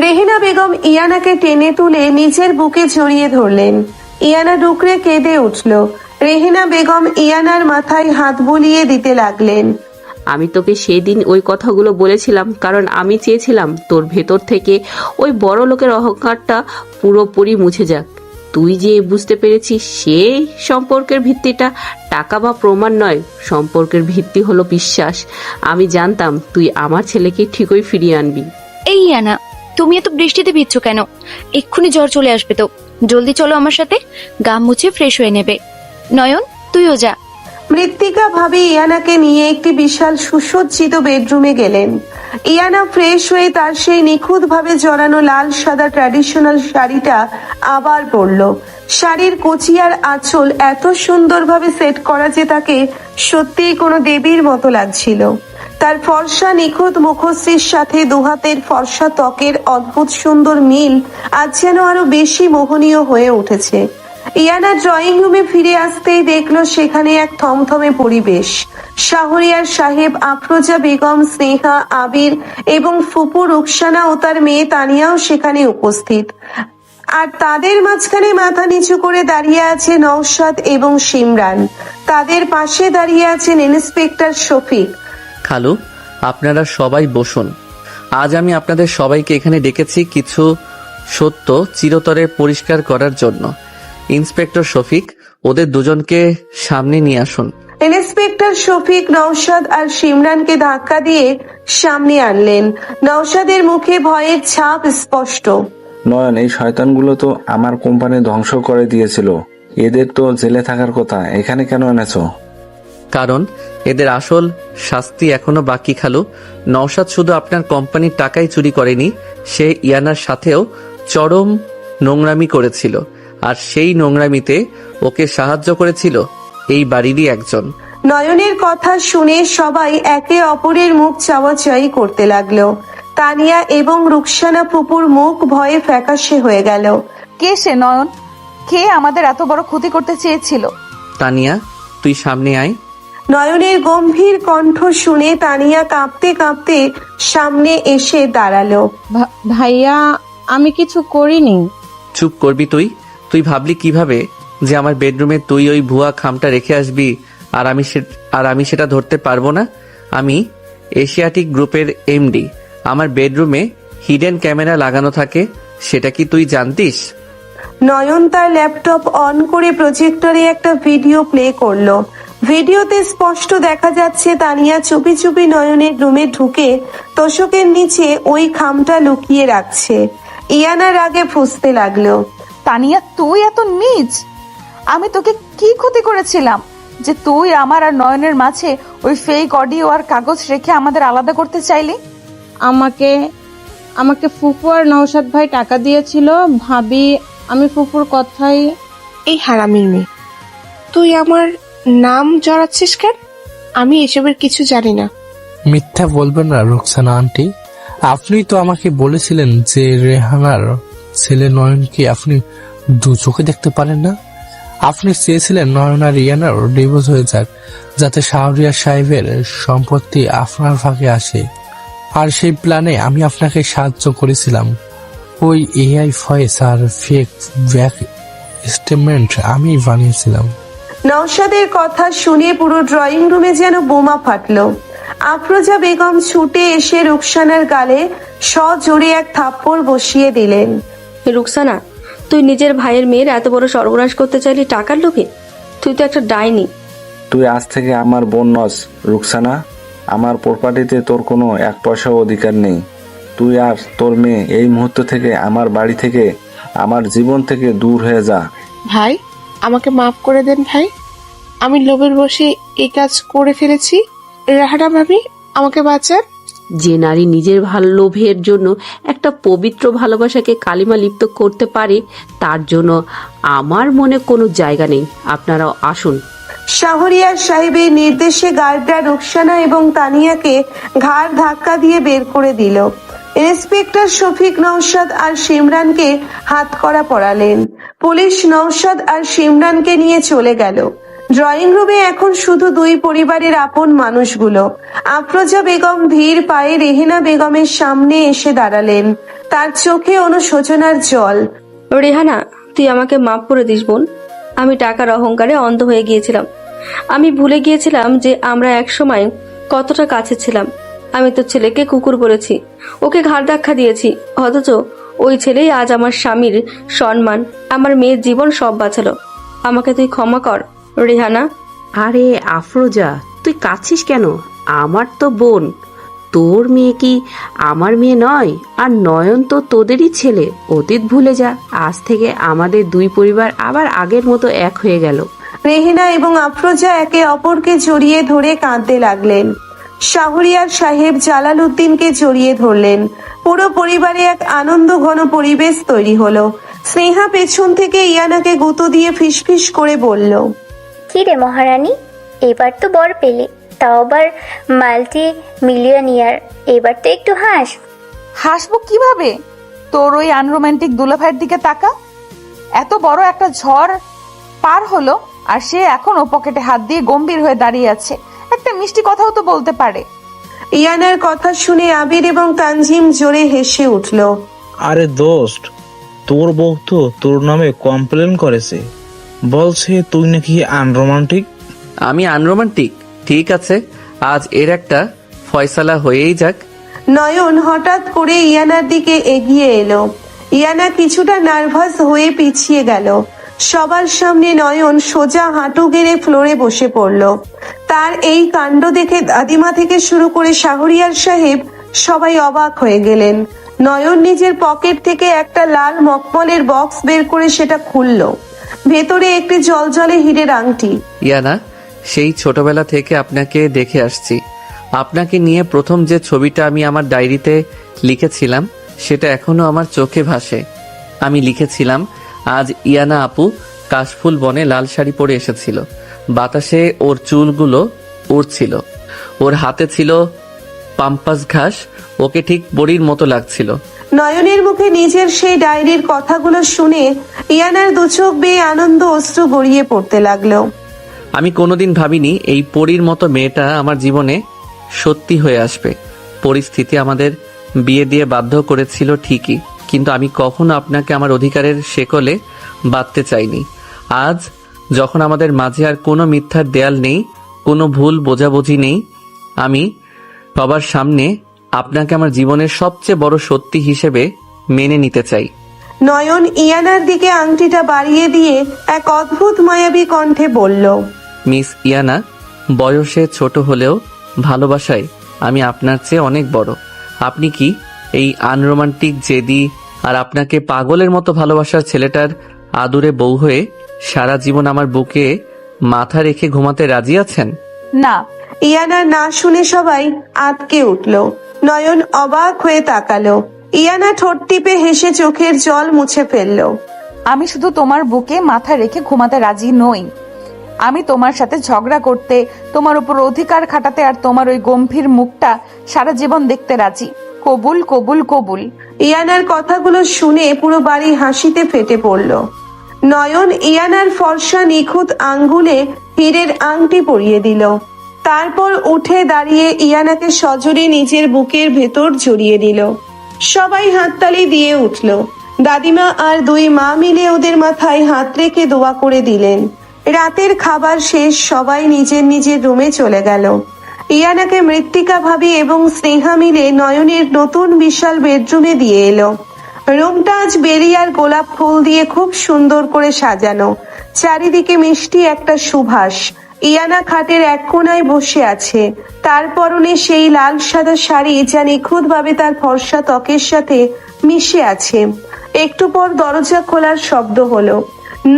রেহেনা বেগম ইয়ানাকে টেনে তুলে নিজের বুকে জড়িয়ে ধরলেন। ইয়ানা ডুকরে কেঁদে উঠল। রেহেনা বেগম ইয়ানার মাথায় হাত বুলিয়ে দিতে লাগলেন। আমি তোকে সেই দিন ওই কথাগুলো বলেছিলাম কারণ আমি চেয়েছিলাম তোর ভেতর থেকে ওই বড় লোকের অহংকারটা পুরোপুরি মুছে যাক। তুই যে বুঝতে পেরেছিস সেই সম্পর্কের ভিত্তিটা টাকা বা প্রমাণ নয়, সম্পর্কের ভিত্তি হলো বিশ্বাস। আমি জানতাম তুই আমার ছেলেকে ঠিকই ফিরিয়ে আনবি। এই ইয়ানা, তুমি এত বৃষ্টিতে ভিজছো কেন? এক্ষুনি জ্বর চলে আসবে তো। জলদি চলো আমার সাথে, গা মুছে ফ্রেশ হয়ে নেবে। নয়ন, তুইও যা। মৃত্তিকা ভাবি ইয়ানাকে নিয়ে একটি বিশাল সুসজ্জিত বেডরুমে গেলেন। ইয়ানা ফ্রেশ হয়ে তার সেই নিখুঁত ভাবে জড়ানো লাল সাদা ট্র্যাডিশনাল শাড়িটা আবার পরল। শাড়ির কুচি আর আঁচল এত সুন্দরভাবে সেট করা যে তাকে সত্যিই কোনো দেবীর মতো লাগছিল। তার ফর্সা নিখুঁত মুখশ্রীর সাথে দুহাতের ফর্সা ত্বকের অদ্ভুত সুন্দর মিল আজ যেন আরো বেশি মোহনীয় হয়ে উঠেছে। ইয়ানা ড্রয়িং রুমে ফিরে আসতেই দেখলো সেখানে এক থমথমে পরিবেশ। শাহরিয়ার সাহেব, আফরোজা বেগম, স্নেহা, আবির এবং ফুপু রুকসানা ও তার মেয়ে তানিয়াও সেখানে উপস্থিত। আর তাদের মাঝখানে মাথা নিচু করে দাঁড়িয়ে আছে নওশাদ এবং সিমরান। তাদের পাশে দাঁড়িয়ে আছেন ইন্সপেক্টর শফিক। খালু, আপনারা সবাই বসুন। আজ আমি আপনাদের সবাইকে এখানে ডেকেছি কিছু সত্য চিরতরে পরিষ্কার করার জন্য। ইন্সপেক্টর শফিক, ওদের দুজনকে সামনে নিয়ে আসুন। ইন্সপেক্টর শফিক নওশাদ আর সিমরানকে ধাক্কা দিয়ে সামনে আনলেন। নওশাদের মুখে ভয়ের ছাপ স্পষ্ট। নয়ন, এই শয়তানগুলো তো আমার কোম্পানি ধ্বংস করে দিয়েছিল। এদের তো জেলে থাকার কথা, এখানে কেন এনেছো? কারণ এদের আসল শাস্তি এখনো বাকি খালু। নওশাদ শুধু আপনার কোম্পানির টাকাই চুরি করেনি, সে ইয়ানার সাথেও চরম নোংরামি করেছিল। আর সেই নোংরামিতে ওকে সাহায্য করেছিল এই বাড়িরই একজন। নয়নের কথা শুনে সবাই একে অপরের মুখ চাওয়াচাই করতে লাগলো। তানিয়া এবং রুকসানা ফুপুর মুখ ভয়ে ফ্যাকাশে হয়ে গেল। কে সে নয়ন? কে আমাদের এত বড় ক্ষতি করতে চেয়েছিল? তানিয়া, তুই সামনে আয়। নয়নের গম্ভীর কণ্ঠ শুনে তানিয়া কাঁপতে কাঁপতে সামনে এসে দাঁড়ালো। ভাইয়া, আমি কিছু করিনি। চুপ করবি তুই? তুই ভাবলি কিভাবে যে আমার বেডরুমে তুই ওই ভুয়া খামটা রেখে আসবি আর আমি সেটা ধরতে পারবো না? আমি এশিয়াটিক গ্রুপের এমডি। আমার বেডরুমে হিডেন ক্যামেরা লাগানো থাকে, সেটা কি তুই জানতিস? নয়ন তার ল্যাপটপ অন করে প্রজেক্টরে একটা ভিডিও প্লে করলো। ভিডিওতে স্পষ্ট দেখা যাচ্ছে তানিয়া চুপি চুপি নয়নের রুমে ঢুকে তোশকের নিচে ওই খামটা লুকিয়ে রাখছে। ইয়ানার আগে ফুঁসতে লাগলো। তানিয়া, তুই এত নীচ! আমি তোকে কি ক্ষতি করেছিলাম যে তুই আমার আর নয়নের মাঝে ওই ফেক অডিও আর কাগজ রেখে আমাদের আলাদা করতে চাইলি? আমাকে ফুফু আর নওশাদ ভাই টাকা দিয়েছিল। ভাবি, আমি ফুফুর কথাই। এই হারামির মেয়ে, তুই আমার নাম জড়াচ্ছিস কেন? আমি এসবের কিছু জানি না। মিথ্যা বলবেন না রুকসানা আন্টি, আপনি তো আমাকে বলেছিলেন যে রেহানার ছেলে নয়নকে আপনি দু চোখে দেখতে পারেন না। আপনি চেয়েছিলেন নয়ন আর ইয়ানার ডিভোর্স হয়ে যাক, যাতে শাহরিয়ার সাহেবের সম্পত্তি আপনার ভাগে আসে। আর সেই প্ল্যানে আমি আপনাকে সাহায্য করেছিলাম। ওই এআই ভয়েস আর ফেক ব্যাক স্টেটমেন্ট আমি বানিয়েছিলাম। নওশাদের কথা শুনে পুরো ড্রয়িং রুমে যেন বোমা ফাটলো। আফরোজা বেগম ছুটে এসে রুকসানার গালে সজোরে এক থাপ্পড় বসিয়ে দিলেন। রুকসানা, তুই নিজের ভাইয়ের মেয়ের এত বড় সর্বনাশ করতে চাইলি টাকার লোভে? তুই তো একটা ডাইনি। তুই আজ থেকে আমার বোন নস রুকসানা। আমার প্রপার্টিতে তোর কোনো এক পয়সাও অধিকার নেই। তুই আর তোর মেয়ে এই মুহূর্ত থেকে আমার বাড়ি থেকে, আমার জীবন থেকে দূর হয়ে যা। ভাই, আমাকে মাফ করে দেন ভাই। আমি লোভের বশে এই কাজ করে ফেলেছি। রাহানা ভাবি, আমাকে বাঁচান। যে নারী নিজের লোভের জন্য একটা পবিত্র ভালোবাসাকে কালিমা লিপ্ত করতে পারে, তার জন্য আমার মনে কোনো জায়গা নেই। আপনারাও আসুন। শাহরিয়ার সাহেবের নির্দেশে গার্ডরা রুকসানা এবং তানিয়াকে ঘাড় ধাক্কা দিয়ে বের করে দিল। ইন্সপেক্টর শফিক নওশাদ আর সিমরানকে হাতকড়া পরালেন। পুলিশ নওশাদ আর সিমরানকে নিয়ে চলে গেল। ড্রয়িং রুমে এখন শুধু দুই পরিবারের আপন মানুষগুলো। আফরোজা বেগম ধীর পায়ে রেহেনা বেগমের সামনে এসে দাঁড়ালেন। তার চোখে অনুশোচনার জল। রেহানা, তুই আমাকে মাফ করে দিস বোন। আমি টাকার অহংকারে অন্ধ হয়ে গিয়েছিলাম। আমি ভুলে গিয়েছিলাম যে আমরা একসময় কতটা কাছে ছিলাম। আমি তোর ছেলেকে কুকুর বলেছি, ওকে ঘাড় ধাক্কা দিয়েছি, অথচ ওই ছেলেই আজ আমার স্বামীর সম্মান, আমার মেয়ের জীবন সব বাঁচালো। আমাকে তুই ক্ষমা কর রেহানা। আরে আফরোজা, তুই কাঁদছিস কেন? আমার তো বোন। তোর মেয়ে কি আমার মেয়ে নয়? আর নয়ন তো তোদেরই ছেলে। অতীত ভুলে যা। আজ থেকে আমাদের দুই পরিবার আবার আগের মতো এক হয়ে গেল। রেহেনা এবং আফরোজা একে অপরকে জড়িয়ে ধরে কাঁদতে লাগলেন। শাহরিয়ার সাহেব জালাল উদ্দিনকে জড়িয়ে ধরলেন। পুরো পরিবারে এক আনন্দ ঘন পরিবেশ তৈরি হলো। স্নেহা পেছন থেকে ইয়ানাকে গুঁতো দিয়ে ফিসফিস করে বলল, কি রে মহারানী, এবার তো বর পেলি, তাও আবার মাল্টি মিলিয়নিয়ার। এবার তো একটু হাস। হাসবো কিভাবে? তোর ওই আনরোম্যান্টিক দুলাভাইয়ের দিকে তাকা। এত বড় একটা ঝড় পার হলো আর সে এখনো পকেটে হাত দিয়ে গম্ভীর হয়ে দাঁড়িয়ে আছে। একটা মিষ্টি কথাও তো বলতে পারে। ইয়ানার কথা শুনে আবির এবং তানজিম জোরে হেসে উঠল। আরে দোস্ত, তোর বউ তো তোর নামে কমপ্লেন করেছে, বলছে তুই নাকি আনরোমান্টিক। আমি আনরোমান্টিক? ঠিক আছে, আজ এর একটা ফয়সালা হয়েই যাক। নয়ন হঠাৎ করে ইয়ানার দিকে এগিয়ে এলো। ইয়ানা কিছুটা নার্ভাস হয়ে পিছিয়ে গেল। সবার সামনে নয়ন সোজা হাঁটু গেড়ে ফ্লোরে বসে পড়ল। তার এই কাণ্ড দেখে দাদিমা থেকে শুরু করে শাহরিয়ার সাহেব সবাই অবাক হয়ে গেলেন। নয়ন নিজের পকেট থেকে একটা লাল মখমলের বক্স বের করে সেটা খুলল। ভেতরে একটি জলজলে হীরের আংটি। ইয়ানা, সেই ছোটবেলা থেকে আপনাকে দেখে আসছি। আপনাকে নিয়ে প্রথম যে ছবিটা আমি আমার ডায়েরিতে লিখেছিলাম সেটা এখনো আমার চোখে ভাসে। আমি লিখেছিলাম, আজ ইয়ানা আপু কাশফুল বনে লাল শাড়ি পরে এসেছিল। বাতাসে ওর চুলগুলো উড়ছিল, ওর হাতে ছিল পাম্পাস ঘাস, ওকে ঠিক পরীর মতো লাগছিল। নয়নের মুখে নিজের সেই ডায়েরির কথাগুলো শুনে ইয়ানার দু চোখ বেয়ে আনন্দ অশ্রু গড়িয়ে পড়তে লাগলো। আমি কোনোদিন ভাবিনি এই পরীর মতো মেয়েটা আমার জীবনে সত্যি হয়ে আসবে। পরিস্থিতি আমাদের বিয়ে দিয়ে বাধ্য করেছিল ঠিকই, কিন্তু আমি কখনো আপনাকে আমার অধিকারের শেকলে বাঁধতে চাইনি। আজ যখন আমাদের মাঝে আর কোনো মিথ্যার দেয়াল নেই, কোনো ভুল বোঝাবুঝি নেই, আমি সবার সামনে আপনাকে আমার জীবনের সবচেয়ে বড় সত্যি হিসেবে মেনে নিতে চাই। নয়ন ইয়ানার দিকে আংটিটা বাড়িয়ে দিয়ে এক অদ্ভুত মায়াবী কণ্ঠে বলল, মিস ইয়ানা, বয়সে ছোট হলেও ভালোবাসায় আমি আপনার চেয়ে অনেক বড়। আপনি কি এই আনরোমান্টিক, জেদি আর আপনাকে পাগলের মতো ভালোবাসার ছেলেটার আদুরে বউ হয়ে সারা জীবন আমার বুকে মাথা রেখে ঘুমাতে রাজি আছেন? না। ইয়ানা না শুনে সবাই আটকে উঠল। নয়ন অবাক হয়ে তাকালো। ইয়ানা ঠোঁট টিপে হেসে চোখের জল মুছে ফেলল। আমি শুধু তোমার বুকে মাথা রেখে ঘুমাতে রাজি নই, আমি তোমার সাথে ঝগড়া করতে, তোমার উপর অধিকার খাটাতে আর তোমার ওই গম্ভীর মুখটা সারা জীবন দেখতে রাজি। কবুল কবুল কবুল। ইয়ানার কথাগুলো শুনে পুরো বাড়ি হাসিতে ফেটে পড়ল। নয়ন ইয়ানার ফর্সা নিখুঁত আঙ্গুলে হীরের আংটি পরিয়ে দিল। তারপর উঠে দাঁড়িয়ে ইয়ানাকে সজোরে নিজের বুকের ভেতর জড়িয়ে দিল। সবাই হাততালি দিয়ে উঠল। দাদিমা আর দুই মা মিলে ওদের মাথায় হাত রেখে দোয়া করে দিলেন। রাতের খাবার শেষ, সবাই নিজের নিজের রুমে চলে গেল। ইয়ানাকে মৃত্তিকা ভাবি এবং স্নেহা মিলে নয়নের নতুন বিশাল বেডরুমে দিয়ে এলো। রুমটা আজ বেরি আর গোলাপ ফুল দিয়ে খুব সুন্দর করে সাজানো। চারিদিকে মিষ্টি একটা সুবাস। ইয়ানা খাটের এক কোণায় বসে আছে, তার পরনে সেই লাল সাদা শাড়ি যা নিখুঁত ভাবে তার ফর্সা ত্বকের সাথে মিশে আছে। একটু পর দরজা খোলার শব্দ হলো।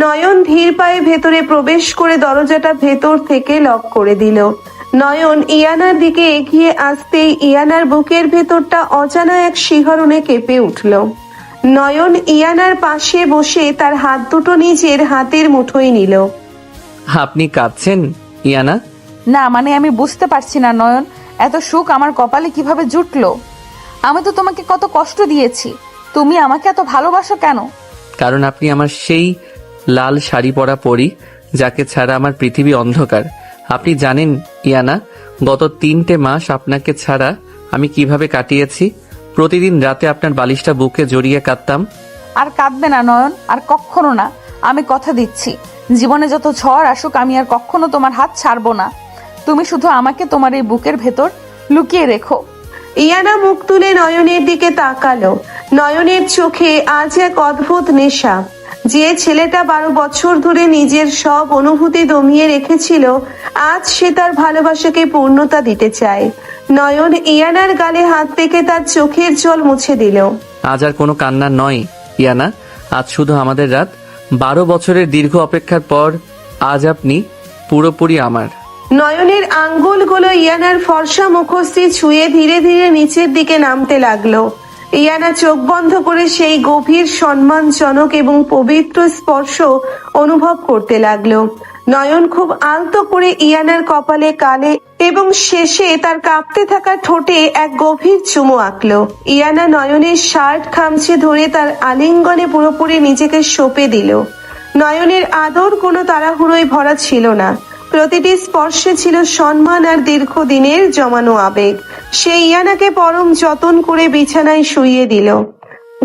নয়ন ধীর পায়ে ভেতরে প্রবেশ করে দরজাটা ভেতর থেকে লক করে দিল। নয়ন ইয়ানার দিকে এগিয়ে আসতেই ইয়ানার বুকের ভেতরটা অজানা এক শিহরণে কেঁপে উঠল। নয়ন ইয়ানার পাশে বসে তার হাত দুটো নিজের হাতের মুঠোয় নিল। আপনি কাঁদছেন ইয়ানা? না, মানে আমি বুঝতে পারছি না নয়ন, এত সুখ আমার কপালে কিভাবে জুটলো? আমি তো তোমাকে কত কষ্ট দিয়েছি, তুমি আমাকে এত ভালোবাসো কেন? কারণ আপনি আমার সেই লাল শাড়ি পরা পরি যাকে ছাড়া আমার পৃথিবী অন্ধকার। আপনি জানেন ইয়ানা, গত 3টে মাস আপনাকে ছাড়া আমি কিভাবে কাটিয়েছি। প্রতিদিন রাতে আপনার বালিশটা বুকে জড়িয়ে কাঁদতাম। আর কাঁদবে না নয়ন, আর কখনো না। আমি কথা দিচ্ছি, জীবনে যত ঝড় আসুক আমি আর কখনো তোমার হাত ছাড়বো না। তুমি শুধু আমাকে তোমার এই বুকের ভেতর লুকিয়ে রেখো। ইয়ানা মুখ তুলে নয়নের দিকে তাকালো। নয়নের চোখে আজ এক অদ্ভুত নেশা। যে ছেলেটা 12 বছর ধরে নিজের সব অনুভূতি দমিয়ে রেখেছিল, আজ সে তার ভালোবাসাকে পূর্ণতা দিতে চায়। নয়ন ইয়ানার গালে হাত রেখে তার চোখের জল মুছে দিল। আজ আর কোনো কান্না নয় ইয়ানা, আজ শুধু আমাদের রাত। 12 বছরের দীর্ঘ অপেক্ষার পর আজ আপনি পুরোপুরি আমার। নয়নের আঙ্গুলগুলো ইয়ানার ফর্সা মুখশ্রী ছুঁয়ে ধীরে ধীরে নিচের দিকে নামতে লাগলো। ইয়ানা চোখ বন্ধ করে সেই গভীর সম্মানজনক এবং পবিত্র স্পর্শ অনুভব করতে লাগলো। নয়ন খুব আলতো করে ইয়ানার কপালে, কানে এবং শেষে তার কাঁপতে থাকা ঠোঁটে এক গভীর চুমু আঁকলো। ইয়ানা নয়নের শার্ট খামচে ধরে তার আলিঙ্গনে পুরোপুরি নিজেকে সঁপে দিল। নয়নের আদর কোনো তাড়াহুড়োয় ভরা ছিল না, প্রতিটি স্পর্শে ছিল সম্মান আর দীর্ঘদিনের জমানো আবেগ। সে ইয়ানাকে পরম যতন করে বিছানায় শুইয়ে দিল।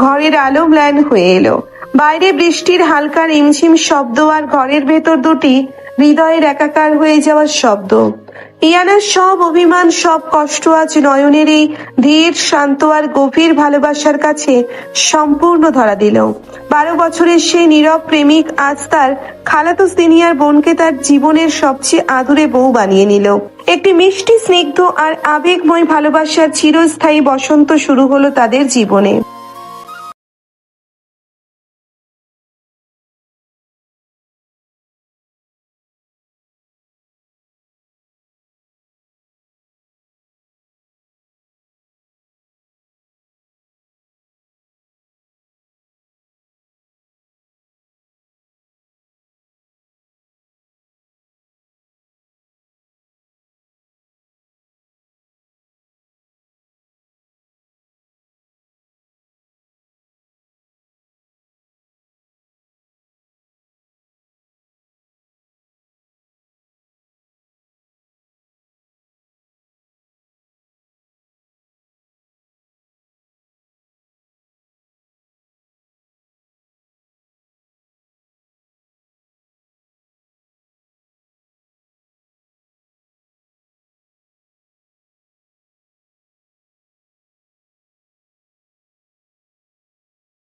ঘরের আলো ম্লান হয়ে এলো। বাইরে বৃষ্টির হালকা রিমঝিম শব্দ আর ঘরের ভেতর দুটি হৃদয়ের একাকার হয়ে যাওয়ার শব্দ। ইয়ানার সব অভিমান, সব কষ্ট আজ নয়নের এই ধীর, শান্ত আর গভীর ভালোবাসার কাছে সম্পূর্ণ ধরা দিল। 12 বছরের সেই নীরব প্রেমিক আজ তার খালাতো সিনিয়র বোনকে তার জীবনের সবচেয়ে আদুরে বউ বানিয়ে নিল। একটি মিষ্টি, স্নিগ্ধ আর আবেগময় ভালোবাসার চিরস্থায়ী বসন্ত শুরু হলো তাদের জীবনে।